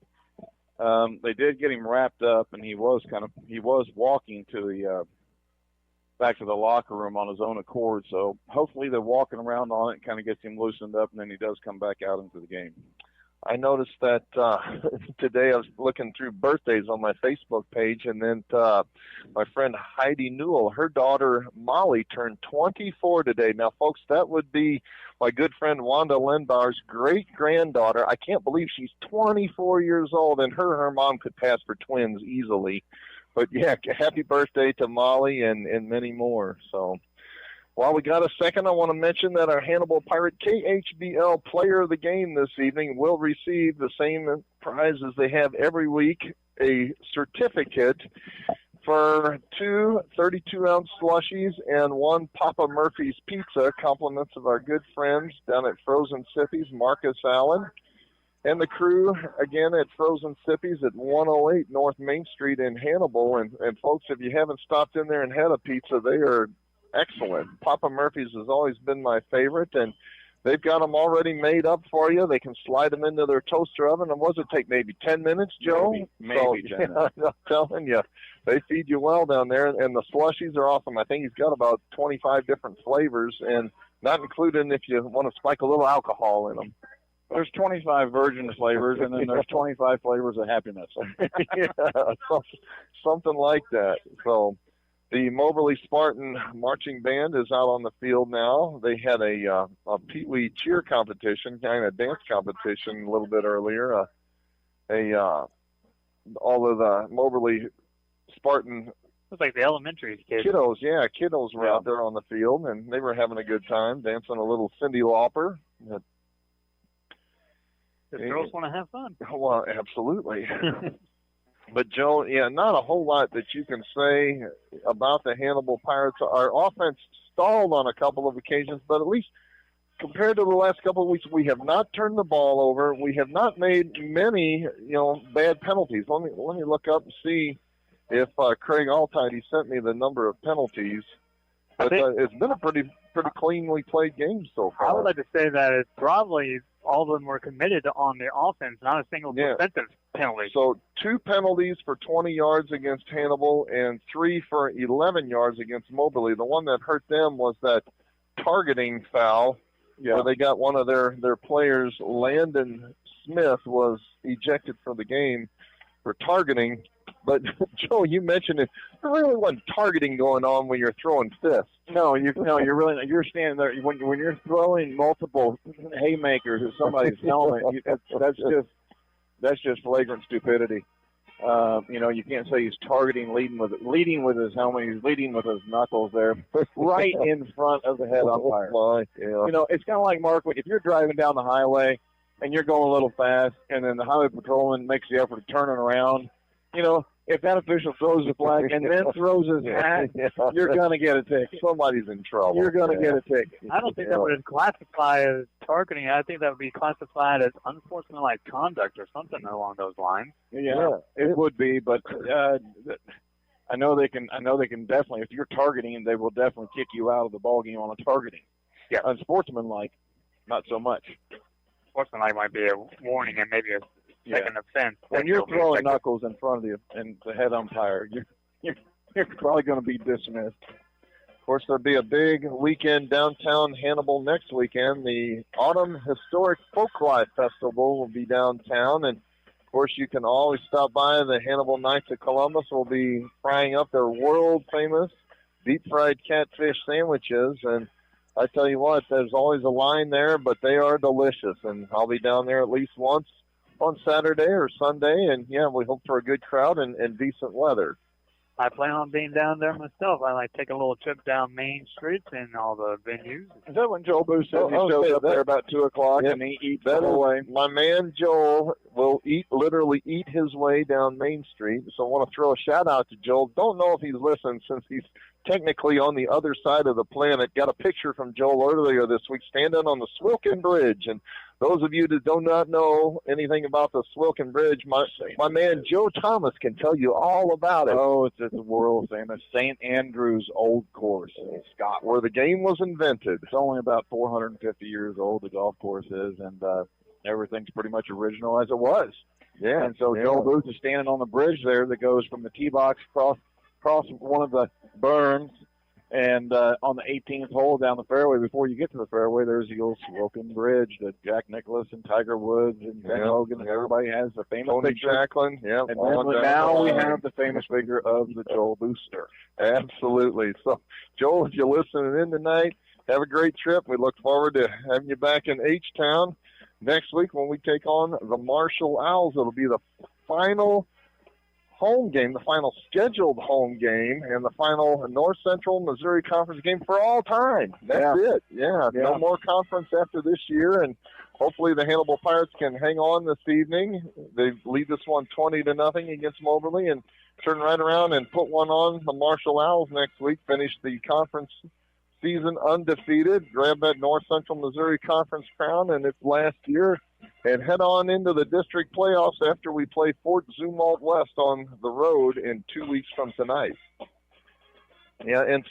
G: they did get him wrapped up, and he was walking to the back to the locker room on his own accord. So hopefully the walking around on it kind of gets him loosened up, and then he does come back out into the game.
B: I noticed that today I was looking through birthdays on my Facebook page, and then my friend Heidi Newell, her daughter Molly, turned 24 today. Now, folks, that would be my good friend Wanda Lindbauer's great-granddaughter. I can't believe she's 24 years old, and her mom could pass for twins easily. But, yeah, happy birthday to Molly and many more. So, while we got a second, I want to mention that our Hannibal Pirate KHBL Player of the Game this evening will receive the same prize as they have every week, a certificate for 2 32-ounce slushies and 1 Papa Murphy's pizza, compliments of our good friends down at Frozen Sippy's, Marcus Allen, and the crew, again, at Frozen Sippy's at 108 North Main Street in Hannibal. And folks, if you haven't stopped in there and had a pizza, they are excellent. Papa Murphy's has always been my favorite, and they've got them already made up for you. They can slide them into their toaster oven. And what does it take, maybe 10 minutes, Joe?
I: Maybe 10 minutes.
B: I'm telling you, they feed you well down there. And the slushies are awesome. I think he's got about 25 different flavors, and not including if you want to spike a little alcohol in them.
I: There's 25 virgin flavors, and then there's 25 flavors of happiness.
B: Yeah, something like that. So the Moberly Spartan Marching Band is out on the field now. They had a Pee Wee cheer competition, kind of dance competition a little bit earlier. All of the Moberly Spartan
H: It's like the elementary kids.
B: Kiddos were out there on the field, and they were having a good time, dancing a little Cyndi Lauper.
H: The girls want to have fun.
B: Well, absolutely. But, Joe, not a whole lot that you can say about the Hannibal Pirates. Our offense stalled on a couple of occasions, but at least compared to the last couple of weeks, we have not turned the ball over. We have not made many, bad penalties. Let me look up and see if Craig Altide sent me the number of penalties. But it's been a pretty cleanly played game so far.
H: I would like to say that it's probably all of them were committed on the offense, not a single defensive penalty.
B: So 2 penalties for 20 yards against Hannibal and 3 for 11 yards against Moberly. The one that hurt them was that targeting foul where they got one of their players, Landon Smith, was ejected from the game for targeting. But, Joe, you mentioned it. There really wasn't targeting going on when you're throwing fists.
I: No, you're standing there when you're throwing multiple haymakers at somebody's helmet. That's just flagrant stupidity. You can't say he's targeting, leading with his helmet. He's leading with his knuckles there, right in front of the head umpire. It's kind of like, Mark, if you're driving down the highway and you're going a little fast, and then the highway patrolman makes the effort to turn it around. If that official throws the flag and then throws his hat, you're going to get a ticket.
B: Somebody's in trouble.
I: You're going to get a ticket.
H: I don't think that would classify as targeting. I think that would be classified as unsportsmanlike conduct or something along those lines.
I: Yeah, it would be, but I know they can definitely, if you're targeting, they will definitely kick you out of the ballgame on a targeting.
H: Yeah.
I: Unsportsmanlike, not so much.
H: Sportsmanlike might be a warning and maybe a second offense.
I: When you're throwing knuckles in front of you and the head umpire, you're probably going to be dismissed.
B: Of course, there'll be a big weekend downtown Hannibal next weekend. The Autumn Historic Folklife Festival will be downtown, and of course, you can always stop by. The Hannibal Knights of Columbus will be frying up their world-famous deep-fried catfish sandwiches, and I tell you what, there's always a line there, but they are delicious, and I'll be down there at least once on Saturday or Sunday, and we hope for a good crowd and decent weather.
H: I plan on being down there myself. I like take a little trip down Main Street and all the venues.
I: Is that when Joel Booth said he shows up there about 2 o'clock and he eats the whole way?
B: My man Joel will literally eat his way down Main Street. So I want to throw a shout out to Joel. Don't know if he's listening since he's technically on the other side of the planet. Got a picture from Joel earlier this week standing on the Swilken Bridge. And those of you that do not know anything about the Swilken Bridge, my man Joe Thomas can tell you all about it.
I: Oh, it's a world famous St. Andrew's Old Course in Scotland,
B: where the game was invented.
I: It's only about 450 years old, the golf course is, and everything's pretty much original as it was.
B: Yeah.
I: And so Joel Booth is standing on the bridge there that goes from the tee box across one of the berms, and on the 18th hole down the fairway, before you get to the fairway, there's the old Swilken Bridge that Jack Nicklaus and Tiger Woods and Ben Hogan and everybody has the famous
B: Tony
I: picture.
B: Jacklin,
I: And then now we have the famous figure of the Joel Booster.
B: Absolutely. So, Joel, if you're listening in tonight, have a great trip. We look forward to having you back in H-Town next week when we take on the Marshall Owls. It'll be the final home game, the final scheduled home game, and the final North Central Missouri Conference game for all time. That's it. Yeah, no more conference after this year, and hopefully the Hannibal Pirates can hang on this evening. They lead this one 20-0 against Moberly, and turn right around and put one on the Marshall Owls next week, finish the conference season undefeated, grab that North Central Missouri Conference crown in its last year, and head on into the district playoffs after we play Fort Zumwalt West on the road in 2 weeks from tonight. Yeah, and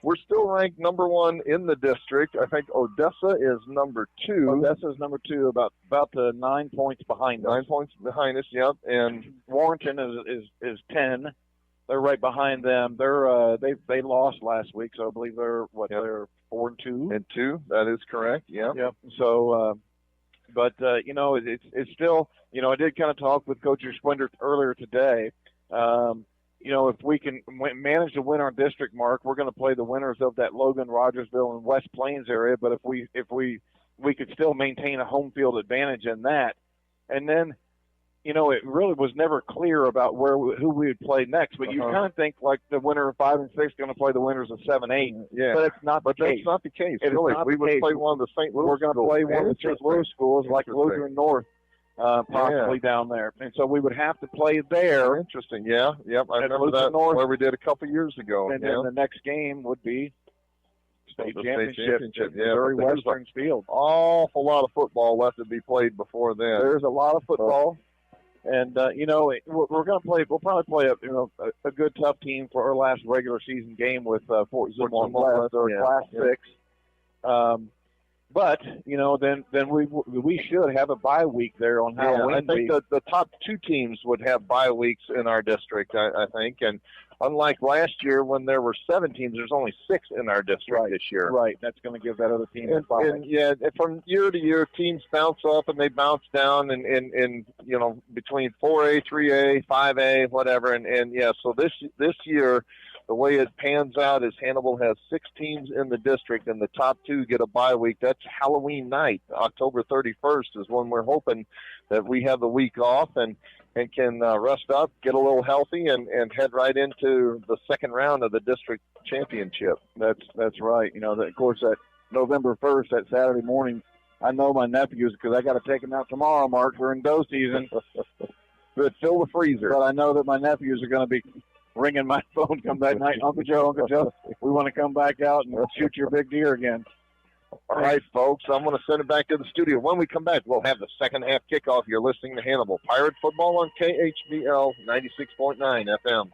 B: we're still ranked number 1 in the district. I think Odessa is number 2.
G: Odessa's number 2, about 9 points behind us.
B: 9 points behind us, yep. And
G: Warrenton is 10. They're right behind them. They lost last week, so I believe they're 4-2.
B: And 2, that is correct. Yeah.
G: Yep. So, it's still, I did kind of talk with Coach Splinder earlier today. If we can manage to win our district, Mark, we're going to play the winners of that Logan, Rogersville, and West Plains area. But if we could still maintain a home field advantage in that, and then, it really was never clear about who we would play next. But you kind of think like the winner of 5 and 6 is going to play the winners of 7, 8.
B: Yeah.
G: But it's not the case.
B: That's not the case.
G: Really,
B: we would play one of the St. Louis.
G: We're going to play one of the St. Louis schools like Lutheran North. Possibly down there, and so we would have to play there.
B: Interesting, yeah, yep. I remember that where we did a couple years ago.
G: And then the next game would be state championship at Missouri Western's Field.
B: Awful lot of football left to be played before then.
G: There's a lot of football, and we're going to play. We'll probably play a good tough team for our last regular season game with Fort Zumwalt West or Class 6. But then we should have a bye week there on Halloween.
B: I think the top 2 teams would have bye weeks in our district. I think, and unlike last year when there were 7 teams, there's only 6 in our district this year.
G: Right, that's going to give that other team a bye.
B: And from year to year, teams bounce up and they bounce down, and between 4A, 3A, 5A, whatever, so this year. The way it pans out is Hannibal has 6 teams in the district, and the top 2 get a bye week. That's Halloween night. October 31st is when we're hoping that we have the week off and can rest up, get a little healthy, and head right into the second round of the district championship.
G: That's right. Of course, that November 1st, that Saturday morning, I know my nephews because I got to take them out tomorrow, Mark. We're in doe season.
B: But fill the freezer.
G: But I know that my nephews are going to be ringing my phone come that night. Uncle Joe, we want to come back out and shoot your big deer again.
B: All right, folks, I'm going to send it back to the studio. When we come back, we'll have the second half kickoff. You're listening to Hannibal Pirate Football on KHBL 96.9 FM.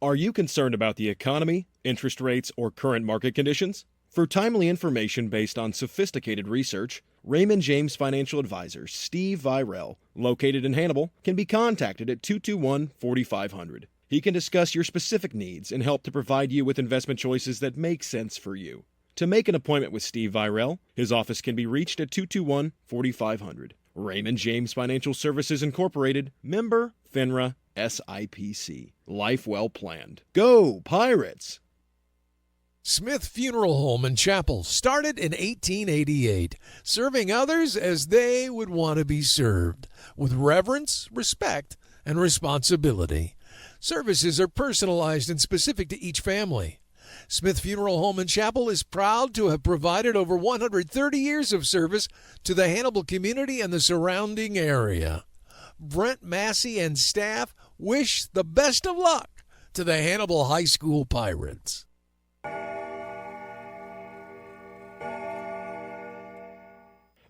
C: Are you concerned about the economy, interest rates, or current market conditions? For timely information based on sophisticated research, Raymond James Financial Advisor Steve Virel, located in Hannibal, can be contacted at 221-4500. He can discuss your specific needs and help to provide you with investment choices that make sense for you. To make an appointment with Steve Virel, his office can be reached at 221-4500. Raymond James Financial Services Incorporated, member FINRA SIPC. Life well planned. Go Pirates!
E: Smith Funeral Home and Chapel started in 1888, serving others as they would want to be served, with reverence, respect, and responsibility. Services are personalized and specific to each family. Smith Funeral Home and Chapel is proud to have provided over 130 years of service to the Hannibal community and the surrounding area. Brent Massey and staff wish the best of luck to the Hannibal High School Pirates.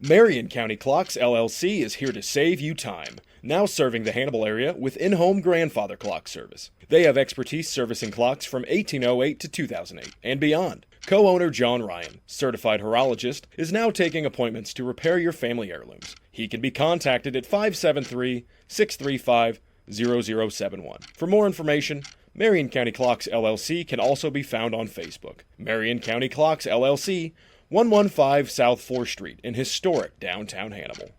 C: Marion County Clocks, LLC is here to save you time, now serving the Hannibal area with in-home grandfather clock service. They have expertise servicing clocks from 1808 to 2008 and beyond. Co-owner John Ryan, certified horologist, is now taking appointments to repair your family heirlooms. He can be contacted at 573-635-0071. For more information, Marion County Clocks, LLC can also be found on Facebook. Marion County Clocks, LLC, 115 South 4th Street in historic downtown Hannibal.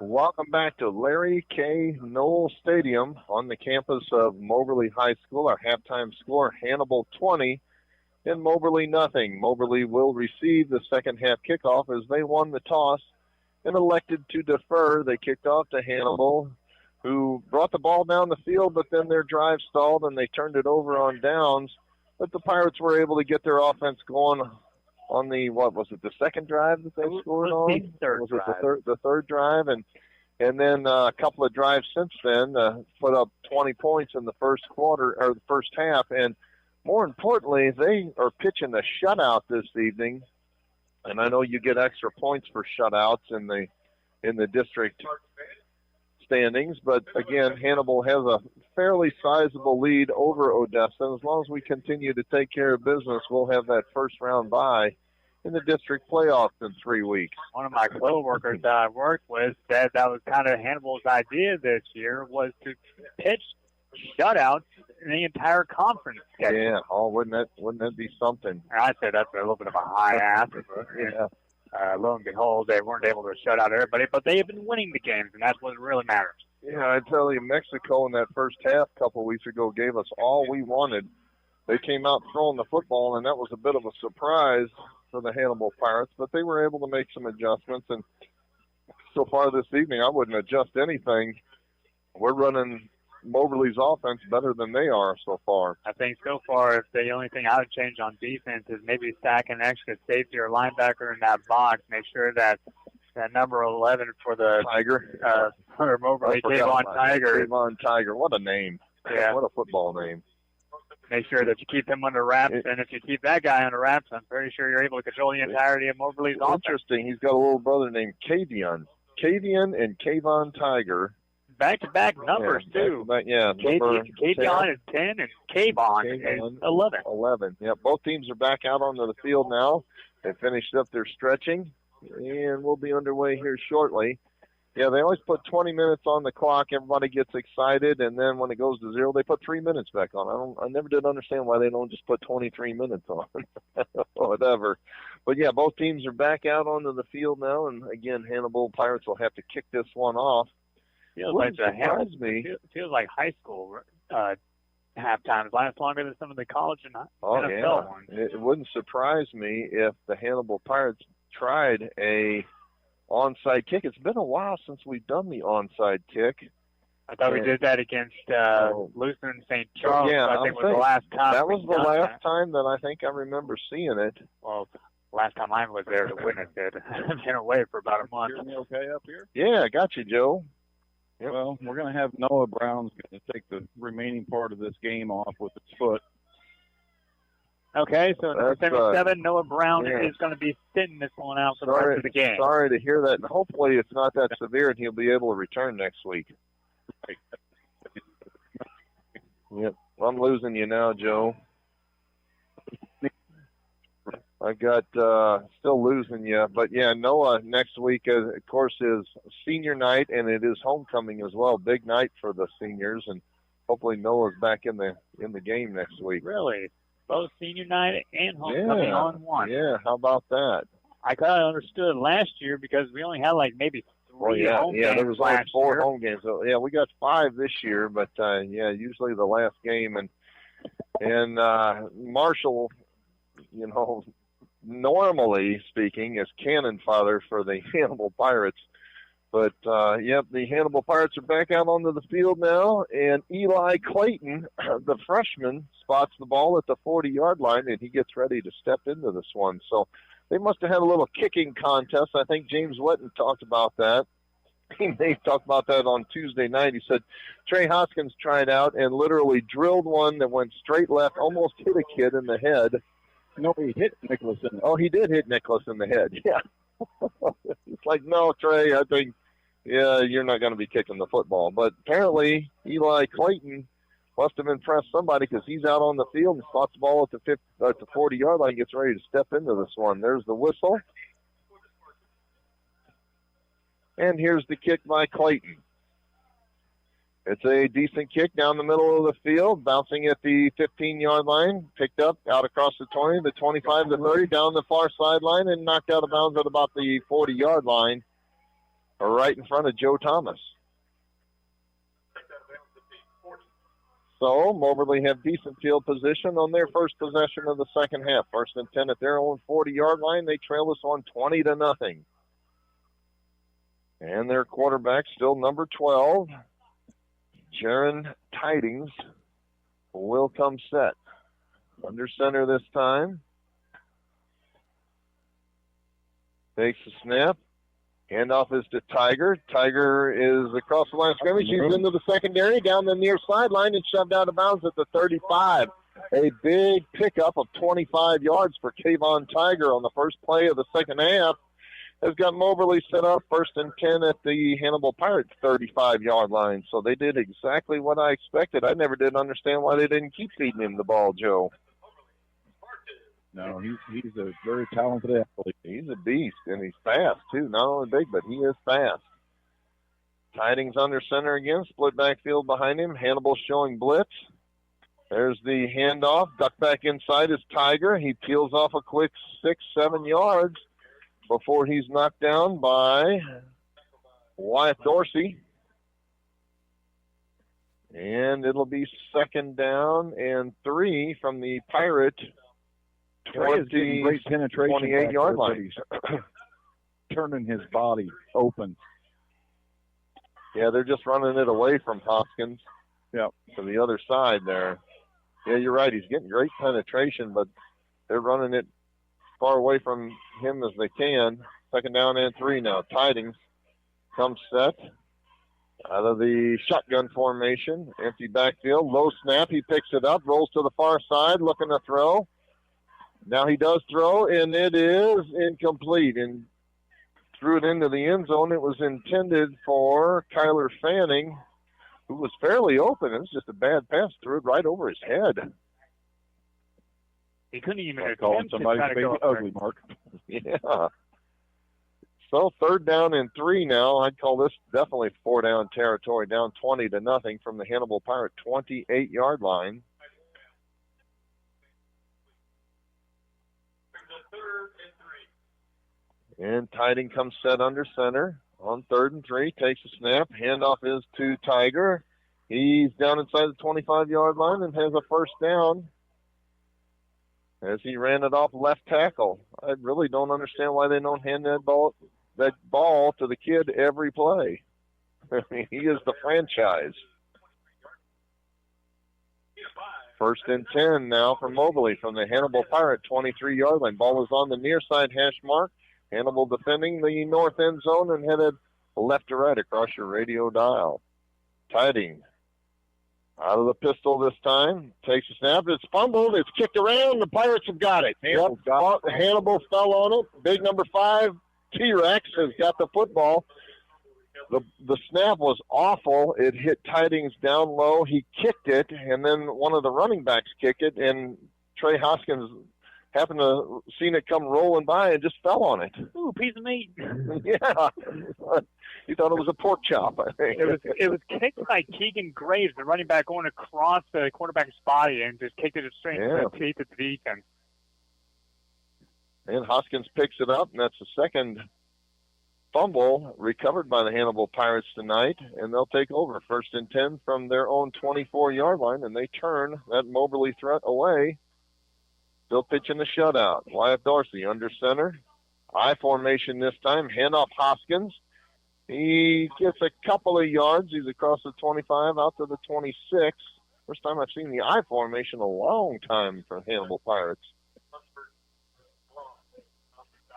B: Welcome back to Larry K. Knoll Stadium on the campus of Moberly High School. Our halftime score, Hannibal 20 and Moberly nothing. Moberly will receive the second half kickoff as they won the toss and elected to defer. They kicked off to Hannibal, who brought the ball down the field, but then their drive stalled and they turned it over on downs. But the Pirates were able to get their offense going on the, what was it, the second drive that they scored on? Was it the third drive? And then a couple of drives since then, put up 20 points in the first quarter or the first half. And more importantly, they are pitching a shutout this evening. And I know you get extra points for shutouts in the district standings, but again, Hannibal has a fairly sizable lead over Odessa. And as long as we continue to take care of business, we'll have that first round bye in the district playoffs in 3 weeks.
H: One of my co-workers that I worked with said that was kind of Hannibal's idea this year, was to pitch shutouts in the entire conference schedule.
B: Yeah, wouldn't that be something?
H: I said that's a little bit of a high ask.
B: Yeah.
H: Lo and behold, they weren't able to shut out everybody, but they have been winning the games, and that's what really matters.
B: Yeah, I tell you, Mexico in that first half a couple of weeks ago gave us all we wanted. They came out throwing the football, and that was a bit of a surprise for the Hannibal Pirates, but they were able to make some adjustments. And so far this evening, I wouldn't adjust anything. We're running Moberly's offense better than they are so far.
H: I think so far, if the only thing I would change on defense is maybe stack an extra safety or linebacker in that box. Make sure that number 11 for the
B: Tiger,
H: for Moberly, Kayvon Tiger.
B: Kayvon Tiger, what a name!
H: Yeah,
B: what a football name.
H: Make sure that you keep him under wraps, and if you keep that guy under wraps, I'm pretty sure you're able to control the entirety of Moberly's offense.
B: Interesting. He's got a little brother named Kavion and Kayvon Tiger.
H: Back-to-back numbers, too. Kavion is 10 and Kayvon is 11.
B: 11. Yeah, both teams are back out onto the field now. They finished up their stretching, and we'll be underway here shortly. Yeah, they always put 20 minutes on the clock. Everybody gets excited, and then when it goes to 0, they put 3 minutes back on. I never did understand why they don't just put 23 minutes on. Whatever. But, yeah, both teams are back out onto the field now, and, again, Hannibal Pirates will have to kick this one off.
H: Feels like high school halftimes last longer than some of the college and NFL ones.
B: It wouldn't surprise me if the Hannibal Pirates tried a onside kick. It's been a while since we've done the onside kick.
H: I thought we did that against Lutheran St. Charles.
B: Yeah,
H: I think was the last time.
B: That was the last time that I think I remember seeing it.
H: Well, last time I was there to witness it. I've been away for about a month.
I: Hear me okay up here?
B: Yeah, I got you, Joe.
I: Yep. Well, we're going to have Noah Brown's going to take the remaining part of this game off with his foot.
H: Okay, so number 77, Noah Brown is going to be sitting this one out for the rest of the game.
B: Sorry to hear that, and hopefully it's not that severe and he'll be able to return next week. Yep, I'm losing you now, Joe. I got still losing you, but yeah, Noah next week, of course, is senior night, and it is homecoming as well. Big night for the seniors, and hopefully Noah's back in the game next week.
H: Really, both senior night and homecoming on one.
B: Yeah, how about that?
H: I kind of understood last year because we only had like maybe 3 home games.
B: Yeah, there was only 4
H: year.
B: home games. So yeah, we got 5 this year, but usually the last game, and Marshall, normally speaking, is cannon fodder for the Hannibal Pirates. But, the Hannibal Pirates are back out onto the field now, and Eli Clayton, the freshman, spots the ball at the 40-yard line, and he gets ready to step into this one. So they must have had a little kicking contest. I think James Wetton talked about that. They talked about that on Tuesday night. He said Trey Hoskins tried out and literally drilled one that went straight left, almost hit a kid in the head.
I: No, he hit Nicholas in the head.
B: Oh, he did hit Nicholas in the head, yeah. It's like, no, Trey, I think, you're not going to be kicking the football. But apparently Eli Clayton must have impressed somebody because he's out on the field and spots the ball at the 40-yard line and gets ready to step into this one. There's the whistle. And here's the kick by Clayton. It's a decent kick down the middle of the field, bouncing at the 15-yard line, picked up out across the 20, the 25, the 30, down the far sideline, and knocked out of bounds at about the 40-yard line, right in front of Joe Thomas. So Moberly have decent field position on their first possession of the second half. 1st and 10 at their own 40-yard line. They trail this one 20-0. And their quarterback still number 12. Jaron Tidings will come set. Under center this time. Takes the snap. Handoff is to Tiger. Tiger is across the line of scrimmage. He's into the secondary, down the near sideline, and shoved out of bounds at the 35. A big pickup of 25 yards for Kayvon Tiger on the first play of the second half. Has got Moberly set up 1st and 10 at the Hannibal Pirates 35-yard line. So they did exactly what I expected. I never did understand why they didn't keep feeding him the ball, Joe.
I: No, he's a very talented athlete.
B: He's a beast, and he's fast, too. Not only big, but he is fast. Tidings under center again, split backfield behind him. Hannibal showing blitz. There's the handoff. Duck back inside is Tiger. He peels off a quick 6-7 yards before he's knocked down by Wyatt Dorsey. And it'll be 2nd down and 3 from the Pirate 28-yard line.
I: Turning his body open.
B: Yeah, they're just running it away from Hoskins.
I: Yep.
B: To the other side there. Yeah, you're right. He's getting great penetration, but they're running it far away from him as they can. 2nd down and 3 now. Tidings comes set out of the shotgun formation. Empty backfield. Low snap. He picks it up. Rolls to the far side. Looking to throw. Now he does throw, and it is incomplete. And threw it into the end zone. It was intended for Kyler Fanning, who was fairly open. It was just a bad pass. Threw it right over his head.
H: He couldn't even
I: calling
H: attempt to
I: somebody
H: try to
I: baby
H: go up
I: ugly,
H: there.
I: Mark.
B: Yeah. So 3rd down and 3 now. I'd call this definitely 4-down territory. Down 20-0 from the Hannibal Pirate 28-yard line. And Tiding comes set under center on 3rd and 3. Takes a snap. Handoff is to Tiger. He's down inside the 25-yard line and has a 1st down as he ran it off left tackle. I really don't understand why they don't hand that ball to the kid every play. I mean, he is the franchise. 1st and 10 now for Moberly from the Hannibal Pirate 23-yard line. Ball is on the near side hash mark. Hannibal defending the north end zone and headed left to right across your radio dial. Tiding out of the pistol this time. Takes a snap. It's fumbled. It's kicked around. The Pirates have got it. Hannibal fell on it. Big number 5, T-Rex, has got the football. The snap was awful. It hit Tidings down low. He kicked it, and then one of the running backs kicked it, and Trey Hoskins happened to seen it come rolling by and just fell on it.
H: Ooh, piece of meat.
B: Yeah. He thought it was a pork chop, I think.
H: It was kicked by Keegan Graves, the running back, going across the quarterback's body and just kicked it straight into the teeth of the defense.
B: And Hoskins picks it up, and that's the 2nd fumble recovered by the Hannibal Pirates tonight, and they'll take over 1st and 10 from their own 24-yard line, and they turn that Moberly threat away. Still pitching the shutout. Wyatt Dorsey under center. I formation this time. Handoff Hoskins. He gets a couple of yards. He's across the 25 out to the 26. First time I've seen the I formation in a long time for Hannibal Pirates.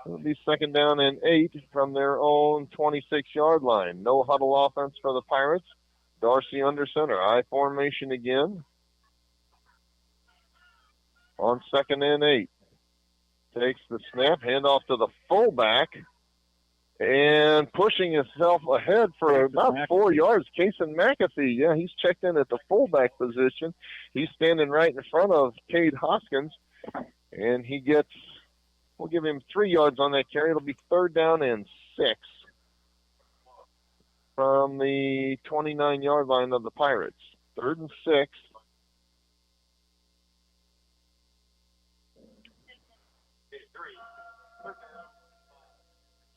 B: It'll be 2nd down and 8 from their own 26-yard line. No huddle offense for the Pirates. Dorsey under center. I formation again. On 2nd and 8. Takes the snap. Handoff to the fullback. And pushing himself ahead for about 4 yards. Kason McAfee. Yeah, he's checked in at the fullback position. He's standing right in front of Cade Hoskins. And he gets, we'll give him 3 yards on that carry. It'll be 3rd down and 6 from the 29-yard line of the Pirates. 3rd and 6.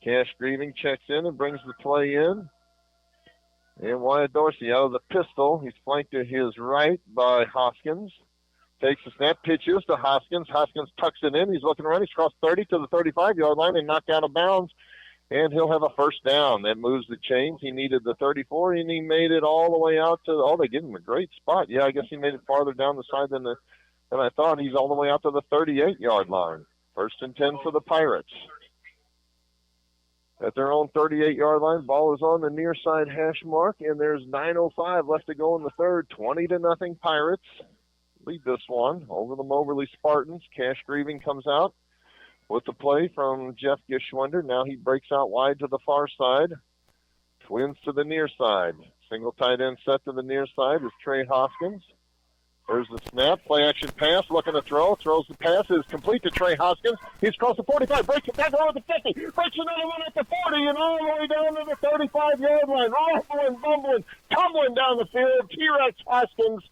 B: Cash Grieving checks in and brings the play in. And Wyatt Dorsey out of the pistol. He's flanked to his right by Hoskins. Takes the snap, pitches to Hoskins. Hoskins tucks it in. He's looking around. He's crossed 30 to the 35-yard line and knocked out of bounds. And he'll have a 1st down. That moves the chains. He needed the 34, and he made it all the way out to, they gave him a great spot. Yeah, I guess he made it farther down the side than I thought. He's all the way out to the 38-yard line. 1st and 10 for the Pirates. at their own 38-yard line. Ball is on the near side hash mark, and there's 9:05 left to go in the third. 20-0 Pirates lead this one over the Moberly Spartans. Cash Grieving comes out with the play from Jeff Gishwender. Now he breaks out wide to the far side. Twins to the near side. Single tight end set to the near side is Trey Hoskins. There's the snap, play action pass, looking to throw. Throws the pass, is complete to Trey Hoskins. He's across the 45, breaks it back over the 50, breaks another one at the 40, and all the way down to the 35-yard line. Rumbling, bumbling, tumbling down the field. T-Rex Hoskins.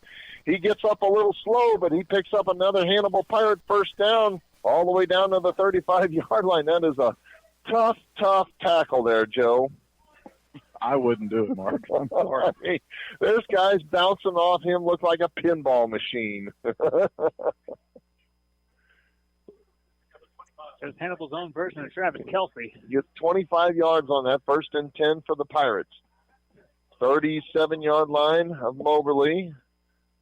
B: He gets up a little slow, but he picks up another Hannibal Pirate first down all the way down to the 35-yard line. That is a tough tackle there, Joe.
I: I wouldn't do it, Mark. I'm sorry.
B: Right. There's guys bouncing off him, look like a pinball machine.
H: There's Hannibal's own version of Travis Kelsey.
B: Gets 25 yards on that, 1st and 10 for the Pirates. 37-yard line of Moberly.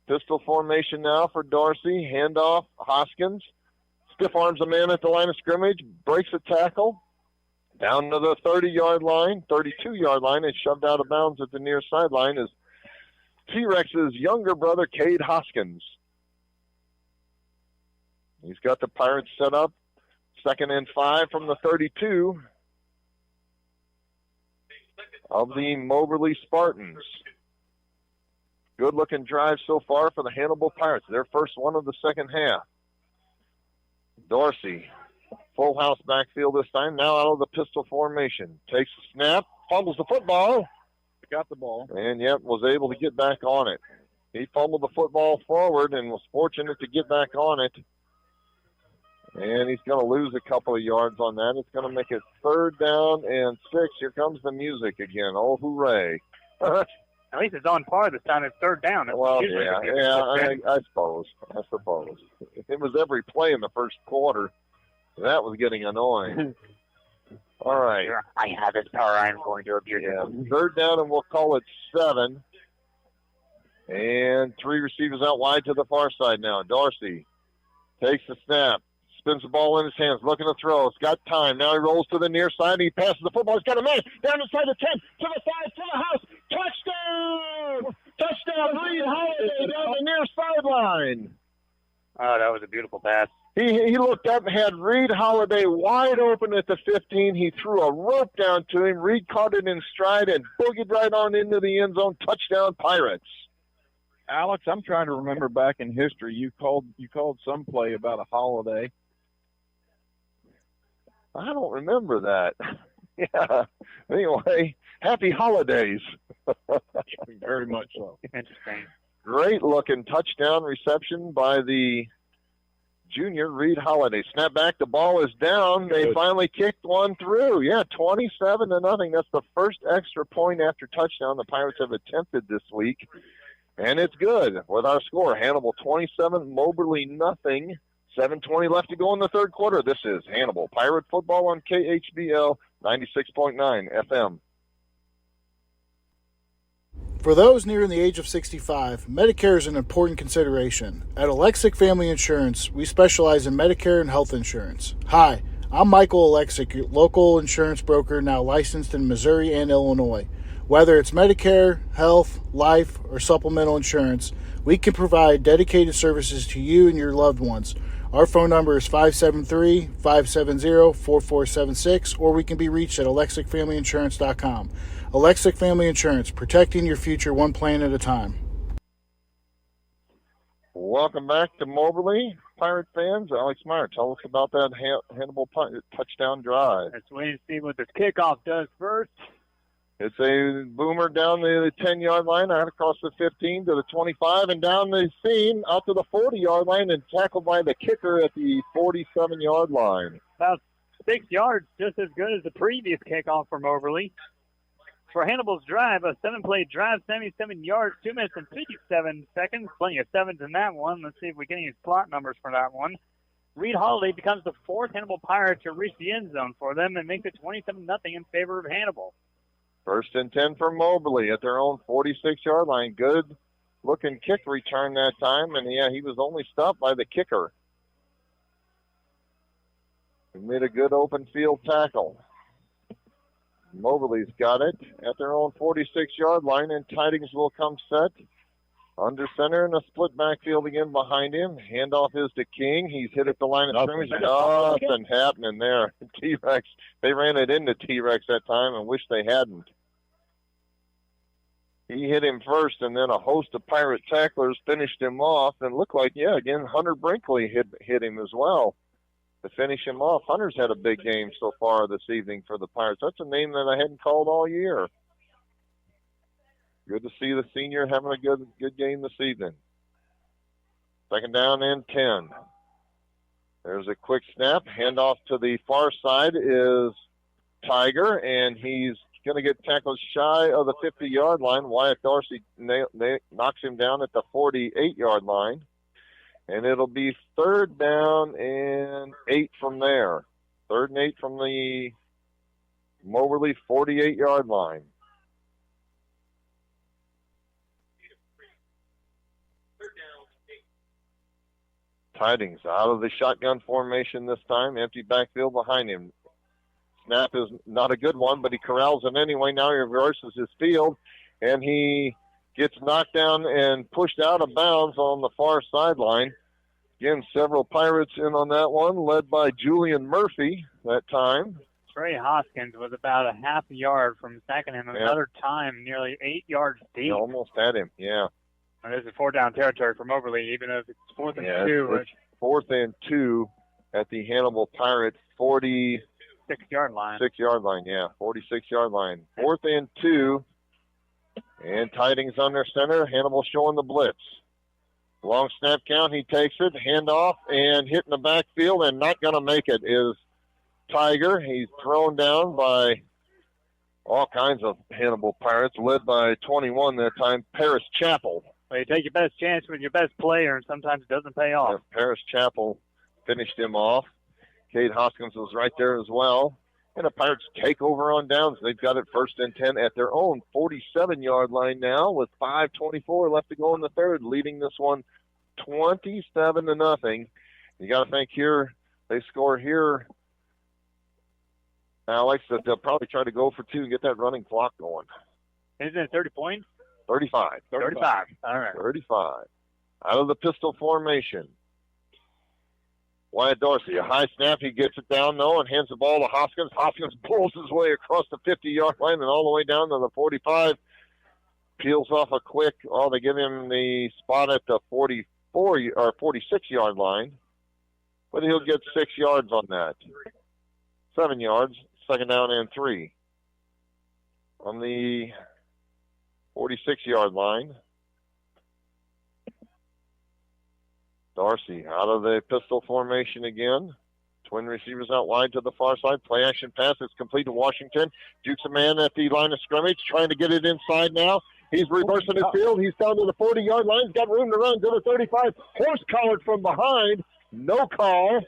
B: Pistol formation now for Dorsey. Handoff, Hoskins. Stiff arms a man at the line of scrimmage, breaks a tackle. Down to the 30-yard line, 32-yard line, and shoved out of bounds at the near sideline is T-Rex's younger brother, Cade Hoskins. He's got the Pirates set up. 2nd and 5 from the 32 of the Moberly Spartans. Good-looking drive so far for the Hannibal Pirates. Their first one of the second half. Dorsey. Full house backfield this time. Now out of the pistol formation. Takes the snap. Fumbles the football.
I: Got the ball.
B: And, was able to get back on it. He fumbled the football forward and was fortunate to get back on it. And he's going to lose a couple of yards on that. It's going to make it 3rd down and 6. Here comes the music again. Oh, hooray.
H: At least it's on par this time. It's 3rd down.
B: Well, I suppose. It was every play in the first quarter. That was getting annoying. All right.
H: I have his power. I'm going to abuse it.
B: 3rd down, and we'll call it 7. And 3 receivers out wide to the far side now. Dorsey takes the snap, spins the ball in his hands, looking to throw. It's got time. Now he rolls to the near side, and he passes the football. He's got a man down inside the 10, to the 5, to the house. Touchdown! Touchdown, Reed Holiday down the near sideline.
H: Oh, that was a beautiful pass.
B: He looked up and had Reed Holiday wide open at the 15. He threw a rope down to him. Reed caught it in stride and boogied right on into the end zone. Touchdown, Pirates.
I: Alex, I'm trying to remember back in history. You called some play about a holiday.
B: I don't remember that. Yeah. Anyway, happy holidays.
I: Very much so.
H: Interesting.
B: Great looking touchdown reception by the junior Reed Holiday. Snap back, the ball is down. They finally kicked one through. 27-0. That's the first extra point after touchdown the Pirates have attempted this week. And it's good with our score. Hannibal 27, Moberly nothing. 7:20 left to go in the third quarter. This is Hannibal Pirate Football on KHBL 96.9 FM.
P: For those nearing the age of 65, Medicare is an important consideration. At Alexic Family Insurance, we specialize in Medicare and health insurance. Hi, I'm Michael Alexic, your local insurance broker now licensed in Missouri and Illinois. Whether it's Medicare, health, life, or supplemental insurance, we can provide dedicated services to you and your loved ones. Our phone number is 573-570-4476, or we can be reached at alexicfamilyinsurance.com. Alexic Family Insurance, protecting your future one plan at a time.
B: Welcome back to Moberly, Pirate fans. Alex Meyer, tell us about that Hannibal touchdown drive.
H: Let's wait and see what this kickoff does first.
B: It's a boomer down the 10-yard line, out across the 15 to the 25, and down the seam out to the 40-yard line and tackled by the kicker at the 47-yard line.
H: About 6 yards, just as good as the previous kickoff from Moberly. For Hannibal's drive, a 7-play drive, 77 yards, 2 minutes and 57 seconds. Plenty of sevens in that one. Let's see if we get any slot numbers for that one. Reed Holiday becomes the 4th Hannibal Pirate to reach the end zone for them and makes it 27-0 in favor of Hannibal.
B: 1st and 10 for Moberly at their own 46-yard line. Good looking kick return that time, and he was only stopped by the kicker. He made a good open field tackle. Moberly's got it at their own 46-yard line, and Tidings will come set. Under center in a split backfield again behind him. Handoff is to King. He's hit at the line of scrimmage. Nothing happening there. T-Rex, they ran it into T-Rex that time and wish they hadn't. He hit him first, and then a host of Pirate tacklers finished him off. And looked like, again, Hunter Brinkley hit him as well to finish him off. Hunter's had a big game so far this evening for the Pirates. That's a name that I hadn't called all year. Good to see the senior having a good game this evening. Second down and 10. There's a quick snap. Handoff to the far side is Tiger, and he's going to get tackled shy of the 50-yard line. Wyatt Dorsey knocks him down at the 48-yard line. And it'll be third down and 8 from there. Third and 8 from the Moberly 48-yard line. Tidings out of the shotgun formation this time. Empty backfield behind him. Snap is not a good one, but he corrals it anyway. Now he reverses his field, and he gets knocked down and pushed out of bounds on the far sideline. Again, several Pirates in on that one, led by Julian Murphy that time.
H: Trey Hoskins was about a half a yard from sacking him another time, nearly 8 yards deep.
B: He almost had him,
H: And this is 4th down territory for Moberly, even if it's 4th and 2.
B: It's 4th and 2 at the Hannibal Pirates
H: 46-yard line.
B: 6-yard line, 46-yard line. 4th and 2, and Tidings under center. Hannibal showing the blitz. Long snap count, he takes it, handoff, and hitting the backfield, and not going to make it is Tiger. He's thrown down by all kinds of Hannibal Pirates, led by 21 that time, Paris Chappell.
H: Well, you take your best chance with your best player, and sometimes it doesn't pay off.
B: Paris Chappell finished him off. Cade Hoskins was right there as well. And the Pirates take over on downs. They've got it 1st and 10 at their own 47-yard line now with 5:24 left to go in the third, leading this one 27-0. You got to think here, they score here, Alex, that they'll probably try to go for 2 and get that running clock going.
H: Isn't it 30 points?
B: 35.
H: 35. All right.
B: 35. Out of the pistol formation. Wyatt Dorsey, a high snap. He gets it down, though, and hands the ball to Hoskins. Hoskins pulls his way across the 50-yard line and all the way down to the 45. Peels off a quick. They give him the spot at the 44 or 46-yard line. But he'll get 6 yards on that. 7 yards, 2nd down and 3. On the 46-yard line. Dorsey out of the pistol formation again. Twin receivers out wide to the far side. Play action pass. It's complete to Washington. Jukes a man at the line of scrimmage, trying to get it inside now. He's reversing his field. He's down to the 40-yard line. He's got room to run to the 35. Horse collared from behind. No call.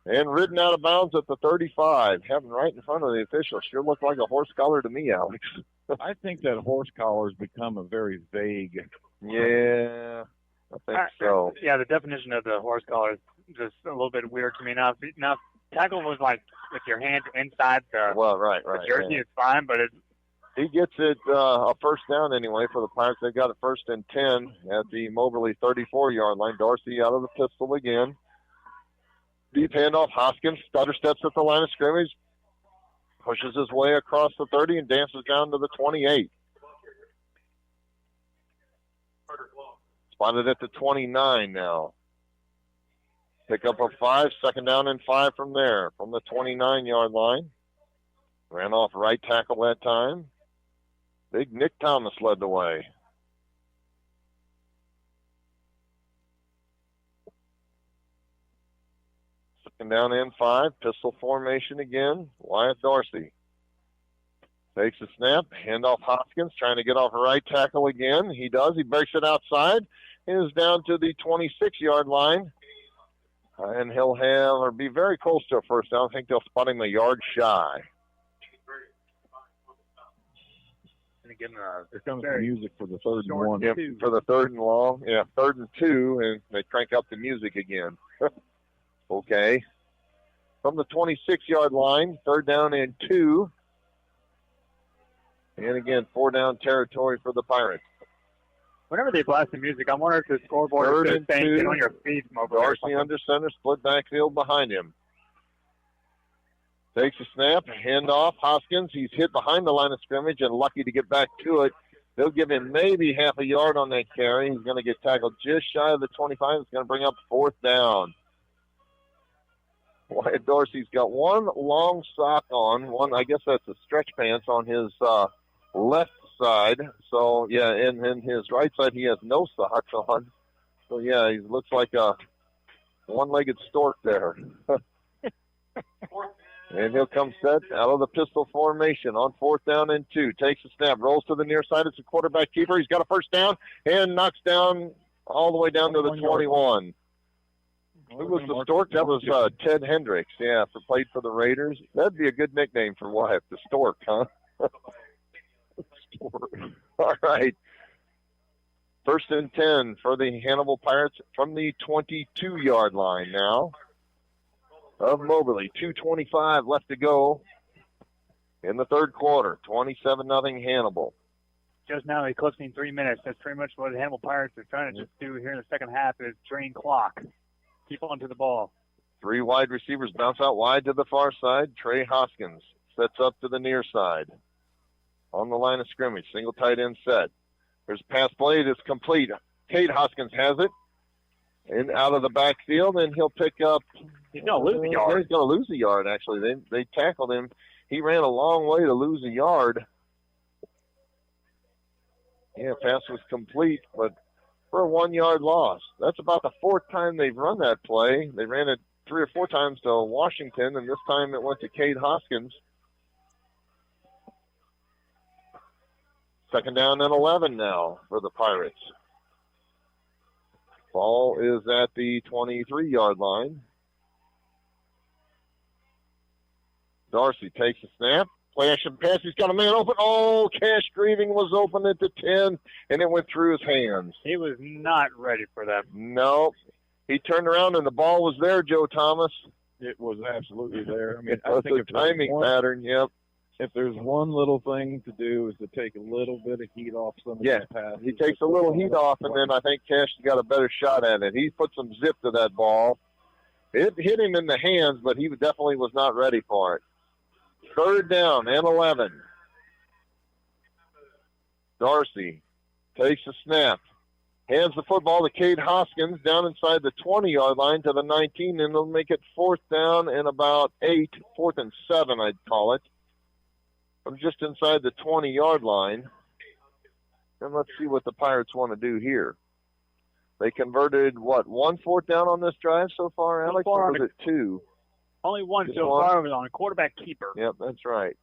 B: And ridden out of bounds at the 35. Having right in front of the official. Sure looked like a horse collar to me, Alex.
I: I think that horse collar has become a very vague.
B: Yeah. I think so.
H: Yeah, the definition of the horse collar is just a little bit weird to me. Now, tackle was like with your hand inside the, the jersey, it's fine, but
B: he gets it a 1st down anyway for the Pirates. They got it 1st and 10 at the Moberly 34-yard line. Dorsey out of the pistol again. Deep handoff. Hoskins stutter steps at the line of scrimmage, pushes his way across the 30 and dances down to the 28. Spotted at the 29 now. Pick up a 5, 2nd down and 5 from there, from the 29-yard line. Ran off right tackle that time. Big Nick Thomas led the way. Second down and 5, pistol formation again. Wyatt Dorsey takes a snap, handoff Hoskins, trying to get off a right tackle again. He does. He breaks it outside. Is down to the 26-yard line. And he'll have, or be very close to a 1st down. I think they'll spot him a yard shy.
I: Here comes the music for the 3rd and 1.
B: Yep, for the 3rd and long. 3rd and 2, and they crank up the music again. Okay. From the 26-yard line, 3rd down and 2. And again, 4-down territory for the Pirates.
H: Whenever they blast the music, I wonder if the scoreboard
B: Third
H: is
B: and
H: just saying,
B: two.
H: get on your feet, Moberly.
B: Darcy under center, split backfield behind him. Takes a snap, handoff. Hoskins, he's hit behind the line of scrimmage and lucky to get back to it. They'll give him maybe half a yard on that carry. He's going to get tackled just shy of the 25. It's going to bring up 4th down. Wyatt Dorsey's got one long sock on. One, I guess that's a stretch pants on his left side. So, yeah, in his right side, he has no socks on. So, yeah, he looks like a one-legged stork there. And he'll come set out of the pistol formation on 4th down and 2. Takes a snap, rolls to the near side. It's a quarterback keeper. He's got a first down and knocks down all the way down to the 21. Who was the Stork? That was Ted Hendricks, played for the Raiders. That'd be a good nickname for Wyatt, the Stork, huh? Stork. All right. 1st and 10 for the Hannibal Pirates from the 22-yard line now of Moberly. 2:25 left to go in the third quarter. 27-0 Hannibal.
H: Just now eclipsing 3 minutes. That's pretty much what the Hannibal Pirates are trying to just do here in the second half is drain clock. Keep on to the ball. 3
B: wide receivers bounce out wide to the far side. Trey Hoskins sets up to the near side. On the line of scrimmage. Single tight end set. There's a pass play that's complete. Cade Hoskins has it. And out of the backfield, and he'll pick up.
H: He's going to lose a yard.
B: He's going to lose a yard, actually. They tackled him. He ran a long way to lose a yard. Yeah, pass was complete, but for a 1-yard loss. That's about the 4th time they've run that play. They ran it 3 or 4 times to Washington, and this time it went to Cade Hoskins. 2nd down and 11 now for the Pirates. Ball is at the 23-yard line. Darcy takes a snap. Play action pass. He's got a man open. Oh, Cash Grieving was open at the 10, and it went through his hands.
H: He was not ready for that.
B: No. He turned around, and the ball was there, Joe Thomas.
I: It was absolutely there. I mean,
B: It was a timing pattern, yep.
I: If there's one little thing to do is to take a little bit of heat off some of these passes.
B: He takes a little heat off, and then I think Cash got a better shot at it. He put some zip to that ball. It hit him in the hands, but he definitely was not ready for it. 3rd down and 11. Darcy takes a snap. Hands the football to Cade Hoskins down inside the 20-yard line to the 19, and they'll make it 4th down and about 8. 4th and 7, I'd call it. From just inside the 20-yard line. And let's see what the Pirates want to do here. They converted, 1 4th down on this drive so far, Alex? Or was it 2?
H: Only one
B: Just
H: so
B: one?
H: far was on a quarterback keeper.
B: Yep, that's right.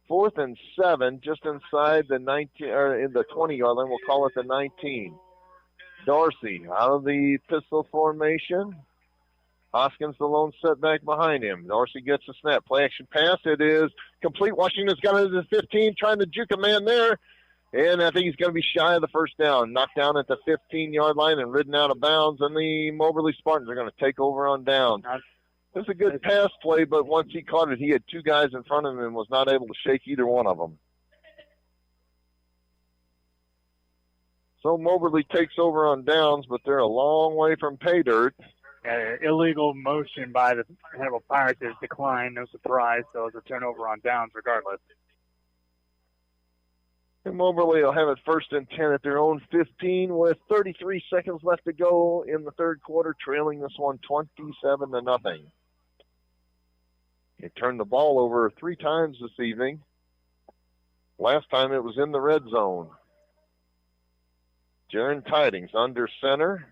B: 4th and 7, just inside the 19, or in the 20-yard line. We'll call it the 19. Dorsey out of the pistol formation. Hoskins, the lone setback behind him. Dorsey gets a snap. Play action pass. It is complete. Washington's got it at the 15, trying to juke a man there. And I think he's going to be shy of the 1st down. Knocked down at the 15-yard line and ridden out of bounds. And the Moberly Spartans are going to take over on down. It was a good pass play, but once he caught it, he had 2 guys in front of him and was not able to shake either one of them. So Moberly takes over on downs, but they're a long way from pay dirt.
H: Illegal motion by the Hannibal Pirates is declined. No surprise. So it's a turnover on downs regardless.
B: And Moberly will have it 1st and 10 at their own 15 with 33 seconds left to go in the third quarter, trailing this one 27-0. They turned the ball over 3 times this evening. Last time it was in the red zone. Jaron Tidings under center.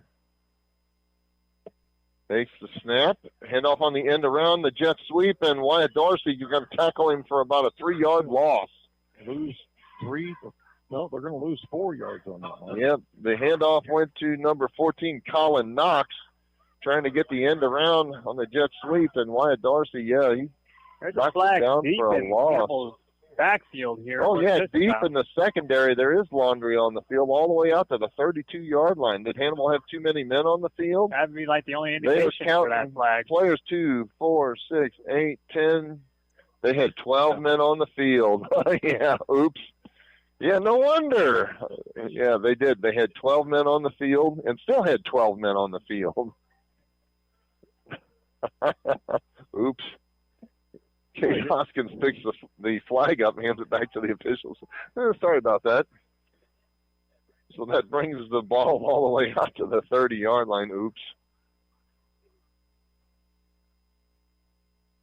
B: Takes the snap. Handoff on the end around the jet sweep, and Wyatt Dorsey, you're going to tackle him for about a 3-yard loss.
I: Lose 3. No, they're going to lose 4 yards on that one.
B: Yep, the handoff went to number 14, Colin Knox, trying to get the end around on the jet sweep, and Wyatt Dorsey, he knocked it down for a loss.
H: Backfield here.
B: Oh, yeah, deep in the secondary. There is laundry on the field all the way out to the 32-yard line. Did Hannibal have too many men on the field?
H: That'd be like the only indication for that flag.
B: Players 2, 4, 6, 8, 10, They had 12 men on the field. Yeah, oops. Yeah, no wonder. Yeah, they did. They had 12 men on the field and still had 12 men on the field. Oops. Kate Hoskins picks the flag up and hands it back to the officials. Sorry about that. So that brings the ball all the way out to the 30-yard line. Oops.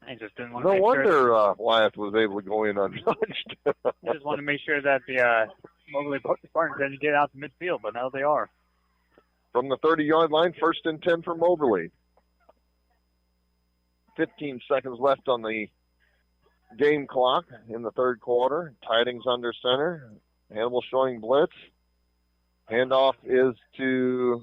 H: I just didn't want to
B: No
H: make
B: wonder
H: sure
B: Wyeth was able to go in untouched.
H: I just want to make sure that the Moberly Spartans didn't get out to midfield, but now they are.
B: From the 30-yard line, 1st and 10 for Moberly. 15 seconds left on the game clock in the third quarter. Tidings under center. Hannibal showing blitz. Handoff is to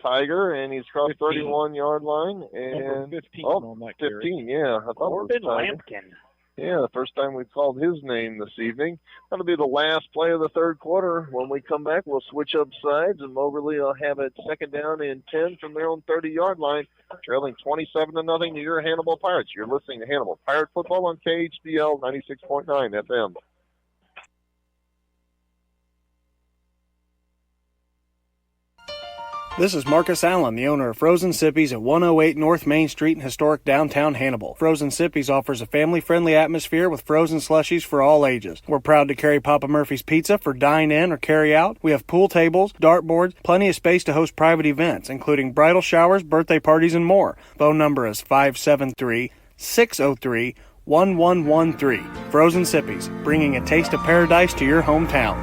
B: Tiger, and he's across the 31-yard line. And
I: 15 on that carry.
B: 15, yeah. I thought
H: Corbin
B: it was Tiger.
H: Lampkin.
B: Yeah, the first time we've called his name this evening. That'll be the last play of the third quarter. When we come back, we'll switch up sides, and Moberly will have it 2nd down and 10 from their own 30-yard line, trailing 27-0 to your Hannibal Pirates. You're listening to Hannibal Pirate Football on KHDL 96.9 FM.
O: This is Marcus Allen, the owner of Frozen Sippies at 108 North Main Street in historic downtown Hannibal. Frozen Sippies offers a family-friendly atmosphere with frozen slushies for all ages. We're proud to carry Papa Murphy's Pizza for dine-in or carry-out. We have pool tables, dartboards, plenty of space to host private events, including bridal showers, birthday parties, and more. Phone number is 573-603-1113. Frozen Sippies, bringing a taste of paradise to your hometown.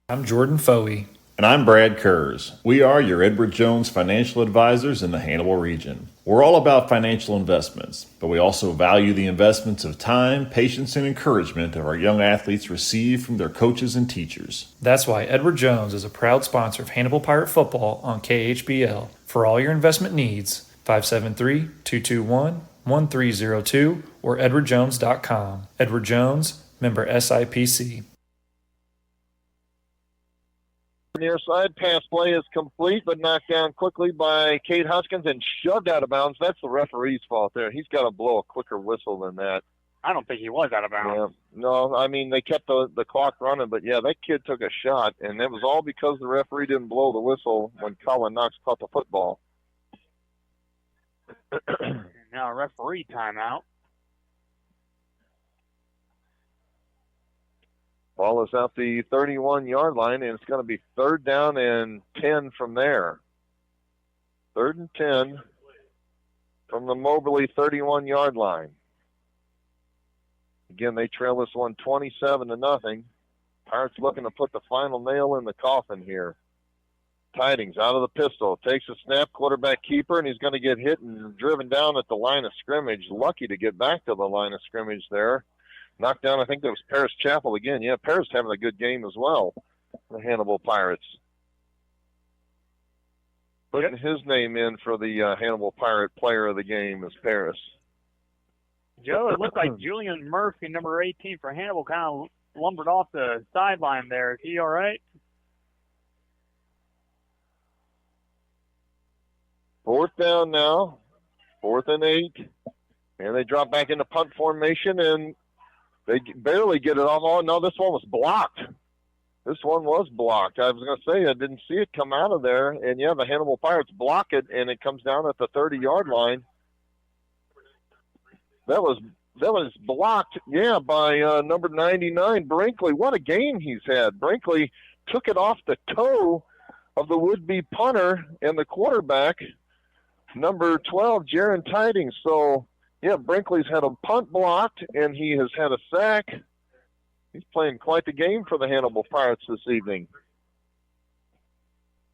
M: I'm Jordan Foey.
N: And I'm Brad Kurz. We are your Edward Jones financial advisors in the Hannibal region. We're all about financial investments, but we also value the investments of time, patience, and encouragement of our young athletes receive from their coaches and teachers.
M: That's why Edward Jones is a proud sponsor of Hannibal Pirate Football on KHBL. For all your investment needs, 573-221-1302 or edwardjones.com. Edward Jones, member SIPC.
B: Near side pass play is complete, but knocked down quickly by Kate Hoskins and shoved out of bounds. That's the referee's fault there. He's got to blow a quicker whistle than that.
H: I don't think he was out of bounds.
B: Yeah. No, I mean, they kept the clock running, but yeah, that kid took a shot, and it was all because the referee didn't blow the whistle when Colin Knox caught the football.
H: Now a referee timeout.
B: Ball is out the 31-yard line, and it's going to be 3rd down and 10 from there. 3rd and 10 from the Moberly 31-yard line. Again, they trail this one 27-0. Pirates looking to put the final nail in the coffin here. Tidings out of the pistol. Takes a snap, quarterback keeper, and he's going to get hit and driven down at the line of scrimmage. Lucky to get back to the line of scrimmage there. Knocked down, I think that was Paris Chappell again. Yeah, Paris having a good game as well, the Hannibal Pirates. Putting his name in for the Hannibal Pirate player of the game is Paris.
H: Joe, it looked like Julian Murphy, number 18 for Hannibal, kind of lumbered off the sideline there. Is he all right?
B: 4th down now, 4th and 8. And they drop back into punt formation, and they barely get it off. Oh, no, this one was blocked. This one was blocked. I was going to say I didn't see it come out of there. And, yeah, the Hannibal Pirates block it, and it comes down at the 30-yard line. That was blocked, yeah, by number 99, Brinkley. What a game he's had. Brinkley took it off the toe of the would-be punter and the quarterback, number 12, Jaron Tidings. So, yeah, Brinkley's had a punt blocked, and he has had a sack. He's playing quite the game for the Hannibal Pirates this evening.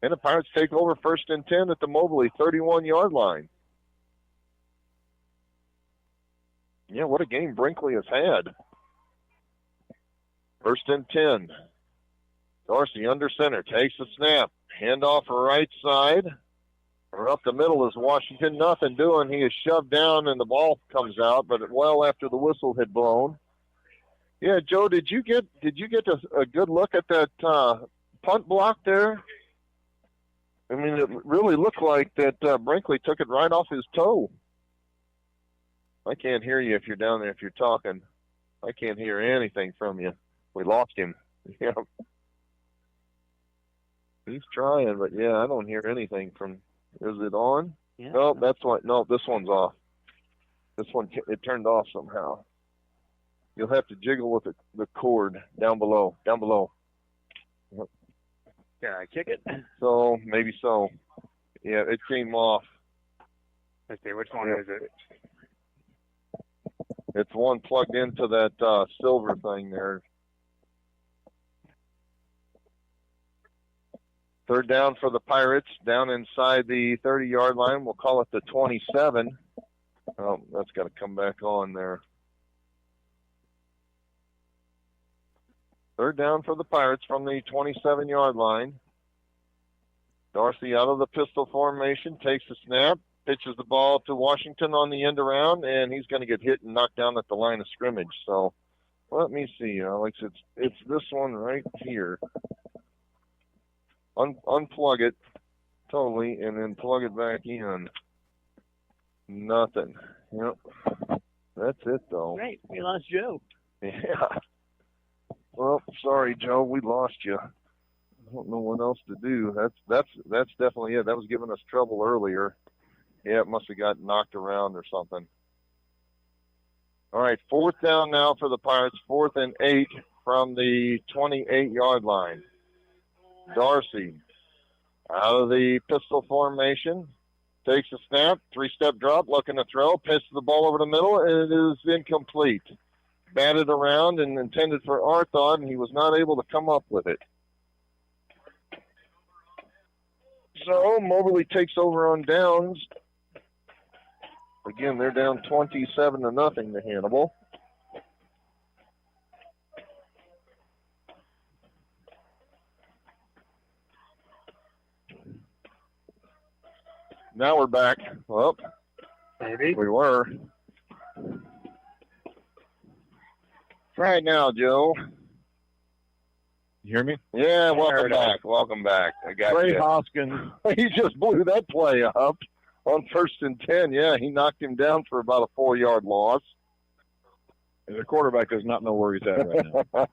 B: And the Pirates take over 1st and 10 at the Moberly 31-yard line. Yeah, what a game Brinkley has had. 1st and 10. Dorsey under center, takes the snap. Handoff right side. Or up the middle is Washington. Nothing doing. He is shoved down and the ball comes out, but well after the whistle had blown. Yeah, Joe, did you get a good look at that punt block there? I mean, it really looked like that Brinkley took it right off his toe. I can't hear you if you're down there, if you're talking. I can't hear anything from you. We lost him. Yeah. He's trying, but yeah, I don't hear anything from. Is it on?
R: Yeah.
B: No, that's what. No, this one's off. This one, it turned off somehow. You'll have to jiggle with the cord down below. Down below. Yep.
R: Can I kick it?
B: So, maybe so. Yeah, it came off.
H: Let's see, which one is it?
B: It's one plugged into that silver thing there. Third down for the Pirates, down inside the 30-yard line. We'll call it the 27. Oh, that's got to come back on there. Third down for the Pirates from the 27-yard line. Dorsey out of the pistol formation, takes the snap, pitches the ball to Washington on the end around, and he's going to get hit and knocked down at the line of scrimmage. So let me see, Alex. It's this one right here. Unplug it totally and then plug it back in. Nothing. Yep. That's it, though.
R: Great. We lost Joe.
B: Yeah. Well, sorry, Joe. We lost you. I don't know what else to do. That's definitely it. That was giving us trouble earlier. Yeah, it must have got knocked around or something. All right, fourth down now for the Pirates. 4th and 8 from the 28-yard line. Dorsey out of the pistol formation, takes a snap, 3-step drop, looking to throw, pitches the ball over the middle, and it is incomplete. Batted around and intended for Arthod, and he was not able to come up with it. So Moberly takes over on downs. Again, they're down 27-0 to Hannibal. Now we're back. Well,
H: maybe
B: we were. Right now, Joe.
I: You hear me?
B: Yeah, welcome back. Welcome back. I got
I: Trey
B: you.
I: Hoskins.
B: He just blew that play up on 1st and 10. Yeah, he knocked him down for about a 4-yard loss.
I: And the quarterback does not know where he's at right now.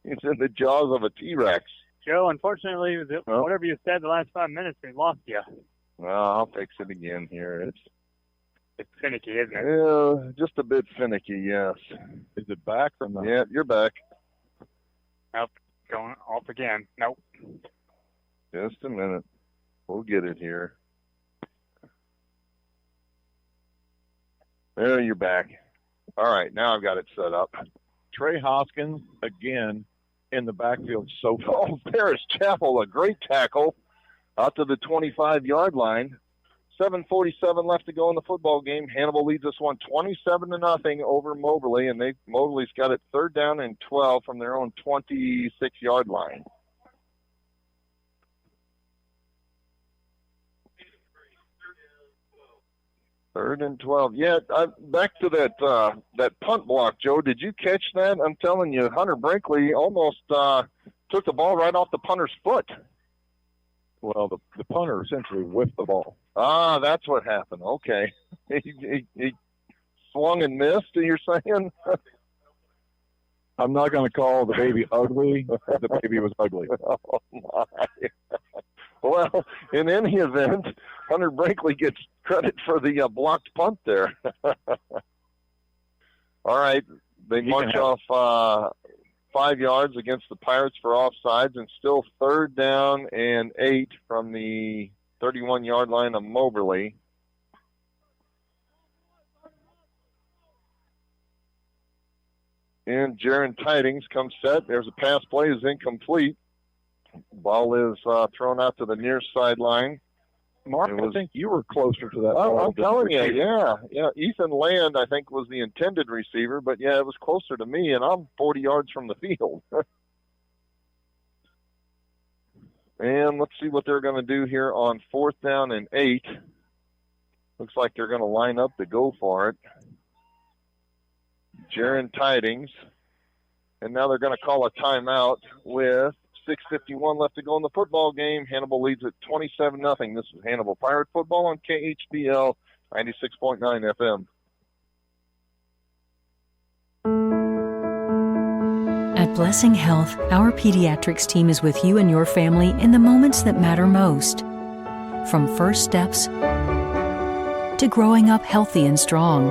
B: He's in the jaws of a T-Rex.
H: Joe, unfortunately, whatever you said the last 5 minutes, we lost you.
B: Well, I'll fix it again here.
H: It's finicky, isn't it?
B: Yeah, just a bit finicky, yes.
I: Is it back or not?
B: Yeah, you're back.
H: Nope, going off again. Nope.
B: Just a minute. We'll get it here. There, you're back. All right, now I've got it set up.
I: Trey Hoskins, again, in the backfield so far.
B: Oh, Paris Chapel, a great tackle out to the 25-yard line. 7:47 left to go in the football game. Hannibal leads this one 27-0 over Moberly, and Moberly's got it 3rd down and 12 from their own 26-yard line. Third and 12. Yeah, back to that punt block, Joe. Did you catch that? I'm telling you, Hunter Brinkley almost took the ball right off the punter's foot.
I: Well, the punter essentially whiffed the ball.
B: Ah, that's what happened. Okay. He swung and missed, you're saying?
I: I'm not going to call the baby ugly. The baby was ugly.
B: Oh, my. Well, in any event, Hunter Brinkley gets credit for the blocked punt there. All right. They march off 5 yards against the Pirates for offsides, and still 3rd down and 8 from the 31-yard line of Moberly. And Jaron Tidings comes set. There's a pass play, is incomplete. Ball is thrown out to the near sideline.
I: Mark, I think you were closer to that.
B: I'm telling you, yeah. Ethan Land, I think, was the intended receiver, but yeah, it was closer to me, and I'm 40 yards from the field. And let's see what they're going to do here on 4th down and 8. Looks like they're going to line up to go for it. Jaron Tidings. And now they're going to call a timeout with 6:51 left to go in the football game. Hannibal leads at 27-0. This is Hannibal Pirate Football on KHBL 96.9 FM.
L: At Blessing Health, our pediatrics team is with you and your family in the moments that matter most. From first steps to growing up healthy and strong,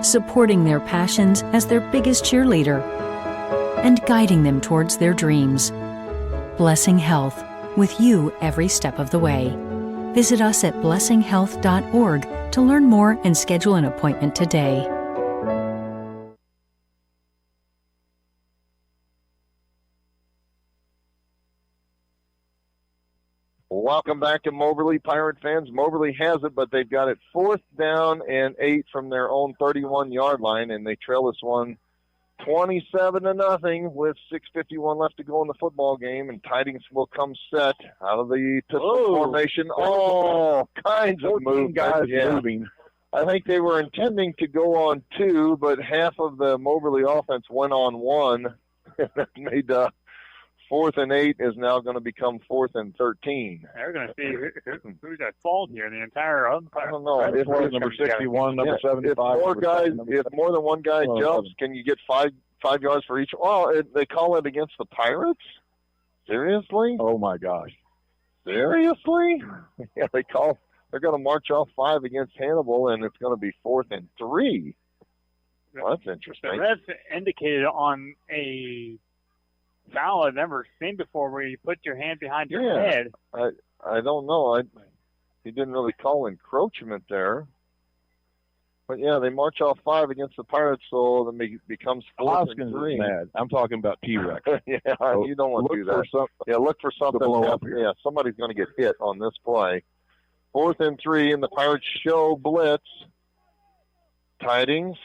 L: supporting their passions as their biggest cheerleader, and guiding them towards their dreams. Blessing Health, with you every step of the way. Visit us at blessinghealth.org to learn more and schedule an appointment today.
B: Welcome back to Moberly, Pirate fans. Moberly has it, but they've got it 4th down and 8 from their own 31-yard line, and they trail this one 27-0 with 6:51 left to go in the football game, and Tidings will come set out of the pistol formation. All kinds of movement.
I: Guys moving.
B: I think they were intending to go on 2, but half of the Moberly offense went on 1, and that made 4th and 8 is now going to become 4th and 13.
H: They're going to see who's at fault here. The entire umpire.
B: I don't know.
I: It was number 61, number 75.
B: If more than one guy jumps, can you get five yards for each? Oh, they call it against the Pirates? Seriously?
I: Oh my gosh!
B: Seriously? Yeah, they're going to march off 5 against Hannibal, and it's going to be 4th and 3. Well, that's interesting.
H: The refs indicated on a foul I've never seen before, where you put your hand behind your head.
B: I don't know. He didn't really call encroachment there. But yeah, they march off 5 against the Pirates, so it becomes 4th and 3.
I: Is mad. I'm talking about T-Rex.
B: Yeah, you don't want to do that. Look for something
I: to blow up here.
B: Yeah, somebody's going to get hit on this play. 4th and 3, and the Pirates show blitz. Tidings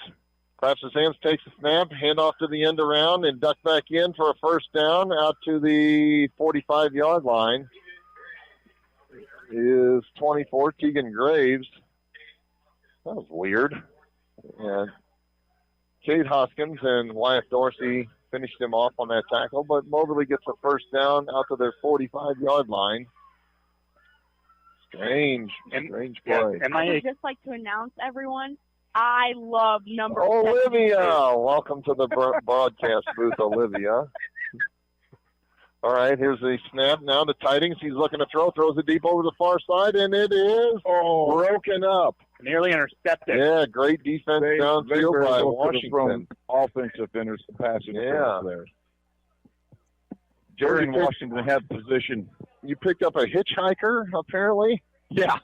B: claps his hands, takes a snap, hand off to the end around, and duck back in for a first down out to the 45-yard line. Is 24, Keegan Graves. That was weird. And Cade Hoskins and Wyatt Dorsey finished him off on that tackle, but Moberly gets a first down out to their 45-yard line. Strange play.
S: I would just like to announce, everyone, I love number
B: Olivia.
S: 72.
B: Welcome to the broadcast booth, Olivia. All right, here's the snap now to Tidings. He's looking to throws it deep over the far side, and it is broken up.
H: Nearly intercepted.
B: Yeah, great defense downfield by Washington.
I: Offensive passing there.
B: Jerry
I: Washington had position.
B: You picked up a hitchhiker, apparently?
I: Yeah.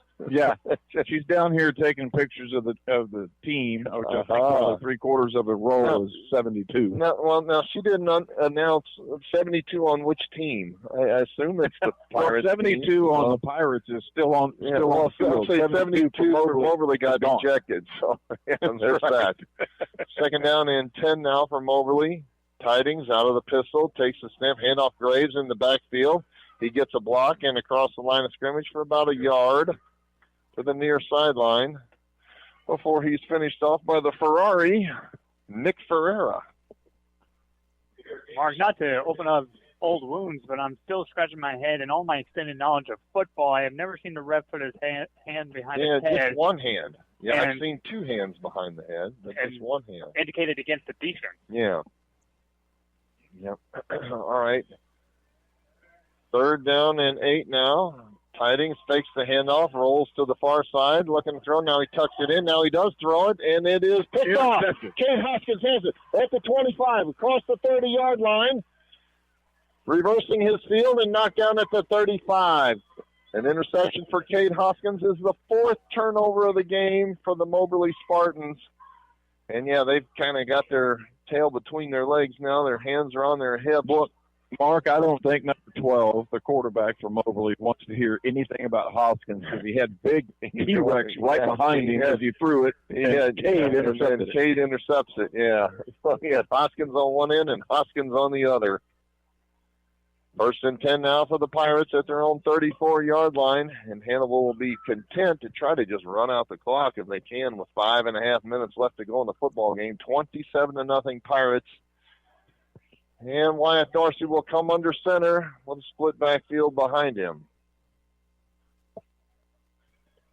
I: She's down here taking pictures of the team, which I think probably 3/4 of the roll is 72.
B: Now she didn't announce 72 on which team. I assume it's the Pirates.
I: 72
B: team.
I: on the Pirates is still on.
B: I'll say 72 for Moberly got ejected. So there's that. Second down and 10 now for Moberly. Tidings out of the pistol, takes the snap, handoff Graves in the backfield. He gets a block and across the line of scrimmage for about a yard to the near sideline before he's finished off by the Ferrari, Nick Ferreira.
H: Mark, not to open up old wounds, but I'm still scratching my head. In all my extended knowledge of football, I have never seen the ref put his hand behind his head.
B: Yeah, just one hand. Yeah, I've seen 2 hands behind the head, but just one hand.
H: Indicated against the defense.
B: Yeah. Yep. All right. 3rd down and 8 now. Tidings fakes the handoff, rolls to the far side, looking to throw. Now he tucks it in. Now he does throw it, and it is picked off. Cade Hoskins has it at the 25, across the 30-yard line, reversing his field and knocked down at the 35. An interception for Cade Hoskins is the 4th turnover of the game for the Moberly Spartans. And, yeah, they've kind of got their tail between their legs now. Their hands are on their hips.
I: Mark, I don't think number 12, the quarterback for Moberly, wants to hear anything about Hoskins because he had big T-Rex right behind him as he threw it. Cade
B: intercepts it, yeah. He had Hoskins on one end and Hoskins on the other. 1st and 10 now for the Pirates at their own 34-yard line, and Hannibal will be content to try to just run out the clock if they can with 5.5 minutes left to go in the football game. 27-0 Pirates. And Wyatt Dorsey will come under center with a split backfield behind him.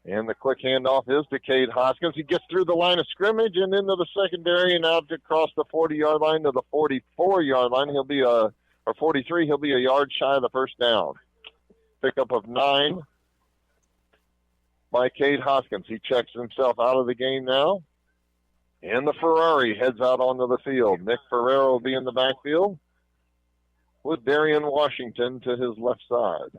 B: And the quick handoff is to Cade Hoskins. He gets through the line of scrimmage and into the secondary and out across the 40-yard line to the 44-yard line. He'll be or 43. He'll be a yard shy of the first down. Pickup of 9 by Cade Hoskins. He checks himself out of the game now. And the Ferrari heads out onto the field. Nick Ferrera will be in the backfield with Darian Washington to his left side.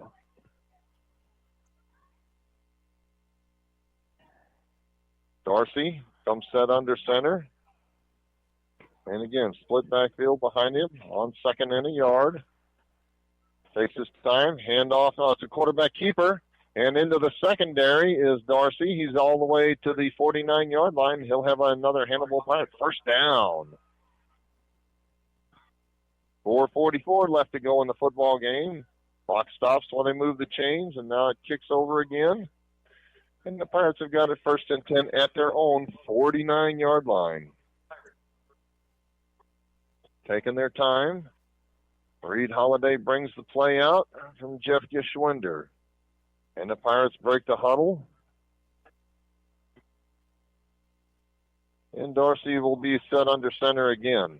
B: Dorsey comes set under center. And again, split backfield behind him on second and a yard. Takes his time, handoff to quarterback keeper. And into the secondary is Dorsey. He's all the way to the 49-yard line. He'll have another Hannibal Pirate first down. 4:44 left to go in the football game. Clock stops while they move the chains, and now it kicks over again. And the Pirates have got it first and 10 at their own 49-yard line. Taking their time. Reed Holiday brings the play out from Jeff Geschwinder. And the Pirates break the huddle. And Dorsey will be set under center again.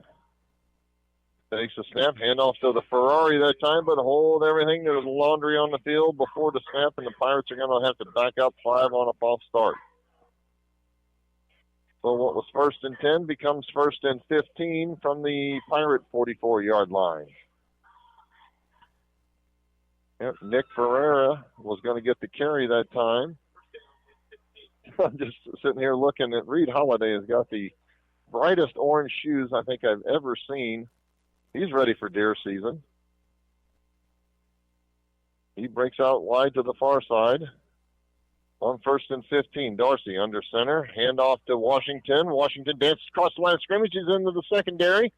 B: Takes a snap, handoff to the Ferrari that time, but hold everything. There's laundry on the field before the snap, and the Pirates are going to have to back up 5 on a false start. So what was first and 10 becomes first and 15 from the Pirate 44-yard line. Yep, Nick Ferrera was going to get the carry that time. I'm just sitting here looking at Reed Holiday has got the brightest orange shoes I think I've ever seen. He's ready for deer season. He breaks out wide to the far side. On first and 15, Dorsey under center. Handoff to Washington. Washington dances across the line of scrimmage. He's into the secondary.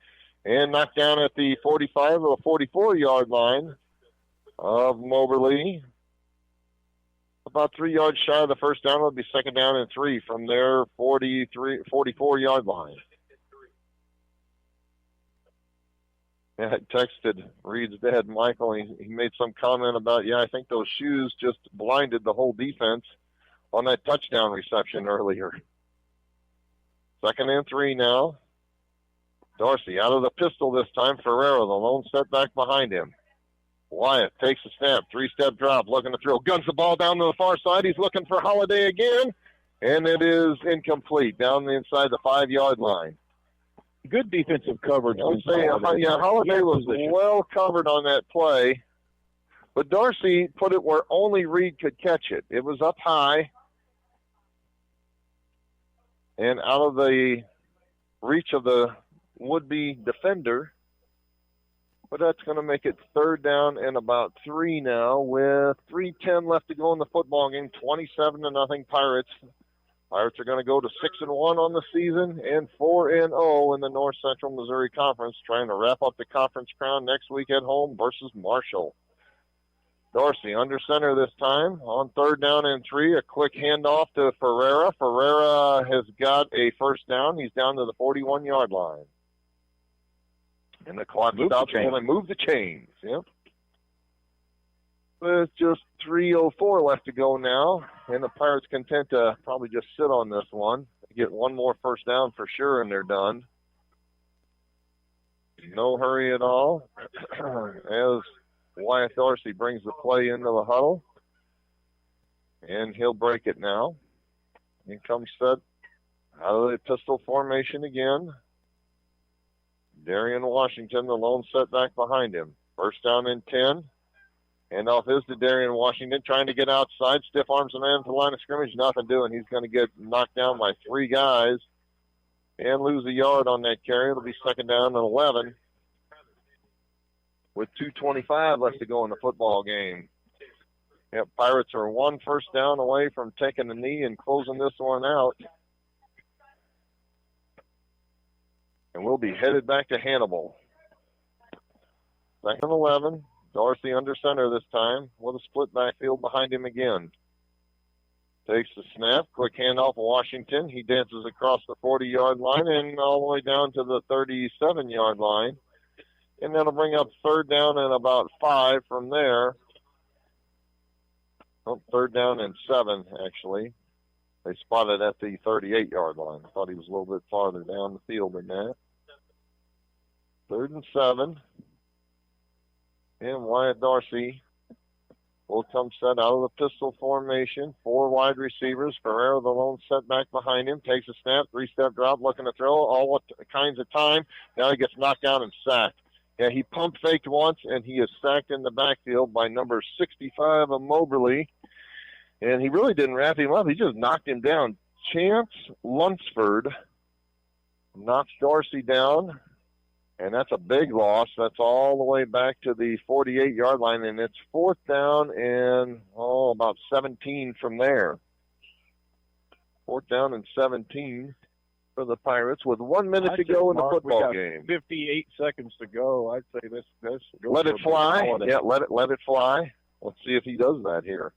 B: And knocked down at the 45 or the 44-yard line of Moberly. About 3 yards shy of the first down. It'll be second down and 3 from their 44-yard line. Yeah, I texted Reed's dad, Michael. He made some comment about, I think those shoes just blinded the whole defense on that touchdown reception earlier. Second and 3 now. Dorsey out of the pistol this time. Ferrera, the lone setback behind him. Wyatt takes a snap, 3-step drop, looking to throw. Guns the ball down to the far side. He's looking for Holiday again, and it is incomplete down the inside the 5-yard line.
I: Good defensive coverage.
B: Holiday was well covered on that play, but Dorsey put it where only Reed could catch it. It was up high and out of the reach of the would-be defender. But that's going to make it third down and about 3 now with 3:10 left to go in the football game. 27-0 Pirates. Pirates are going to go to 6-1 on the season and 4-0 in the North Central Missouri Conference, trying to wrap up the conference crown next week at home versus Marshall. Dorsey under center this time on third down and 3. A quick handoff to Ferrera. Ferrera has got a first down. He's down to the 41-yard line. And the clock stops when they move the chains. Yep. There's just 3:04 left to go now, and the Pirates content to probably just sit on this one. Get one more first down for sure, and they're done. No hurry at all. As Wyatt Dorsey brings the play into the huddle, and he'll break it now. He comes set out of the pistol formation again. Darian Washington, the lone setback behind him. First down and 10. Handoff is to Darian Washington, trying to get outside. Stiff arms the man to the line of scrimmage. Nothing doing. He's going to get knocked down by 3 guys and lose a yard on that carry. It'll be second down and 11 with 2:25 left to go in the football game. Yep, Pirates are 1 first down away from taking the knee and closing this one out. And we'll be headed back to Hannibal. Second and 11. Dorsey under center this time with a split backfield behind him again. Takes the snap. Quick handoff Washington. He dances across the 40-yard line and all the way down to the 37-yard line. And that'll bring up third down and about 5 from there. Oh, 3rd down and 7, actually. They spotted at the 38-yard line. I thought he was a little bit farther down the field than that. 3rd and 7. And Wyatt Dorsey will come set out of the pistol formation. 4 wide receivers. Ferrero, the lone setback behind him, takes a snap, 3-step drop, looking to throw, all kinds of time. Now he gets knocked down and sacked. Yeah, he pump faked once, and he is sacked in the backfield by number 65 of Moberly. And he really didn't wrap him up. He just knocked him down. Chance Lunsford knocks Dorsey down, and that's a big loss. That's all the way back to the 48-yard line, and it's 4th down and, about 17 from there. 4th down and 17 for the Pirates with 1 minute to go in the football game.
I: 58 seconds to go. I'd say this
B: Let it fly. Yeah, let it fly. Let's see if he does that here.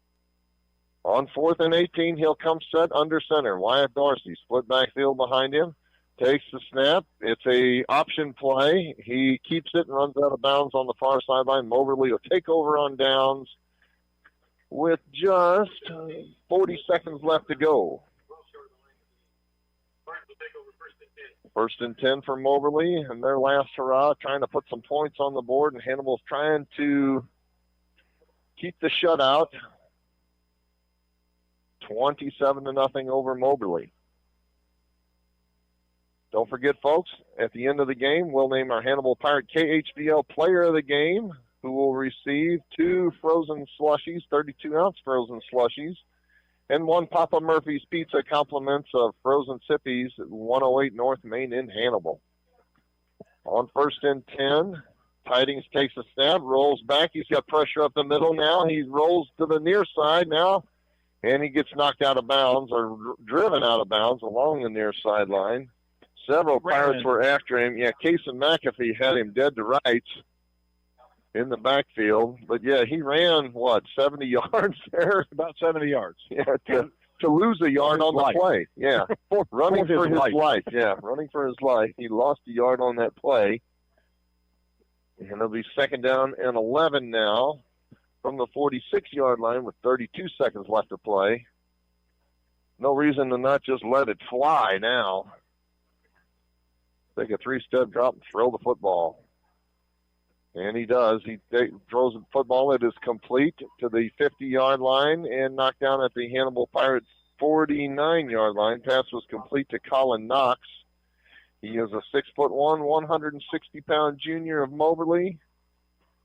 B: On 4th and 18, he'll come set under center. Wyatt Dorsey, split backfield behind him, takes the snap. It's a option play. He keeps it and runs out of bounds on the far sideline. Moberly will take over on downs with just 40 seconds left to go. 1st and 10 for Moberly, and their last hurrah, trying to put some points on the board, and Hannibal's trying to keep the shutout. 27-0 over Moberly. Don't forget, folks, at the end of the game, we'll name our Hannibal Pirate KHBL Player of the Game, who will receive 2 frozen slushies, 32-ounce frozen slushies, and 1 Papa Murphy's Pizza compliments of frozen sippies at 108 North Main in Hannibal. On 1st and 10, Tidings takes a snap, rolls back. He's got pressure up the middle now. He rolls to the near side now, and he gets knocked out of bounds or driven out of bounds along the near sideline. Several Pirates were after him. Yeah, Casey McAfee had him dead to rights in the backfield. But, yeah, he ran, 70 yards there?
I: About 70 yards.
B: Yeah, to lose a yard on the play. Yeah, running for his life. Yeah, running for his life. He lost a yard on that play. And it'll be 2nd down and 11 now from the 46-yard line with 32 seconds left to play. No reason to not just let it fly now. Take a 3-step drop and throw the football. And he does. He throws the football. It is complete to the 50-yard line and knocked down at the Hannibal Pirates 49-yard line. Pass was complete to Colin Knox. He is a 6'1", 160-pound junior of Moberly.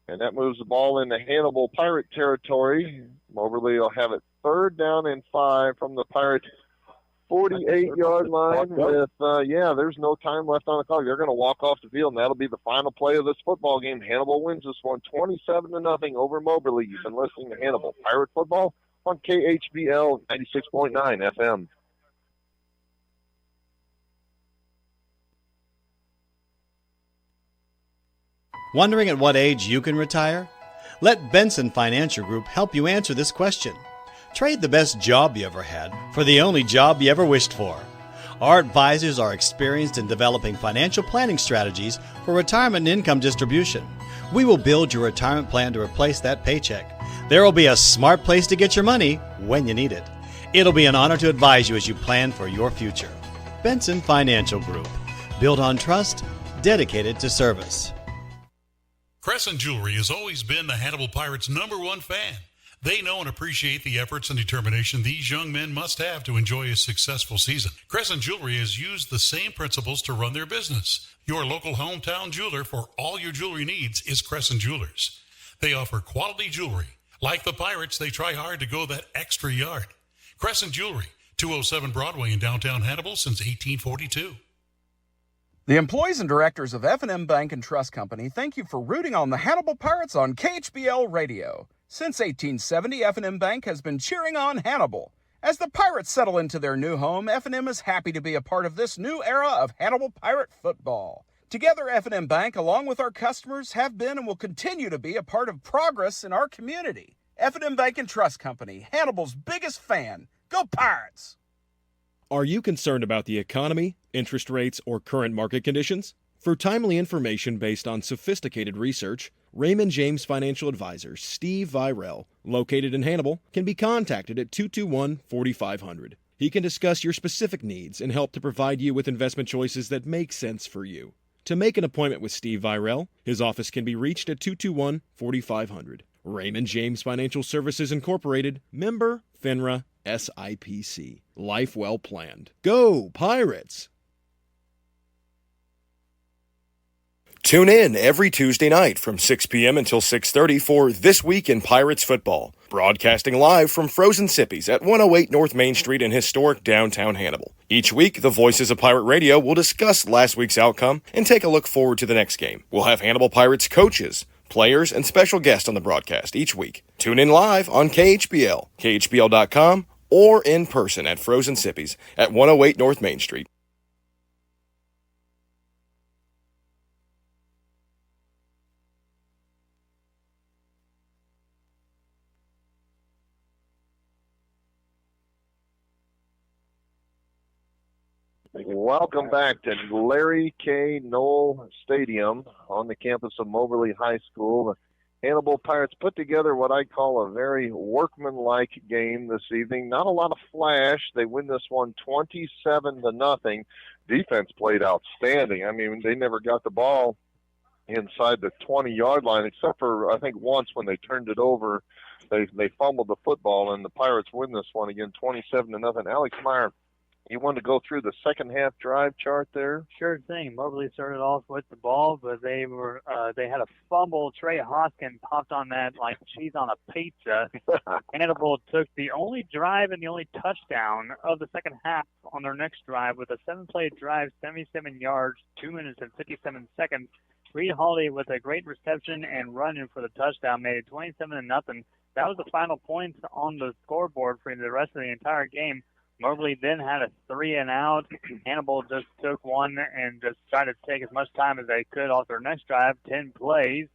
B: And that moves the ball into Hannibal Pirate territory. Moberly will have it 3rd down and 5 from the Pirate 48-yard line with, there's no time left on the clock. They're going to walk off the field, and that'll be the final play of this football game. Hannibal wins this one 27-0 over Moberly. You've been listening to Hannibal Pirate Football on KHBL 96.9 FM.
K: Wondering at what age you can retire? Let Benson Financial Group help you answer this question. Trade the best job you ever had for the only job you ever wished for. Our advisors are experienced in developing financial planning strategies for retirement and income distribution. We will build your retirement plan to replace that paycheck. There will be a smart place to get your money when you need it. It'll be an honor to advise you as you plan for your future. Benson Financial Group. Built on trust, dedicated to service.
D: Crescent Jewelry has always been the Hannibal Pirates' #1 fan. They know and appreciate the efforts and determination these young men must have to enjoy a successful season. Crescent Jewelry has used the same principles to run their business. Your local hometown jeweler for all your jewelry needs is Crescent Jewelers. They offer quality jewelry. Like the Pirates, they try hard to go that extra yard. Crescent Jewelry, 207 Broadway in downtown Hannibal since 1842.
F: The employees and directors of F&M Bank and Trust Company thank you for rooting on the Hannibal Pirates on KHBL Radio. Since 1870, F&M Bank has been cheering on Hannibal. As the Pirates settle into their new home, F&M is happy to be a part of this new era of Hannibal Pirate football. Together, F&M Bank, along with our customers, have been and will continue to be a part of progress in our community. F&M Bank and Trust Company, Hannibal's biggest fan. Go Pirates!
C: Are you concerned about the economy, interest rates, or current market conditions? For timely information based on sophisticated research, Raymond James Financial Advisor Steve Virel, located in Hannibal, can be contacted at 221-4500. He can discuss your specific needs and help to provide you with investment choices that make sense for you. To make an appointment with Steve Virel, his office can be reached at 221-4500. Raymond James Financial Services Incorporated, member FINRA SIPC. Life well planned. Go Pirates!
T: Tune in every Tuesday night from 6 p.m. until 6:30 for This Week in Pirates Football, broadcasting live from Frozen Sippies at 108 North Main Street in historic downtown Hannibal. Each week, the Voices of Pirate Radio will discuss last week's outcome and take a look forward to the next game. We'll have Hannibal Pirates coaches, players, and special guests on the broadcast each week. Tune in live on KHBL, KHBL.com, or in person at Frozen Sippies at 108 North Main Street.
B: Welcome back to Larry K. Knoll Stadium on the campus of Moberly High School. The Hannibal Pirates put together what I call a very workmanlike game this evening. Not a lot of flash. They win this one 27-0. Defense played outstanding. I mean, they never got the ball inside the 20-yard line, except for, I think, once when they turned it over. They fumbled the football, and the Pirates win this one again 27-0. Alex Meyer, you want to go through the second half drive chart there?
H: Sure thing. Moberly started off with the ball, but they had a fumble. Trey Hoskins popped on that like cheese on a pizza. Hannibal took the only drive and the only touchdown of the second half on their next drive with a 7-play drive, 77 yards, 2 minutes and 57 seconds. Reed Holiday with a great reception and running for the touchdown made it 27-0. That was the final points on the scoreboard for the rest of the entire game. Moberly then had a 3-and-out. Hannibal just took one and just tried to take as much time as they could off their next drive, 10 plays,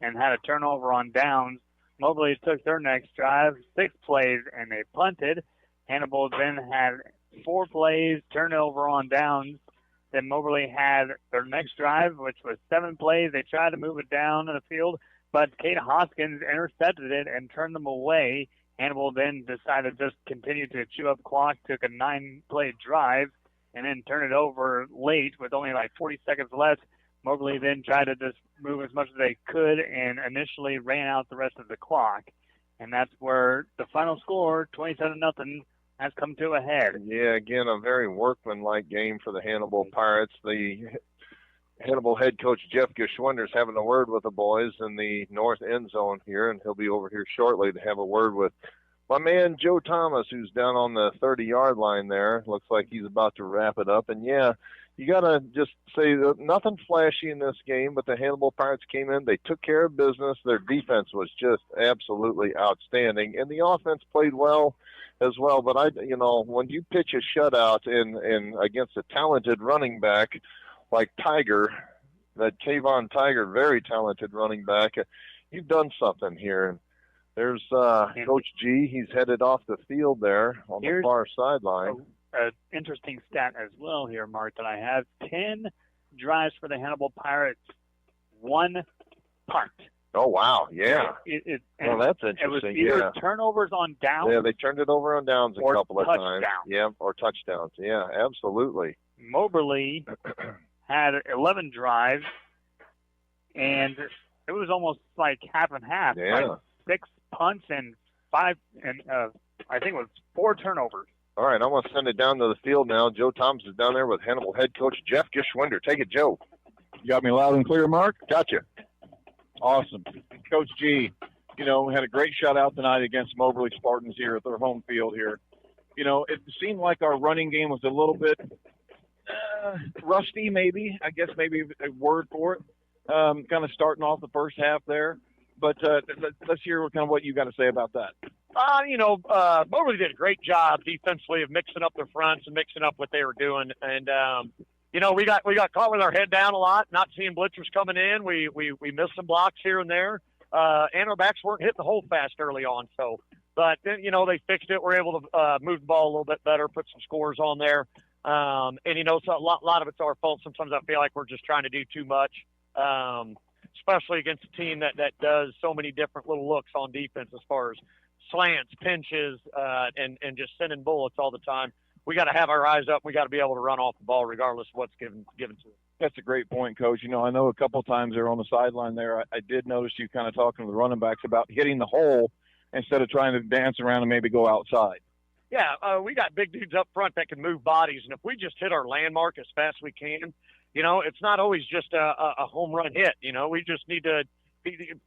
H: and had a turnover on downs. Moberly took their next drive, 6 plays, and they punted. Hannibal then had 4 plays, turnover on downs. Then Moberly had their next drive, which was 7 plays. They tried to move it down in the field, but Kate Hoskins intercepted it and turned them away. Hannibal then decided to just continue to chew up clock, took a 9-play drive, and then turned it over late with only like 40 seconds left. Moberly then tried to just move as much as they could and initially ran out the rest of the clock. And that's where the final score, 27-0, has come to a head.
B: Yeah, again, a very workmanlike game for the Hannibal Pirates. The Hannibal head coach Jeff Geschwinder is having a word with the boys in the north end zone here, and he'll be over here shortly to have a word with my man Joe Thomas, who's down on the 30-yard line there. Looks like he's about to wrap it up. And, yeah, you got to just say that nothing flashy in this game, but the Hannibal Pirates came in. They took care of business. Their defense was just absolutely outstanding, and the offense played well as well. But, when you pitch a shutout in against a talented running back like Tiger, that Kayvon Tiger, very talented running back, you've done something here. And there's Coach G. He's headed off the field there on the far sideline.
H: An interesting stat as well here, Mark, that I have. 10 drives for the Hannibal Pirates, 1 punt.
B: Oh, wow, yeah. Well, that's interesting.
H: It was either turnovers on downs.
B: Yeah, they turned it over on downs a couple of times.
H: Touchdowns.
B: Yeah, or touchdowns. Yeah, absolutely.
H: Moberly had 11 drives, and it was almost like half and half.
B: Yeah.
H: Like 6 punts and 5, and I think it was 4 turnovers.
B: All right, I'm going to send it down to the field now. Joe Thomas is down there with Hannibal head coach Jeff Geschwinder. Take it, Joe.
I: You got me loud and clear, Mark?
B: Gotcha.
I: Awesome. Coach G, we had a great shutout tonight against Moberly Spartans here at their home field here. It seemed like our running game was a little bit rusty, maybe. I guess maybe a word for it. Kind of starting off the first half there. But let's hear kind of what you got to say about that.
R: Moberly did a great job defensively of mixing up their fronts and mixing up what they were doing. And, we got caught with our head down a lot, not seeing blitzers coming in. We missed some blocks here and there. And our backs weren't hitting the hole fast early on. But then, they fixed it. We're able to move the ball a little bit better, put some scores on there. So a lot of it's our fault. Sometimes I feel like we're just trying to do too much. especially against a team that does so many different little looks on defense as far as slants, pinches, and just sending bullets all the time. We got to have our eyes up. We got to be able to run off the ball regardless of what's given to us.
G: That's a great point, Coach. I know a couple of times there on the sideline there, I did notice you kind of talking to the running backs about hitting the hole instead of trying to dance around and maybe go outside.
R: Yeah, we got big dudes up front that can move bodies, and if we just hit our landmark as fast as we can, it's not always just a home run hit. We just need to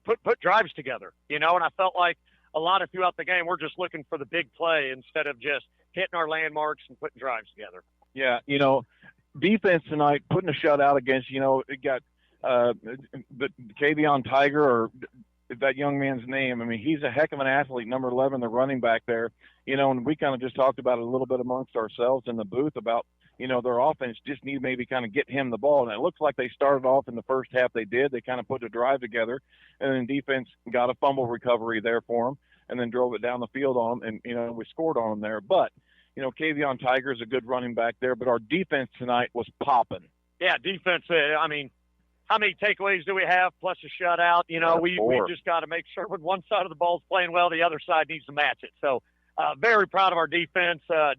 R: put drives together, and I felt like a lot of throughout the game, we're just looking for the big play instead of just hitting our landmarks and putting drives together.
G: Yeah, defense tonight, putting a shutout against, it got the Kavion Tiger, or that young man's name. I mean, he's a heck of an athlete, number 11, the running back there. And we kind of just talked about it a little bit amongst ourselves in the booth about, their offense just need maybe kind of get him the ball. And it looks like they started off in the first half. They did. They kind of put a drive together, and then defense got a fumble recovery there for them and then drove it down the field on them, and, we scored on them there. But, Kavion Tiger is a good running back there, but our defense tonight was popping.
R: Yeah, defense, I mean, how many takeaways do we have plus a shutout? We just got to make sure when one side of the ball is playing well, the other side needs to match it. So very proud of our defense, our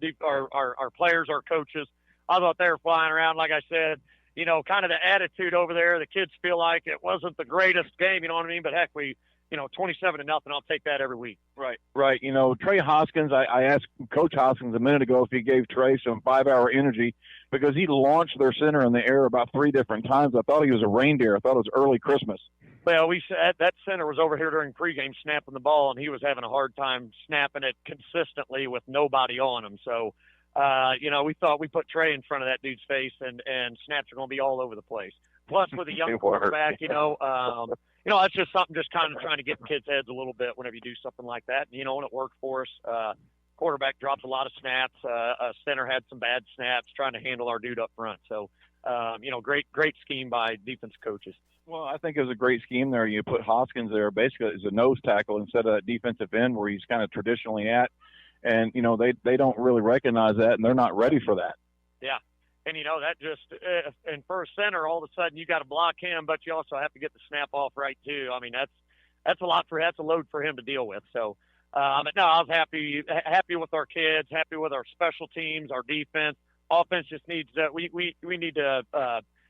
R: players, our coaches. I thought they were flying around, like I said, kind of the attitude over there. The kids feel like it wasn't the greatest game, you know what I mean? But heck, 27-0, I'll take that every week.
G: Right. Trey Hoskins, I asked Coach Hoskins a minute ago if he gave Trey some 5-hour energy because he launched their center in the air about 3 different times. I thought he was a reindeer. I thought it was early Christmas.
R: Well, we said that center was over here during pregame snapping the ball, and he was having a hard time snapping it consistently with nobody on him. So, we thought we put Trey in front of that dude's face, and snaps are going to be all over the place. Plus, with a young quarterback, that's just something just kind of trying to get in kids' heads a little bit whenever you do something like that. And it worked for us. Quarterback dropped a lot of snaps. Center had some bad snaps trying to handle our dude up front. So, great scheme by defense coaches.
G: Well, I think it was a great scheme there. You put Hoskins there basically as a nose tackle instead of that defensive end where he's kind of traditionally at. And, they don't really recognize that, and they're not ready for that.
R: Yeah. And, that just and for a center, all of a sudden you got to block him, but you also have to get the snap off right, too. I mean, that's a load for him to deal with. So, but no, I was happy with our kids, happy with our special teams, our defense. Offense just needs to we need to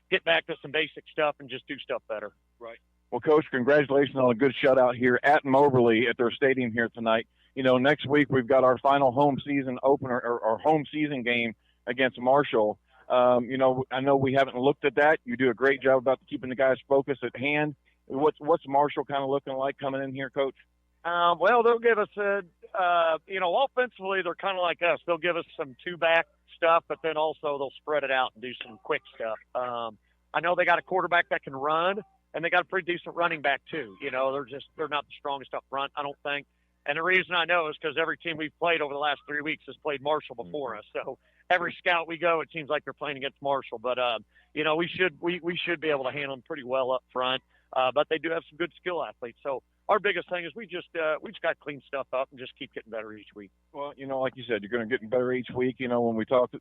R: get back to some basic stuff and just do stuff better.
G: Right. Well, Coach, congratulations on a good shutout here at Moberly at their stadium here tonight. Next week we've got our final home season opener or home season game against Marshall. I know we haven't looked at that. You do a great job about keeping the guys focused at hand. What's Marshall kind of looking like coming in here, Coach?
R: Well, they'll give us offensively, they're kind of like us. They'll give us some 2-back stuff, but then also they'll spread it out and do some quick stuff. I know they got a quarterback that can run, and they got a pretty decent running back too. They're not the strongest up front, I don't think. And the reason I know is because every team we've played over the last 3 weeks has played Marshall before us. So every scout we go, it seems like they're playing against Marshall. But we should be able to handle them pretty well up front. But they do have some good skill athletes. So our biggest thing is we just got to clean stuff up and just keep getting better each week.
G: Well, like you said, you're going to get better each week. When we talked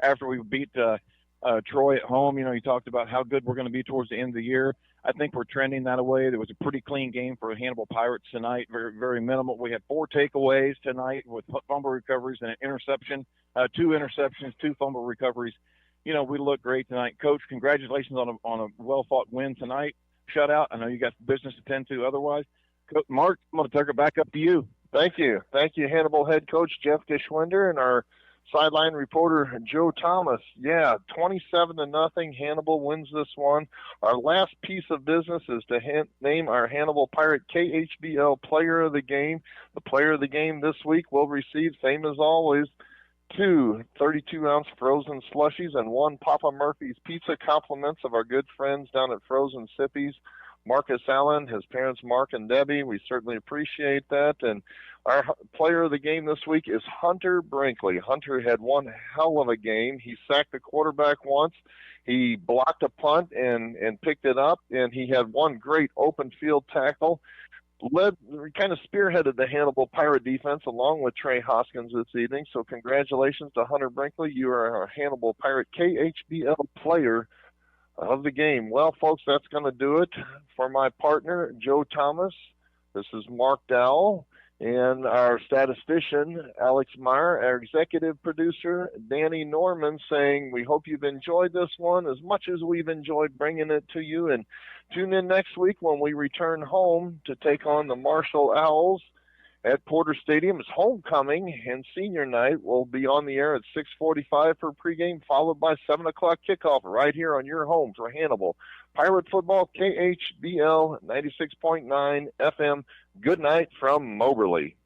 G: after we beat Troy at home, you talked about how good we're going to be towards the end of the year. I think we're trending that way. There was a pretty clean game for the Hannibal Pirates tonight, very, very minimal. We had 4 takeaways tonight with fumble recoveries and an interception, 2 interceptions, 2 fumble recoveries. We look great tonight. Coach, congratulations on a well-fought win tonight. Shutout. I know you got business to tend to otherwise. Mark, I'm going to take it back up to you.
B: Thank you, Hannibal head coach Jeff Geschwinder and our sideline reporter Joe Thomas. Yeah, 27-0. Hannibal wins this one. Our last piece of business is to name our Hannibal Pirate KHBL Player of the Game. The Player of the Game this week will receive, same as always, 2 32-ounce frozen slushies and 1 Papa Murphy's Pizza, compliments of our good friends down at Frozen Sippies. Marcus Allen, his parents Mark and Debbie, we certainly appreciate that. And our player of the game this week is Hunter Brinkley. Hunter had one hell of a game. He sacked the quarterback once. He blocked a punt and picked it up, and he had one great open field tackle. Kind of spearheaded the Hannibal Pirate defense along with Trey Hoskins this evening. So congratulations to Hunter Brinkley. You are our Hannibal Pirate KHBL Player of the game. Well, folks, that's going to do it for my partner, Joe Thomas. This is Mark Dowell, and our statistician, Alex Meyer, our executive producer, Danny Norman, saying we hope you've enjoyed this one as much as we've enjoyed bringing it to you. And tune in next week when we return home to take on the Marshall Owls at Porter Stadium. It's homecoming, and senior night will be on the air at 6:45 for pregame, followed by 7 o'clock kickoff right here on your home for Hannibal. Pirate Football, KHBL 96.9 FM. Good night from Moberly.